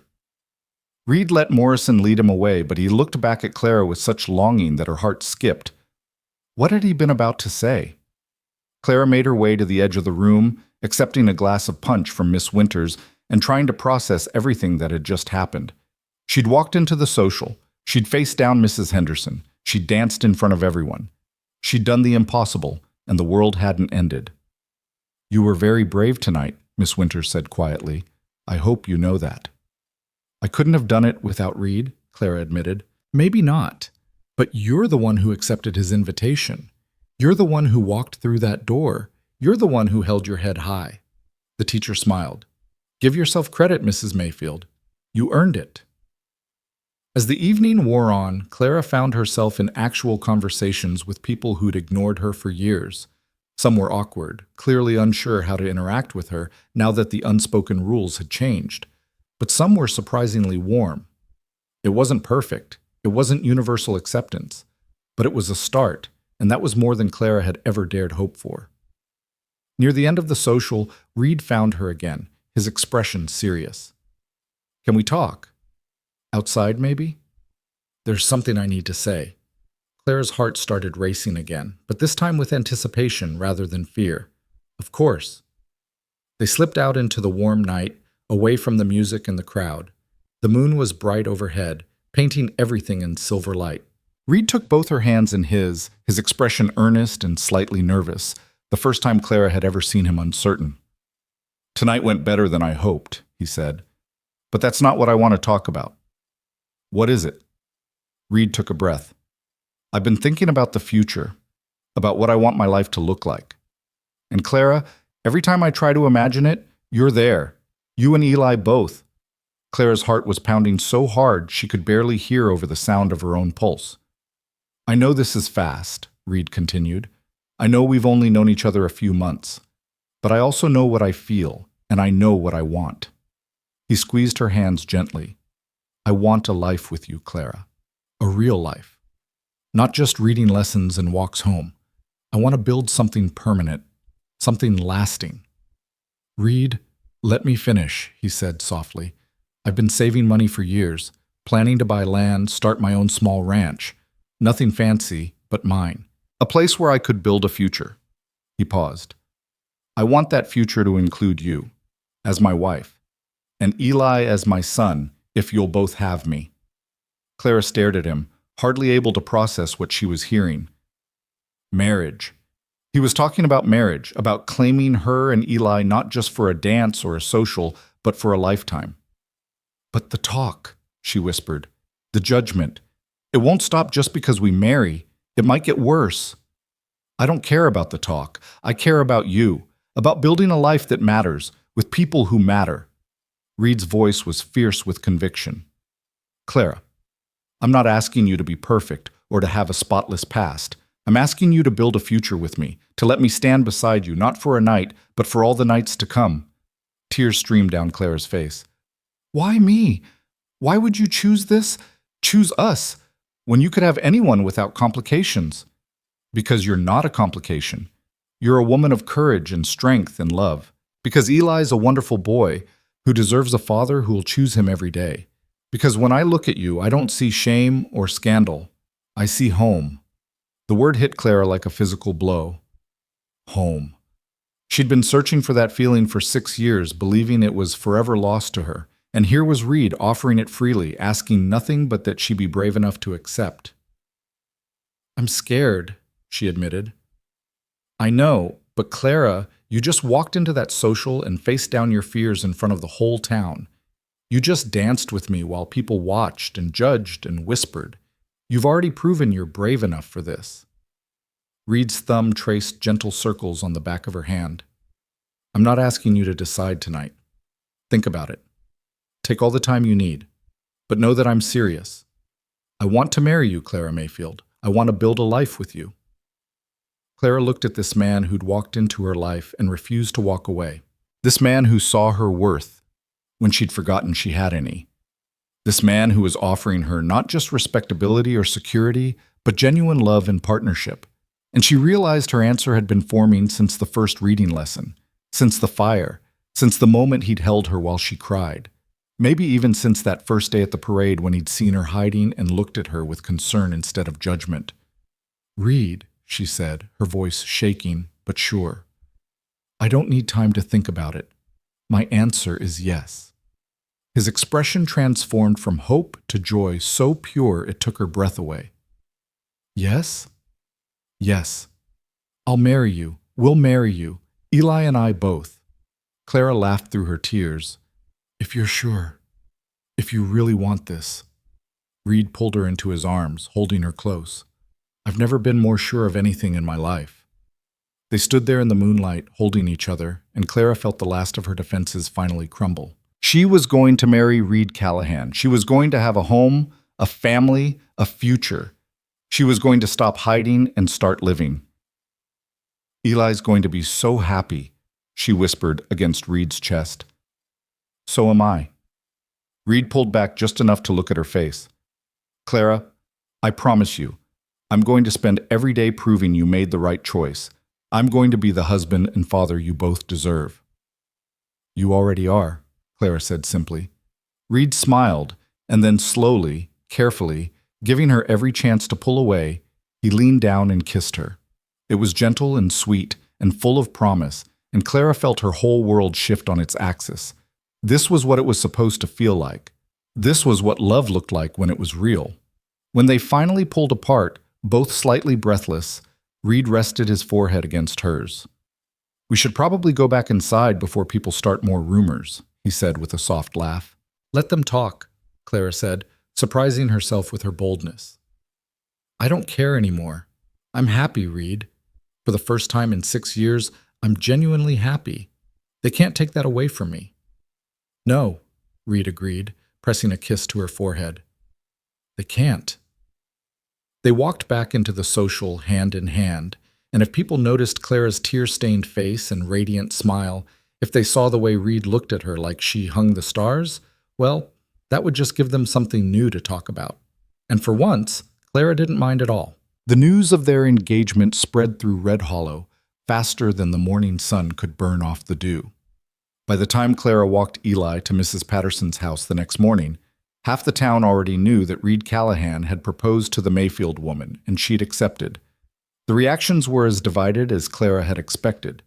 Reed let Morrison lead him away, but he looked back at Clara with such longing that her heart skipped. What had he been about to say? Clara made her way to the edge of the room, accepting a glass of punch from Miss Winters and trying to process everything that had just happened. She'd walked into the social. She'd faced down Mrs. Henderson. She'd danced in front of everyone. She'd done the impossible, and the world hadn't ended. "You were very brave tonight," Miss Winters said quietly. "I hope you know that." "I couldn't have done it without Reed," Clara admitted. "Maybe not, but you're the one who accepted his invitation. You're the one who walked through that door. You're the one who held your head high." The teacher smiled. "Give yourself credit, Mrs. Mayfield. You earned it." As the evening wore on, Clara found herself in actual conversations with people who'd ignored her for years. Some were awkward, clearly unsure how to interact with her now that the unspoken rules had changed. But some were surprisingly warm. It wasn't perfect. It wasn't universal acceptance. But it was a start, and that was more than Clara had ever dared hope for. Near the end of the social, Reed found her again, his expression serious. "Can we talk? Outside, maybe?" "There's something I need to say." Clara's heart started racing again, but this time with anticipation rather than fear. "Of course." They slipped out into the warm night, away from the music and the crowd. The moon was bright overhead, painting everything in silver light. Reed took both her hands in his expression earnest and slightly nervous, the first time Clara had ever seen him uncertain. "Tonight went better than I hoped," he said. "But that's not what I want to talk about." "What is it?" Reed took a breath. "I've been thinking about the future, about what I want my life to look like. And Clara, every time I try to imagine it, you're there. You and Eli both." Clara's heart was pounding so hard she could barely hear over the sound of her own pulse. "I know this is fast," Reed continued. "I know we've only known each other a few months. But I also know what I feel, and I know what I want." He squeezed her hands gently. "I want a life with you, Clara. A real life. Not just reading lessons and walks home. I want to build something permanent, something lasting." Reed, let me finish, he said softly. I've been saving money for years, planning to buy land, start my own small ranch. Nothing fancy, but mine. A place where I could build a future. He paused. I want that future to include you, as my wife, and Eli as my son, if you'll both have me. Clara stared at him, hardly able to process what she was hearing. Marriage. He was talking about marriage, about claiming her and Eli not just for a dance or a social, but for a lifetime. But the talk, she whispered, the judgment. It won't stop just because we marry. It might get worse. I don't care about the talk. I care about you, about building a life that matters, with people who matter. Reed's voice was fierce with conviction. Clara, I'm not asking you to be perfect or to have a spotless past. I'm asking you to build a future with me, to let me stand beside you, not for a night, but for all the nights to come. Tears streamed down Clara's face. Why me? Why would you choose this? Choose us, when you could have anyone without complications? Because you're not a complication. You're a woman of courage and strength and love. Because Eli's a wonderful boy who deserves a father who will choose him every day. Because when I look at you, I don't see shame or scandal. I see home. The word hit Clara like a physical blow. Home. She'd been searching for that feeling for 6 years, believing it was forever lost to her. And here was Reed offering it freely, asking nothing but that she be brave enough to accept. I'm scared, she admitted. I know, but Clara, you just walked into that social and faced down your fears in front of the whole town. You just danced with me while people watched and judged and whispered. You've already proven you're brave enough for this. Reed's thumb traced gentle circles on the back of her hand. I'm not asking you to decide tonight. Think about it. Take all the time you need. But know that I'm serious. I want to marry you, Clara Mayfield. I want to build a life with you. Clara looked at this man who'd walked into her life and refused to walk away. This man who saw her worth when she'd forgotten she had any. This man who was offering her not just respectability or security, but genuine love and partnership. And she realized her answer had been forming since the first reading lesson, since the fire, since the moment he'd held her while she cried. Maybe even since that first day at the parade when he'd seen her hiding and looked at her with concern instead of judgment. Reed, she said, her voice shaking but sure. I don't need time to think about it. My answer is yes. His expression transformed from hope to joy so pure it took her breath away. Yes? Yes. I'll marry you. We'll marry you. Eli and I both. Clara laughed through her tears. If you're sure. If you really want this. Reed pulled her into his arms, holding her close. I've never been more sure of anything in my life. They stood there in the moonlight, holding each other, and Clara felt the last of her defenses finally crumble. She was going to marry Reed Callahan. She was going to have a home, a family, a future. She was going to stop hiding and start living. Eli's going to be so happy, she whispered against Reed's chest. So am I. Reed pulled back just enough to look at her face. Clara, I promise you, I'm going to spend every day proving you made the right choice. I'm going to be the husband and father you both deserve. You already are, Clara said simply. Reed smiled, and then slowly, carefully, giving her every chance to pull away, he leaned down and kissed her. It was gentle and sweet and full of promise, and Clara felt her whole world shift on its axis. This was what it was supposed to feel like. This was what love looked like when it was real. When they finally pulled apart, both slightly breathless, Reed rested his forehead against hers. We should probably go back inside before people start more rumors, he said with a soft laugh. Let them talk, Clara said, surprising herself with her boldness. I don't care anymore. I'm happy, Reed. For the first time in 6 years, I'm genuinely happy. They can't take that away from me. No, Reed agreed, pressing a kiss to her forehead. They can't. They walked back into the social hand in hand, and if people noticed Clara's tear-stained face and radiant smile, if they saw the way Reed looked at her like she hung the stars, well, that would just give them something new to talk about. And for once, Clara didn't mind at all. The news of their engagement spread through Red Hollow faster than the morning sun could burn off the dew. By the time Clara walked Eli to Mrs. Patterson's house the next morning, half the town already knew that Reed Callahan had proposed to the Mayfield woman, and she'd accepted. The reactions were as divided as Clara had expected.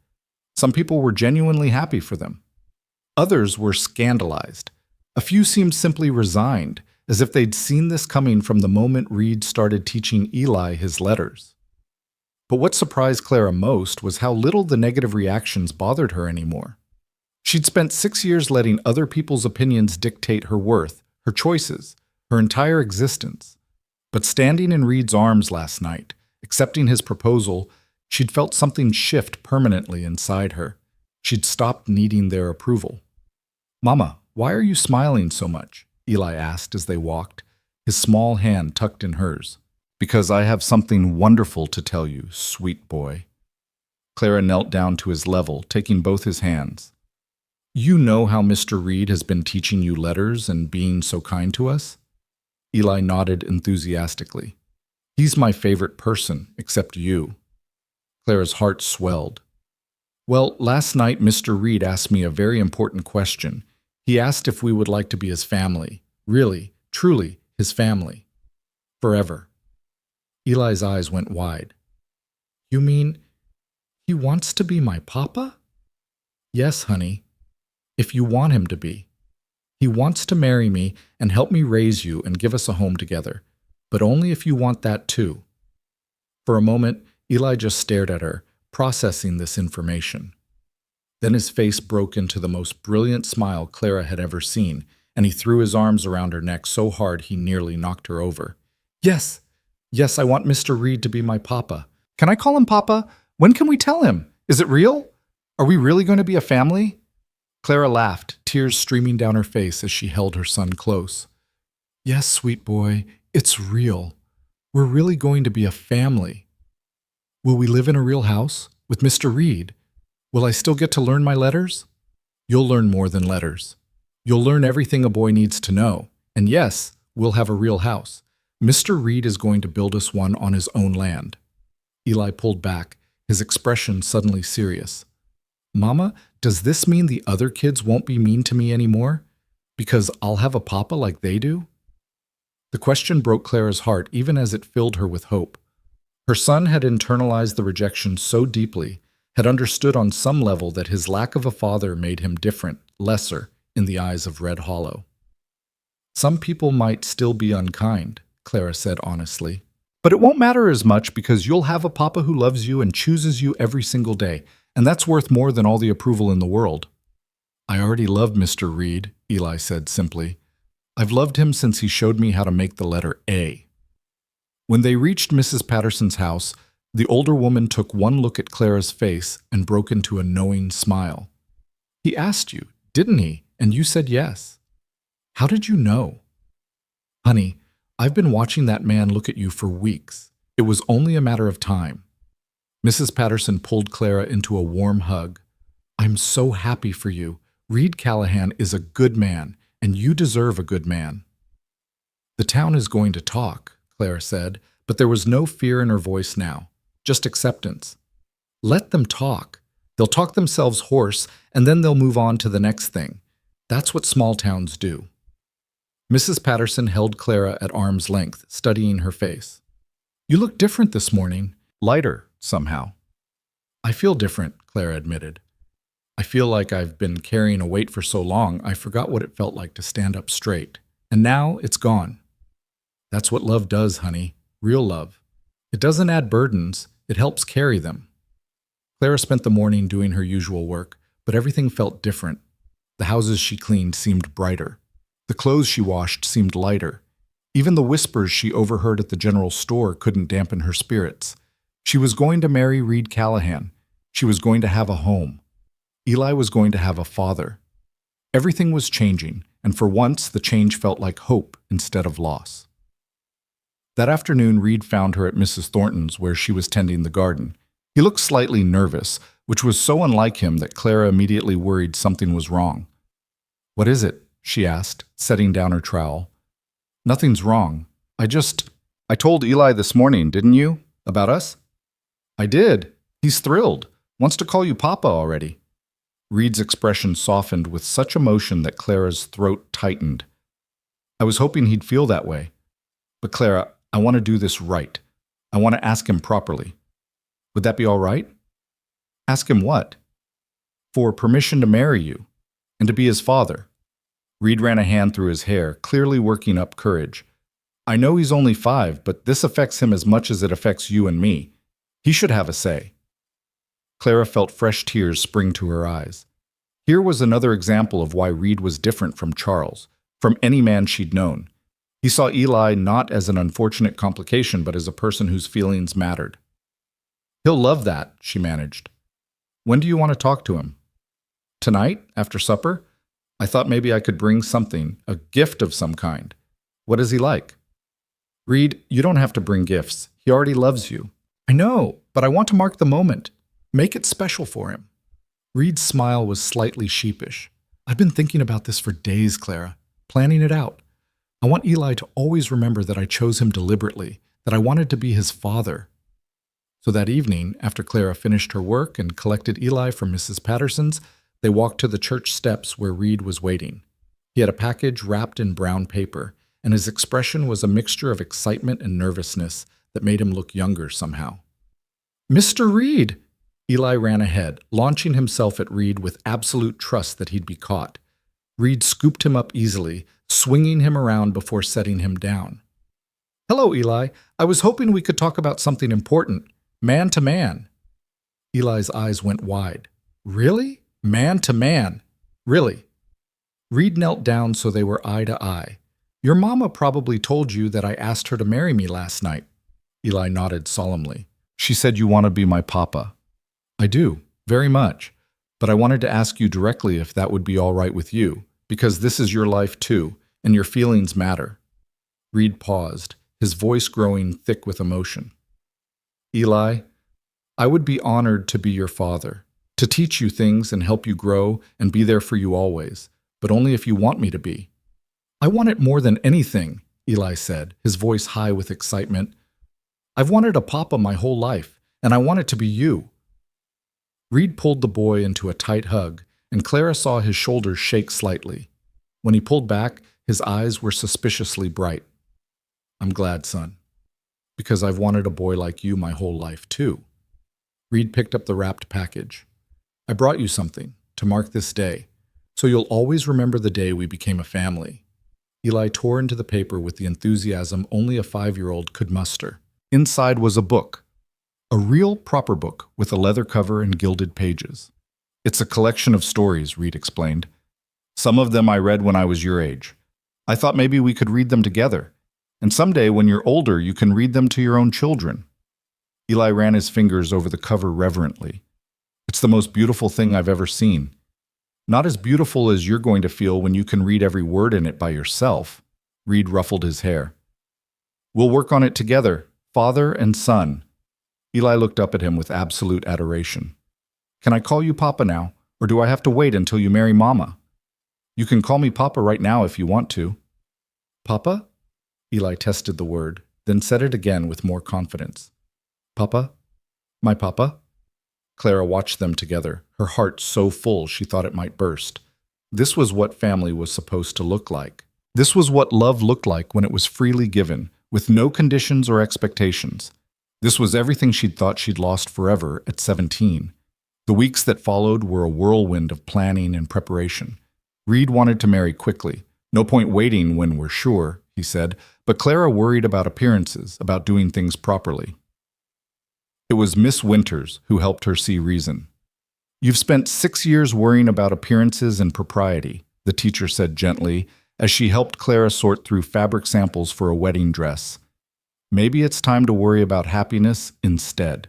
Some people were genuinely happy for them. Others were scandalized. A few seemed simply resigned, as if they'd seen this coming from the moment Reed started teaching Eli his letters. But what surprised Clara most was how little the negative reactions bothered her anymore. She'd spent 6 years letting other people's opinions dictate her worth, her choices, her entire existence. But standing in Reed's arms last night, accepting his proposal, she'd felt something shift permanently inside her. She'd stopped needing their approval. "Mama, why are you smiling so much?" Eli asked as they walked, his small hand tucked in hers. "Because I have something wonderful to tell you, sweet boy." Clara knelt down to his level, taking both his hands. "You know how Mr. Reed has been teaching you letters and being so kind to us?" Eli nodded enthusiastically. "He's my favorite person, except you." Clara's heart swelled. "Well, last night Mr. Reed asked me a very important question. He asked if we would like to be his family. Really, truly, his family. Forever." Eli's eyes went wide. "You mean he wants to be my papa?" "Yes, honey. If you want him to be. He wants to marry me and help me raise you and give us a home together, but only if you want that too." For a moment, Eli just stared at her, processing this information. Then his face broke into the most brilliant smile Clara had ever seen, and he threw his arms around her neck so hard he nearly knocked her over. "Yes, yes, I want Mr. Reed to be my papa. Can I call him Papa? When can we tell him? Is it real? Are we really going to be a family?" Clara laughed, tears streaming down her face as she held her son close. "Yes, sweet boy, it's real. We're really going to be a family. Will we live in a real house? With Mr. Reed? Will I still get to learn my letters?" "You'll learn more than letters. You'll learn everything a boy needs to know. And yes, we'll have a real house. Mr. Reed is going to build us one on his own land." Eli pulled back, his expression suddenly serious. "Mama, does this mean the other kids won't be mean to me anymore? Because I'll have a papa like they do?" The question broke Clara's heart even as it filled her with hope. Her son had internalized the rejection so deeply, had understood on some level that his lack of a father made him different, lesser, in the eyes of Red Hollow. "Some people might still be unkind," Clara said honestly. "But it won't matter as much because you'll have a papa who loves you and chooses you every single day, and that's worth more than all the approval in the world." "I already love Mr. Reed," Eli said simply. "I've loved him since he showed me how to make the letter A." When they reached Mrs. Patterson's house, the older woman took one look at Clara's face and broke into a knowing smile. "He asked you, didn't he? And you said yes. How did you know?" "Honey, I've been watching that man look at you for weeks. It was only a matter of time." Mrs. Patterson pulled Clara into a warm hug. "I'm so happy for you. Reed Callahan is a good man, and you deserve a good man." "The town is going to talk," Clara said, but there was no fear in her voice now, just acceptance. "Let them talk. They'll talk themselves hoarse, and then they'll move on to the next thing. That's what small towns do." Mrs. Patterson held Clara at arm's length, studying her face. "You look different this morning. Lighter, somehow." "I feel different," Clara admitted. "I feel like I've been carrying a weight for so long I forgot what it felt like to stand up straight. And now it's gone." "That's what love does, honey. Real love. It doesn't add burdens, it helps carry them." Clara spent the morning doing her usual work, but everything felt different. The houses she cleaned seemed brighter. The clothes she washed seemed lighter. Even the whispers she overheard at the general store couldn't dampen her spirits. She was going to marry Reed Callahan. She was going to have a home. Eli was going to have a father. Everything was changing, and for once the change felt like hope instead of loss. That afternoon, Reed found her at Mrs. Thornton's where she was tending the garden. He looked slightly nervous, which was so unlike him that Clara immediately worried something was wrong. "What is it?" she asked, setting down her trowel. "Nothing's wrong. I told Eli this morning, didn't you? About us?" "I did. He's thrilled. Wants to call you Papa already." Reed's expression softened with such emotion that Clara's throat tightened. I was hoping he'd feel that way. But Clara, I want to do this right. I want to ask him properly. Would that be all right? Ask him what? For permission to marry you, and to be his father. Reed ran a hand through his hair, clearly working up courage. I know he's only 5, but this affects him as much as it affects you and me. He should have a say. Clara felt fresh tears spring to her eyes. Here was another example of why Reed was different from Charles, from any man she'd known. He saw Eli not as an unfortunate complication, but as a person whose feelings mattered. He'll love that, she managed. When do you want to talk to him? Tonight, after supper? I thought maybe I could bring something, a gift of some kind. What is he like? Reed, you don't have to bring gifts. He already loves you. I know, but I want to mark the moment. Make it special for him. Reed's smile was slightly sheepish. I've been thinking about this for days, Clara, planning it out. I want Eli to always remember that I chose him deliberately, that I wanted to be his father. So that evening, after Clara finished her work and collected Eli from Mrs. Patterson's, they walked to the church steps where Reed was waiting. He had a package wrapped in brown paper, and his expression was a mixture of excitement and nervousness that made him look younger somehow. Mr. Reed! Eli ran ahead, launching himself at Reed with absolute trust that he'd be caught. Reed scooped him up easily, swinging him around before setting him down. Hello, Eli. I was hoping we could talk about something important. Man to man. Eli's eyes went wide. Really? Man to man? Really? Reed knelt down so they were eye to eye. Your mama probably told you that I asked her to marry me last night. Eli nodded solemnly. She said you want to be my papa. I do, very much. But I wanted to ask you directly if that would be all right with you, because this is your life too, and your feelings matter. Reed paused, his voice growing thick with emotion. Eli, I would be honored to be your father, to teach you things and help you grow and be there for you always, but only if you want me to be. I want it more than anything, Eli said, his voice high with excitement. I've wanted a papa my whole life, and I want it to be you. Reed pulled the boy into a tight hug, and Clara saw his shoulders shake slightly. When he pulled back, his eyes were suspiciously bright. I'm glad, son, because I've wanted a boy like you my whole life, too. Reed picked up the wrapped package. I brought you something to mark this day, so you'll always remember the day we became a family. Eli tore into the paper with the enthusiasm only a 5-year-old could muster. Inside was a book, a real proper book with a leather cover and gilded pages. It's a collection of stories, Reed explained. Some of them I read when I was your age. I thought maybe we could read them together, and someday when you're older you can read them to your own children. Eli ran his fingers over the cover reverently. It's the most beautiful thing I've ever seen. Not as beautiful as you're going to feel when you can read every word in it by yourself. Reed ruffled his hair. We'll work on it together, father and son. Eli looked up at him with absolute adoration. Can I call you Papa now, or do I have to wait until you marry Mama? You can call me Papa right now if you want to. Papa? Eli tested the word, then said it again with more confidence. Papa? My Papa? Clara watched them together, her heart so full she thought it might burst. This was what family was supposed to look like. This was what love looked like when it was freely given, with no conditions or expectations. This was everything she'd thought she'd lost forever at 17. The weeks that followed were a whirlwind of planning and preparation. Reed wanted to marry quickly. No point waiting when we're sure, he said, but Clara worried about appearances, about doing things properly. It was Miss Winters who helped her see reason. You've spent 6 years worrying about appearances and propriety, the teacher said gently, as she helped Clara sort through fabric samples for a wedding dress. Maybe it's time to worry about happiness instead.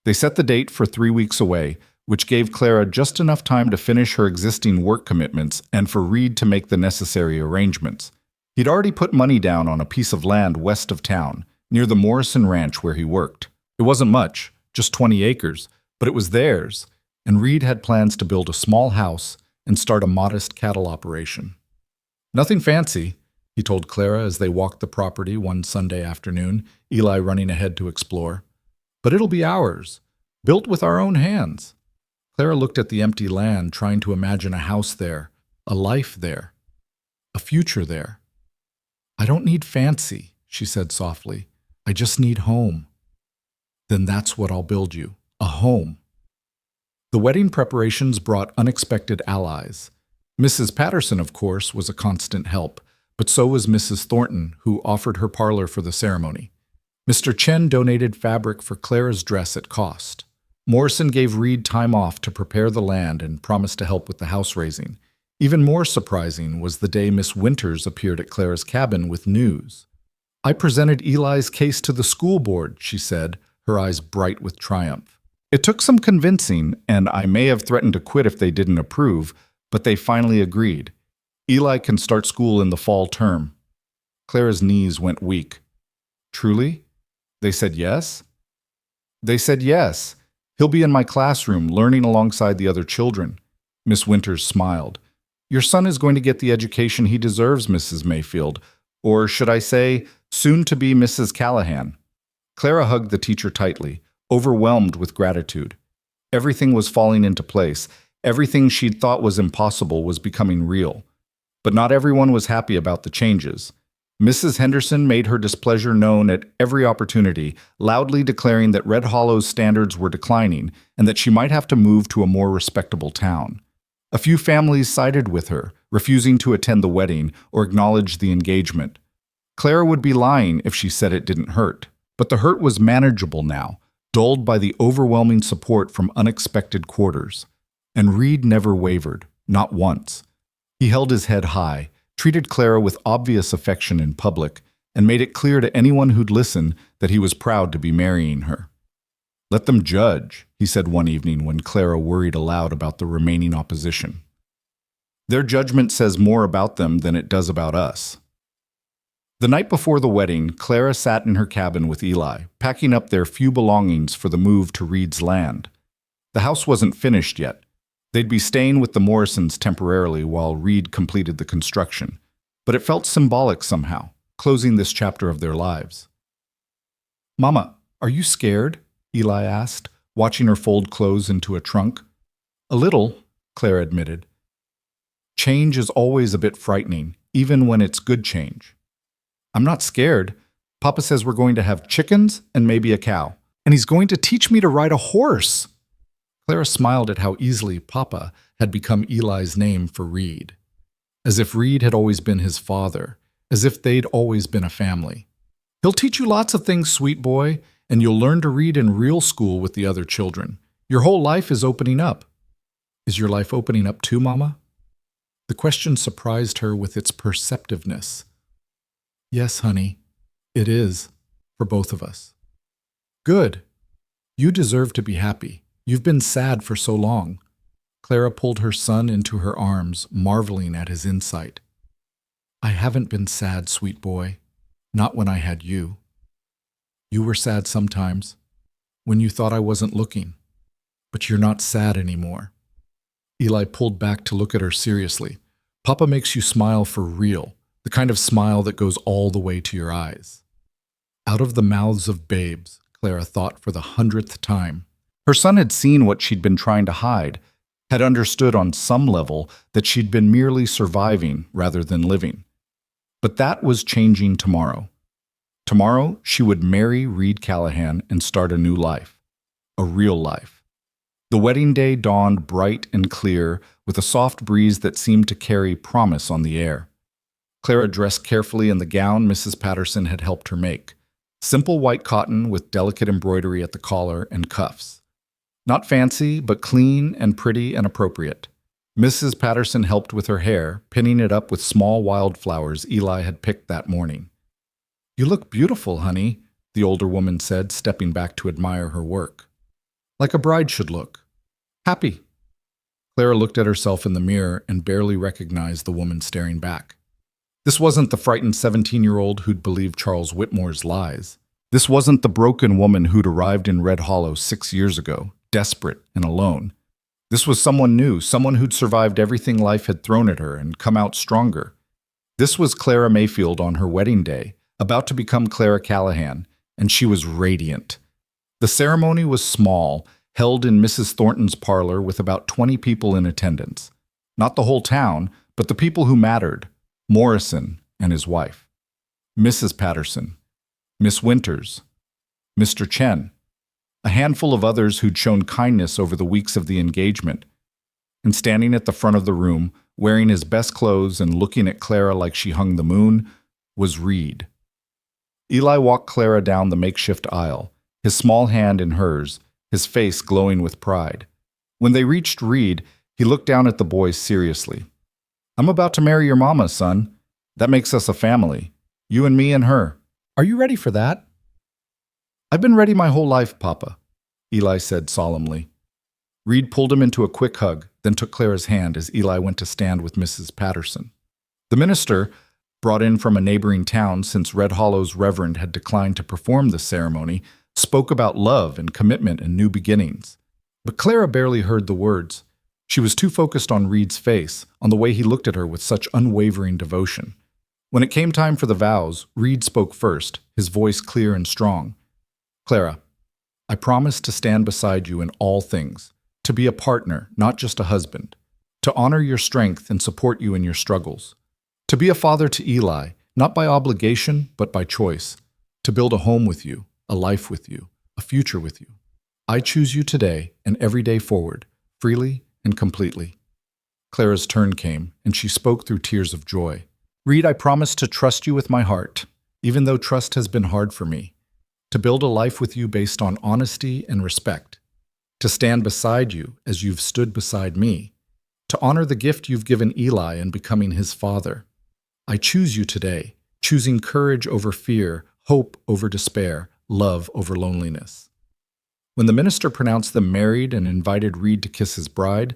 They set the date for 3 weeks away, which gave Clara just enough time to finish her existing work commitments and for Reed to make the necessary arrangements. He'd already put money down on a piece of land west of town, near the Morrison Ranch where he worked. It wasn't much, just 20 acres, but it was theirs, and Reed had plans to build a small house and start a modest cattle operation. Nothing fancy, he told Clara as they walked the property one Sunday afternoon, Eli running ahead to explore. But it'll be ours, built with our own hands. Clara looked at the empty land, trying to imagine a house there, a life there, a future there. "I don't need fancy," she said softly. "I just need home." "Then that's what I'll build you, a home." The wedding preparations brought unexpected allies. Mrs. Patterson, of course, was a constant help, but so was Mrs. Thornton, who offered her parlor for the ceremony. Mr. Chen donated fabric for Clara's dress at cost. Morrison gave Reed time off to prepare the land and promised to help with the house raising. Even more surprising was the day Miss Winters appeared at Clara's cabin with news. "I presented Eli's case to the school board," she said, her eyes bright with triumph. "It took some convincing, and I may have threatened to quit if they didn't approve, but they finally agreed. Eli can start school in the fall term." Clara's knees went weak. "Truly? They said yes?" "They said yes. He'll be in my classroom, learning alongside the other children." Miss Winters smiled. "Your son is going to get the education he deserves, Mrs. Mayfield, or should I say, soon to be Mrs. Callahan." Clara hugged the teacher tightly, overwhelmed with gratitude. Everything was falling into place. Everything she'd thought was impossible was becoming real. But not everyone was happy about the changes. Mrs. Henderson made her displeasure known at every opportunity, loudly declaring that Red Hollow's standards were declining and that she might have to move to a more respectable town. A few families sided with her, refusing to attend the wedding or acknowledge the engagement. Clara would be lying if she said it didn't hurt. But the hurt was manageable now, dulled by the overwhelming support from unexpected quarters. And Reed never wavered, not once. He held his head high, treated Clara with obvious affection in public, and made it clear to anyone who'd listen that he was proud to be marrying her. "Let them judge," he said one evening when Clara worried aloud about the remaining opposition. "Their judgment says more about them than it does about us." The night before the wedding, Clara sat in her cabin with Eli, packing up their few belongings for the move to Reed's land. The house wasn't finished yet. They'd be staying with the Morrisons temporarily while Reed completed the construction. But it felt symbolic somehow, closing this chapter of their lives. "Mama, are you scared?" Eli asked, watching her fold clothes into a trunk. "A little," Clara admitted. "Change is always a bit frightening, even when it's good change." "I'm not scared. Papa says we're going to have chickens and maybe a cow. And he's going to teach me to ride a horse." Clara smiled at how easily Papa had become Eli's name for Reed. As if Reed had always been his father, as if they'd always been a family. "He'll teach you lots of things, sweet boy, and you'll learn to read in real school with the other children. Your whole life is opening up." "Is your life opening up too, Mama?" The question surprised her with its perceptiveness. "Yes, honey, it is, for both of us." "Good. You deserve to be happy. You've been sad for so long." Clara pulled her son into her arms, marveling at his insight. "I haven't been sad, sweet boy. Not when I had you. You were sad sometimes, when you thought I wasn't looking. But you're not sad anymore." Eli pulled back to look at her seriously. "Papa makes you smile for real. The kind of smile that goes all the way to your eyes." Out of the mouths of babes, Clara thought for the 100th time. Her son had seen what she'd been trying to hide, had understood on some level that she'd been merely surviving rather than living. But that was changing tomorrow. Tomorrow, she would marry Reed Callahan and start a new life. A real life. The wedding day dawned bright and clear, with a soft breeze that seemed to carry promise on the air. Clara dressed carefully in the gown Mrs. Patterson had helped her make. Simple white cotton with delicate embroidery at the collar and cuffs. Not fancy, but clean and pretty and appropriate. Mrs. Patterson helped with her hair, pinning it up with small wildflowers Eli had picked that morning. "You look beautiful, honey," the older woman said, stepping back to admire her work. "Like a bride should look. Happy." Clara looked at herself in the mirror and barely recognized the woman staring back. This wasn't the frightened 17-year-old who'd believed Charles Whitmore's lies. This wasn't the broken woman who'd arrived in Red Hollow 6 years ago, desperate and alone. This was someone new, someone who'd survived everything life had thrown at her and come out stronger. This was Clara Mayfield on her wedding day, about to become Clara Callahan, and she was radiant. The ceremony was small, held in Mrs. Thornton's parlor with about 20 people in attendance. Not the whole town, but the people who mattered, Morrison and his wife, Mrs. Patterson, Miss Winters, Mr. Chen, a handful of others who'd shown kindness over the weeks of the engagement. And standing at the front of the room, wearing his best clothes and looking at Clara like she hung the moon, was Reed. Eli walked Clara down the makeshift aisle, his small hand in hers, his face glowing with pride. When they reached Reed, he looked down at the boys seriously. "I'm about to marry your mama, son. That makes us a family. You and me and her. Are you ready for that?" "I've been ready my whole life, Papa," Eli said solemnly. Reed pulled him into a quick hug, then took Clara's hand as Eli went to stand with Mrs. Patterson. The minister, brought in from a neighboring town since Red Hollow's reverend had declined to perform the ceremony, spoke about love and commitment and new beginnings. But Clara barely heard the words. She was too focused on Reed's face, on the way he looked at her with such unwavering devotion. When it came time for the vows, Reed spoke first, his voice clear and strong. "Clara, I promise to stand beside you in all things, to be a partner, not just a husband, to honor your strength and support you in your struggles, to be a father to Eli, not by obligation, but by choice, to build a home with you, a life with you, a future with you. I choose you today and every day forward, freely and completely." Clara's turn came, and she spoke through tears of joy. "Reed, I promise to trust you with my heart, even though trust has been hard for me, to build a life with you based on honesty and respect, to stand beside you as you've stood beside me, to honor the gift you've given Eli in becoming his father. I choose you today, choosing courage over fear, hope over despair, love over loneliness." When the minister pronounced them married and invited Reed to kiss his bride,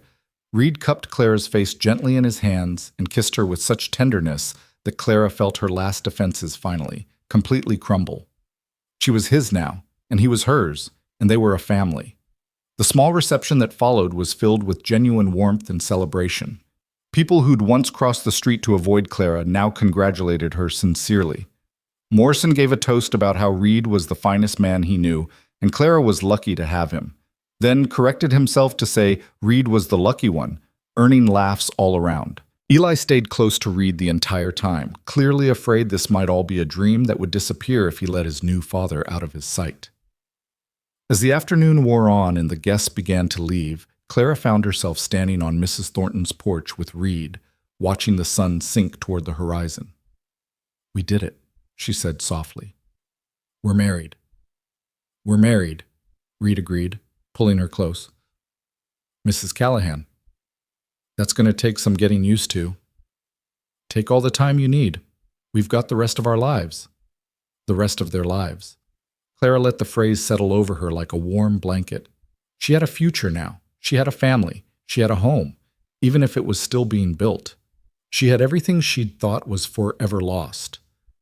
Reed cupped Clara's face gently in his hands and kissed her with such tenderness that Clara felt her last defenses finally, completely crumble. She was his now, and he was hers, and they were a family. The small reception that followed was filled with genuine warmth and celebration. People who'd once crossed the street to avoid Clara now congratulated her sincerely. Morrison gave a toast about how Reed was the finest man he knew, and Clara was lucky to have him, then corrected himself to say Reed was the lucky one, earning laughs all around. Eli stayed close to Reed the entire time, clearly afraid this might all be a dream that would disappear if he let his new father out of his sight. As the afternoon wore on and the guests began to leave, Clara found herself standing on Mrs. Thornton's porch with Reed, watching the sun sink toward the horizon. "We did it," she said softly. "We're married." "We're married," Reed agreed, pulling her close. "Mrs. Callahan, that's going to take some getting used to. Take all the time you need. We've got the rest of our lives." The rest of their lives. Clara let the phrase settle over her like a warm blanket. She had a future now. She had a family. She had a home, even if it was still being built. She had everything she'd thought was forever lost.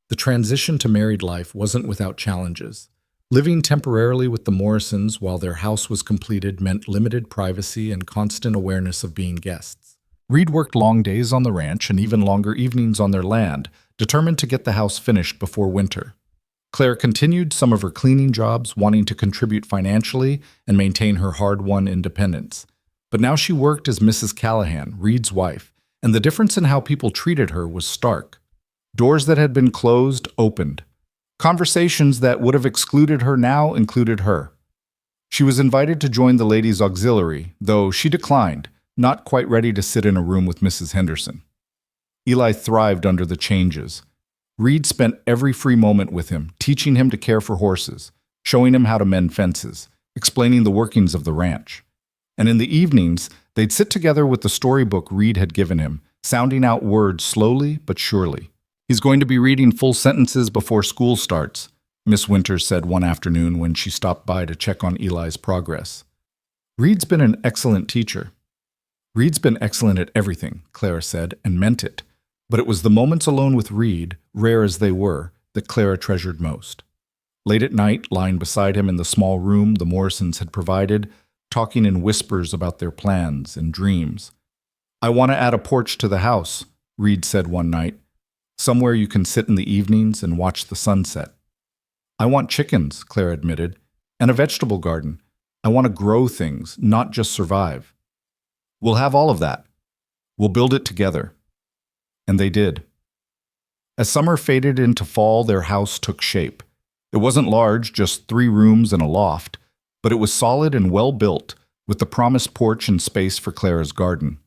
The transition to married life wasn't without challenges. Living temporarily with the Morrisons while their house was completed meant limited privacy and constant awareness of being guests. Reed worked long days on the ranch and even longer evenings on their land, determined to get the house finished before winter. Claire continued some of her cleaning jobs, wanting to contribute financially and maintain her hard-won independence. But now she worked as Mrs. Callahan, Reed's wife, and the difference in how people treated her was stark. Doors that had been closed opened. Conversations that would have excluded her now included her. She was invited to join the ladies' auxiliary, though she declined, not quite ready to sit in a room with Mrs. Henderson. Eli thrived under the changes. Reed spent every free moment with him, teaching him to care for horses, showing him how to mend fences, explaining the workings of the ranch. And in the evenings, they'd sit together with the storybook Reed had given him, sounding out words slowly but surely. "He's going to be reading full sentences before school starts," Miss Winters said one afternoon when she stopped by to check on Eli's progress. "Reed's been an excellent teacher." "Reed's been excellent at everything," Clara said, and meant it. But it was the moments alone with Reed, rare as they were, that Clara treasured most. Late at night, lying beside him in the small room the Morrisons had provided, talking in whispers about their plans and dreams. "I want to add a porch to the house," Reed said one night. "Somewhere you can sit in the evenings and watch the sunset." "I want chickens," Claire admitted, "and a vegetable garden. I want to grow things, not just survive. We'll have all of that. We'll build it together. And they did. As summer faded into fall, their house took shape. It wasn't large, just 3 rooms and a loft, but it was solid and well built, with the promised porch and space for Clara's garden.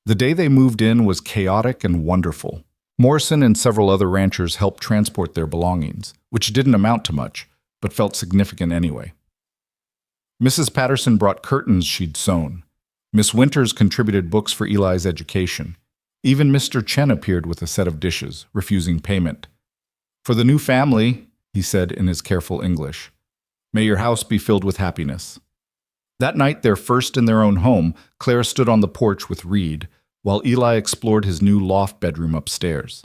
The day they moved in was chaotic and wonderful. Morrison and several other ranchers helped transport their belongings, which didn't amount to much, but felt significant anyway. Mrs. Patterson brought curtains she'd sewn. Miss Winters contributed books for Eli's education. Even Mr. Chen appeared with a set of dishes, refusing payment. "For the new family," he said in his careful English, "may your house be filled with happiness." That night, their first in their own home, Clara stood on the porch with Reed, while Eli explored his new loft bedroom upstairs.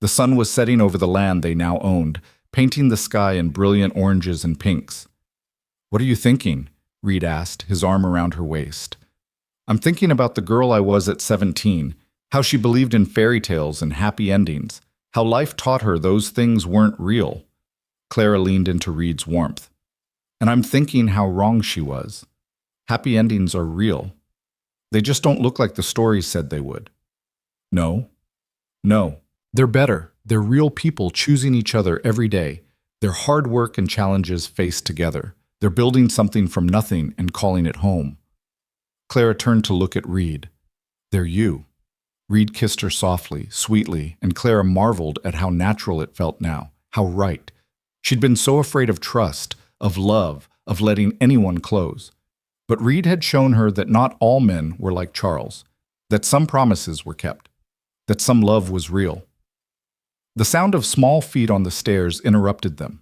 The sun was setting over the land they now owned, painting the sky in brilliant oranges and pinks. "What are you thinking?" Reed asked, his arm around her waist. "I'm thinking about the girl I was at 17, how she believed in fairy tales and happy endings, how life taught her those things weren't real." Clara leaned into Reed's warmth. "And I'm thinking how wrong she was. Happy endings are real. They just don't look like the stories said they would." No. They're better. They're real people choosing each other every day. Their hard work and challenges faced together. They're building something from nothing and calling it home." Clara turned to look at Reed. "They're you." Reed kissed her softly, sweetly, and Clara marveled at how natural it felt now, how right. She'd been so afraid of trust, of love, of letting anyone close. But Reed had shown her that not all men were like Charles, that some promises were kept, that some love was real. The sound of small feet on the stairs interrupted them.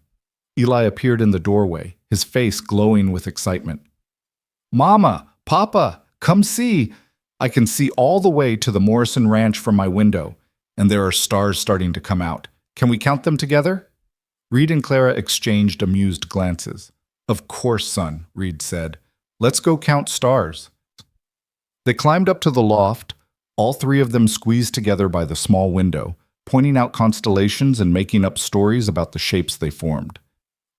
Eli appeared in the doorway, his face glowing with excitement. "Mama! Papa! Come see! I can see all the way to the Morrison Ranch from my window, and there are stars starting to come out. Can we count them together?" Reed and Clara exchanged amused glances. "Of course, son," Reed said. "Let's go count stars." They climbed up to the loft, all 3 of them squeezed together by the small window, pointing out constellations and making up stories about the shapes they formed.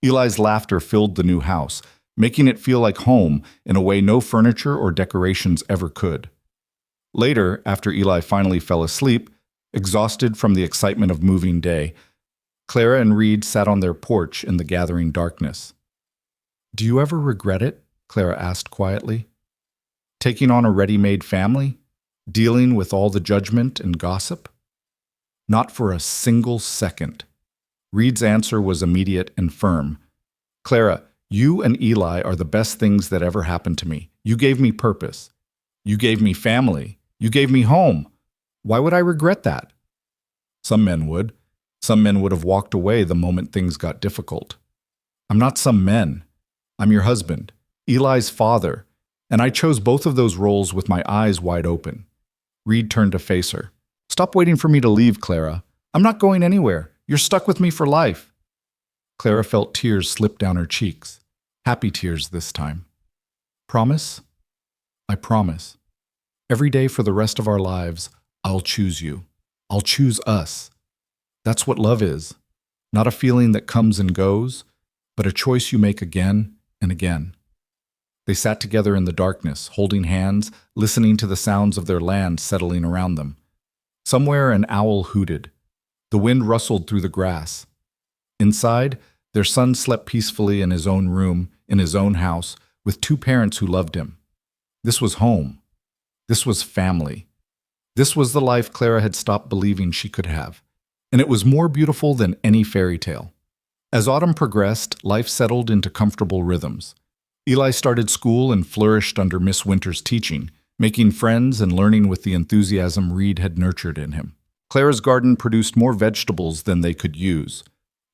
Eli's laughter filled the new house, making it feel like home in a way no furniture or decorations ever could. Later, after Eli finally fell asleep, exhausted from the excitement of moving day, Clara and Reed sat on their porch in the gathering darkness. "Do you ever regret it?" Clara asked quietly. "Taking on a ready-made family? Dealing with all the judgment and gossip?" "Not for a single second." Reed's answer was immediate and firm. "Clara, you and Eli are the best things that ever happened to me. You gave me purpose. You gave me family. You gave me home. Why would I regret that?" Some men would. Some men would have walked away the moment things got difficult. "I'm not some men. I'm your husband, Eli's father, and I chose both of those roles with my eyes wide open." Reed turned to face her. "Stop waiting for me to leave, Clara. I'm not going anywhere. You're stuck with me for life." Clara felt tears slip down her cheeks, happy tears this time. "Promise?" "I promise. Every day for the rest of our lives, I'll choose you. I'll choose us. That's what love is. Not a feeling that comes and goes, but a choice you make again and again." They sat together in the darkness, holding hands, listening to the sounds of their land settling around them. Somewhere an owl hooted. The wind rustled through the grass. Inside, their son slept peacefully in his own room, in his own house, with 2 parents who loved him. This was home. This was family. This was the life Clara had stopped believing she could have, and it was more beautiful than any fairy tale. As autumn progressed, life settled into comfortable rhythms. Eli started school and flourished under Miss Winter's teaching, making friends and learning with the enthusiasm Reed had nurtured in him. Clara's garden produced more vegetables than they could use,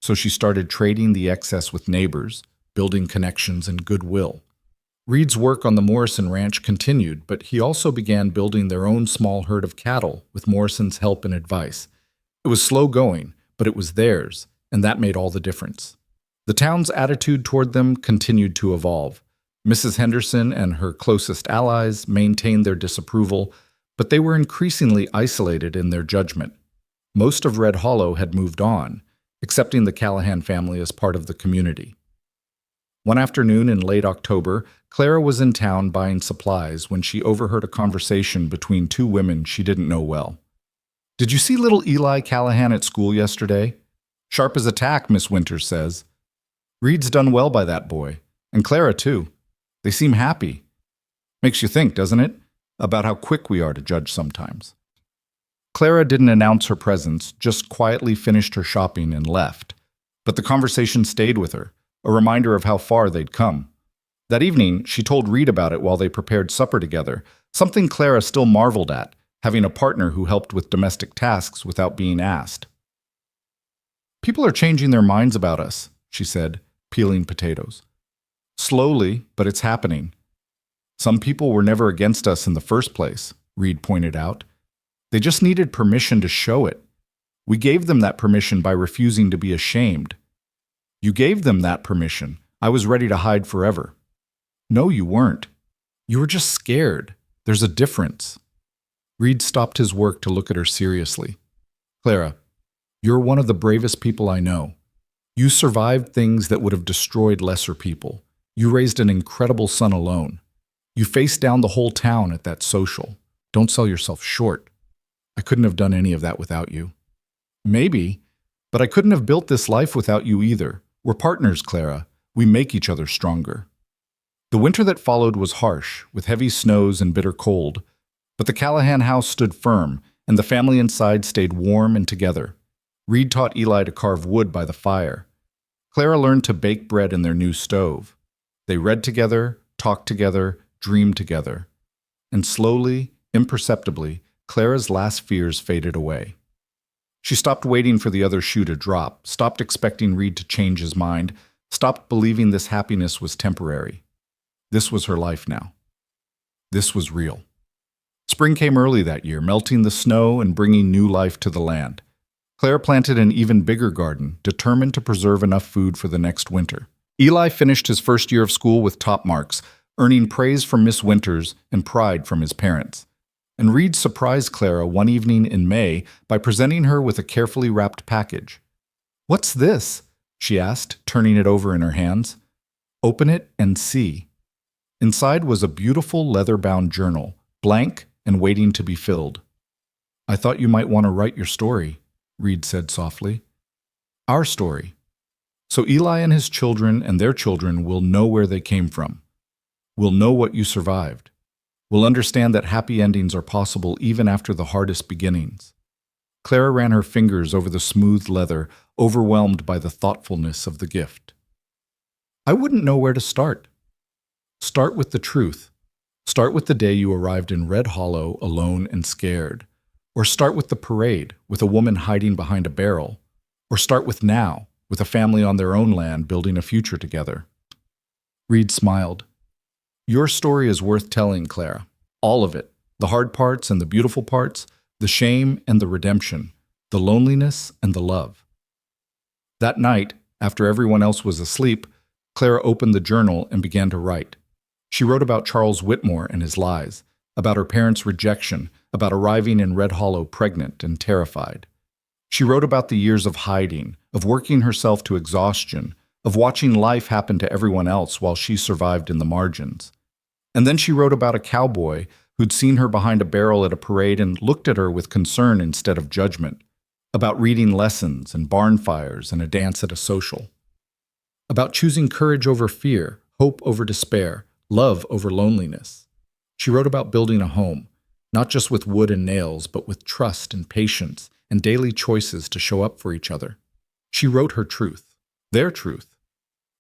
so she started trading the excess with neighbors, building connections and goodwill. Reed's work on the Morrison Ranch continued, but he also began building their own small herd of cattle with Morrison's help and advice. It was slow going, but it was theirs, and that made all the difference. The town's attitude toward them continued to evolve. Mrs. Henderson and her closest allies maintained their disapproval, but they were increasingly isolated in their judgment. Most of Red Hollow had moved on, accepting the Callahan family as part of the community. One afternoon in late October, Clara was in town buying supplies when she overheard a conversation between two women she didn't know well. "Did you see little Eli Callahan at school yesterday? Sharp as a tack, Miss Winters says. Reed's done well by that boy. And Clara, too. They seem happy. Makes you think, doesn't it, about how quick we are to judge sometimes." Clara didn't announce her presence, just quietly finished her shopping and left. But the conversation stayed with her, a reminder of how far they'd come. That evening, she told Reed about it while they prepared supper together, something Clara still marveled at, having a partner who helped with domestic tasks without being asked. "People are changing their minds about us," she said, peeling potatoes. "Slowly, but it's happening. Some people were never against us in the first place," Reed pointed out. "They just needed permission to show it. We gave them that permission by refusing to be ashamed." "You gave them that permission. I was ready to hide forever." "No, you weren't. You were just scared. There's a difference." Reed stopped his work to look at her seriously. "Clara, you're one of the bravest people I know. You survived things that would have destroyed lesser people. You raised an incredible son alone. You faced down the whole town at that social. Don't sell yourself short. I couldn't have done any of that without you." "Maybe, but I couldn't have built this life without you either. We're partners, Clara. We make each other stronger." The winter that followed was harsh, with heavy snows and bitter cold. But the Callahan house stood firm, and the family inside stayed warm and together. Reed taught Eli to carve wood by the fire. Clara learned to bake bread in their new stove. They read together, talked together, dreamed together. And slowly, imperceptibly, Clara's last fears faded away. She stopped waiting for the other shoe to drop, stopped expecting Reed to change his mind, stopped believing this happiness was temporary. This was her life now. This was real. Spring came early that year, melting the snow and bringing new life to the land. Clara planted an even bigger garden, determined to preserve enough food for the next winter. Eli finished his first year of school with top marks, earning praise from Miss Winters and pride from his parents. And Reed surprised Clara one evening in May by presenting her with a carefully wrapped package. "What's this?" she asked, turning it over in her hands. "Open it and see." Inside was a beautiful leather-bound journal, blank and waiting to be filled. "I thought you might want to write your story," Reed said softly. "Our story. So Eli and his children and their children will know where they came from. Will know what you survived. Will understand that happy endings are possible even after the hardest beginnings." Clara ran her fingers over the smooth leather, overwhelmed by the thoughtfulness of the gift. "I wouldn't know where to start." "Start with the truth. Start with the day you arrived in Red Hollow alone and scared. Or start with the parade, with a woman hiding behind a barrel. Or start with now, with a family on their own land building a future together." Reed smiled. "Your story is worth telling, Clara. All of it. The hard parts and the beautiful parts, the shame and the redemption, the loneliness and the love." That night, after everyone else was asleep, Clara opened the journal and began to write. She wrote about Charles Whitmore and his lies, about her parents' rejection, about arriving in Red Hollow pregnant and terrified. She wrote about the years of hiding, of working herself to exhaustion, of watching life happen to everyone else while she survived in the margins. And then she wrote about a cowboy who'd seen her behind a barrel at a parade and looked at her with concern instead of judgment, about reading lessons and barn fires and a dance at a social, about choosing courage over fear, hope over despair, love over loneliness. She wrote about building a home, not just with wood and nails, but with trust and patience and daily choices to show up for each other. She wrote her truth, their truth,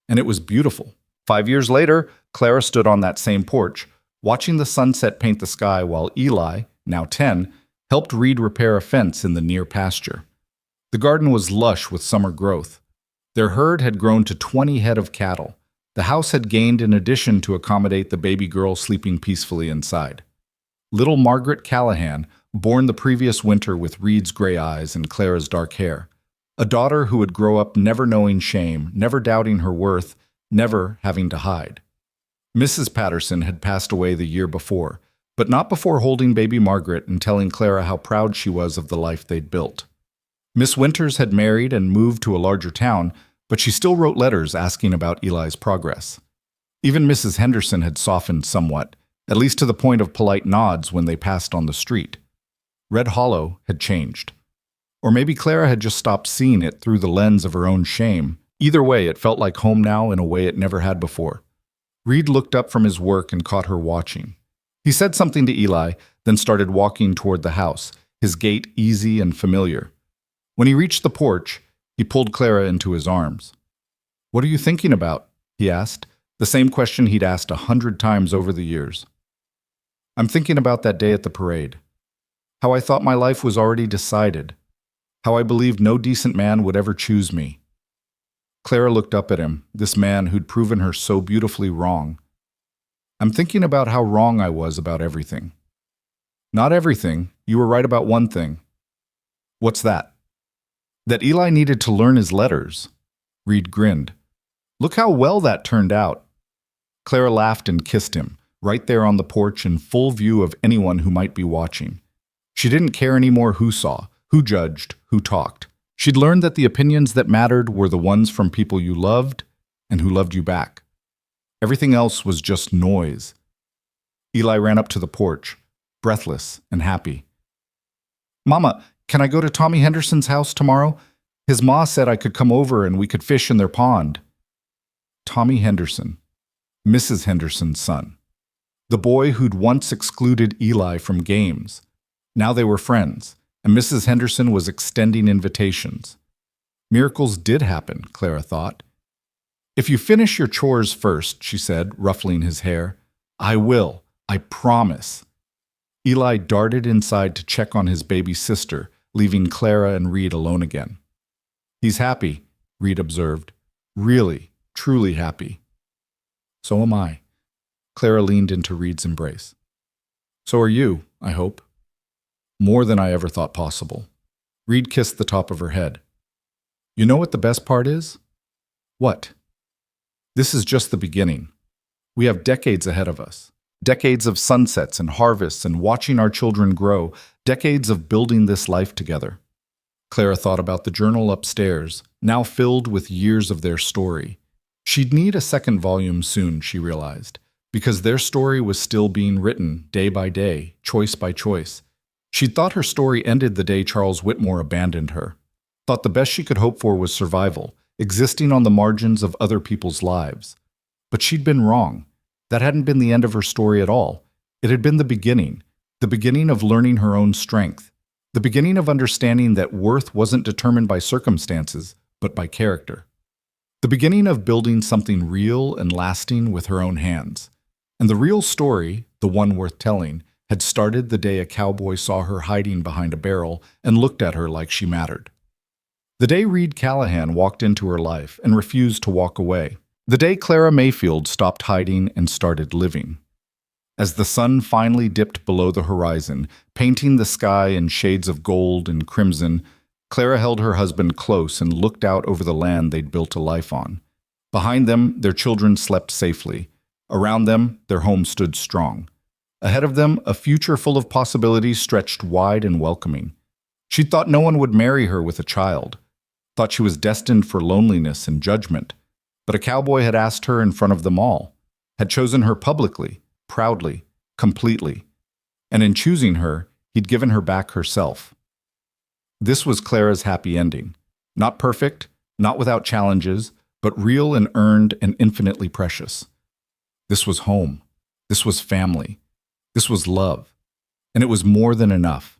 and it was beautiful. 5 years later, Clara stood on that same porch, watching the sunset paint the sky while Eli, now 10, helped Reed repair a fence in the near pasture. The garden was lush with summer growth. Their herd had grown to 20 head of cattle. The house had gained an addition to accommodate the baby girl sleeping peacefully inside. Little Margaret Callahan, born the previous winter with Reed's gray eyes and Clara's dark hair. A daughter who would grow up never knowing shame, never doubting her worth, never having to hide. Mrs. Patterson had passed away the year before, but not before holding baby Margaret and telling Clara how proud she was of the life they'd built. Miss Winters had married and moved to a larger town, but she still wrote letters asking about Eli's progress. Even Mrs. Henderson had softened somewhat, at least to the point of polite nods when they passed on the street. Red Hollow had changed. Or maybe Clara had just stopped seeing it through the lens of her own shame. Either way, it felt like home now in a way it never had before. Reed looked up from his work and caught her watching. He said something to Eli, then started walking toward the house, his gait easy and familiar. When he reached the porch, he pulled Clara into his arms. "What are you thinking about?" he asked, the same question he'd asked 100 times over the years. "I'm thinking about that day at the parade. How I thought my life was already decided. How I believed no decent man would ever choose me." Clara looked up at him, this man who'd proven her so beautifully wrong. "I'm thinking about how wrong I was about everything." "Not everything. You were right about one thing." "What's that?" "That Eli needed to learn his letters." Reed grinned. "Look how well that turned out." Clara laughed and kissed him, right there on the porch in full view of anyone who might be watching. She didn't care anymore who saw, who judged, who talked. She'd learned that the opinions that mattered were the ones from people you loved and who loved you back. Everything else was just noise. Eli ran up to the porch, breathless and happy. "Mama, can I go to Tommy Henderson's house tomorrow? His ma said I could come over and we could fish in their pond." Tommy Henderson, Mrs. Henderson's son. The boy who'd once excluded Eli from games. Now they were friends, and Mrs. Henderson was extending invitations. Miracles did happen, Clara thought. "If you finish your chores first," she said, ruffling his hair. "I will. I promise." Eli darted inside to check on his baby sister, leaving Clara and Reed alone again. "He's happy," Reed observed. "Really, truly happy." "So am I." Clara leaned into Reed's embrace. "So are you, I hope." "More than I ever thought possible." Reed kissed the top of her head. "You know what the best part is?" "What?" "This is just the beginning. We have decades ahead of us. Decades of sunsets and harvests and watching our children grow. Decades of building this life together." Clara thought about the journal upstairs, now filled with years of their story. She'd need a second volume soon, she realized, because their story was still being written day by day, choice by choice. She'd thought her story ended the day Charles Whitmore abandoned her. Thought the best she could hope for was survival, existing on the margins of other people's lives. But she'd been wrong. That hadn't been the end of her story at all. It had been the beginning of learning her own strength, the beginning of understanding that worth wasn't determined by circumstances, but by character. The beginning of building something real and lasting with her own hands. And the real story, the one worth telling, had started the day a cowboy saw her hiding behind a barrel and looked at her like she mattered. The day Reed Callahan walked into her life and refused to walk away. The day Clara Mayfield stopped hiding and started living. As the sun finally dipped below the horizon, painting the sky in shades of gold and crimson, Clara held her husband close and looked out over the land they'd built a life on. Behind them, their children slept safely. Around them, their home stood strong. Ahead of them, a future full of possibilities stretched wide and welcoming. She'd thought no one would marry her with a child. Thought she was destined for loneliness and judgment. But a cowboy had asked her in front of them all, had chosen her publicly, proudly, completely. And in choosing her, he'd given her back herself. This was Clara's happy ending. Not perfect, not without challenges, but real and earned and infinitely precious. This was home. This was family. This was love. And it was more than enough.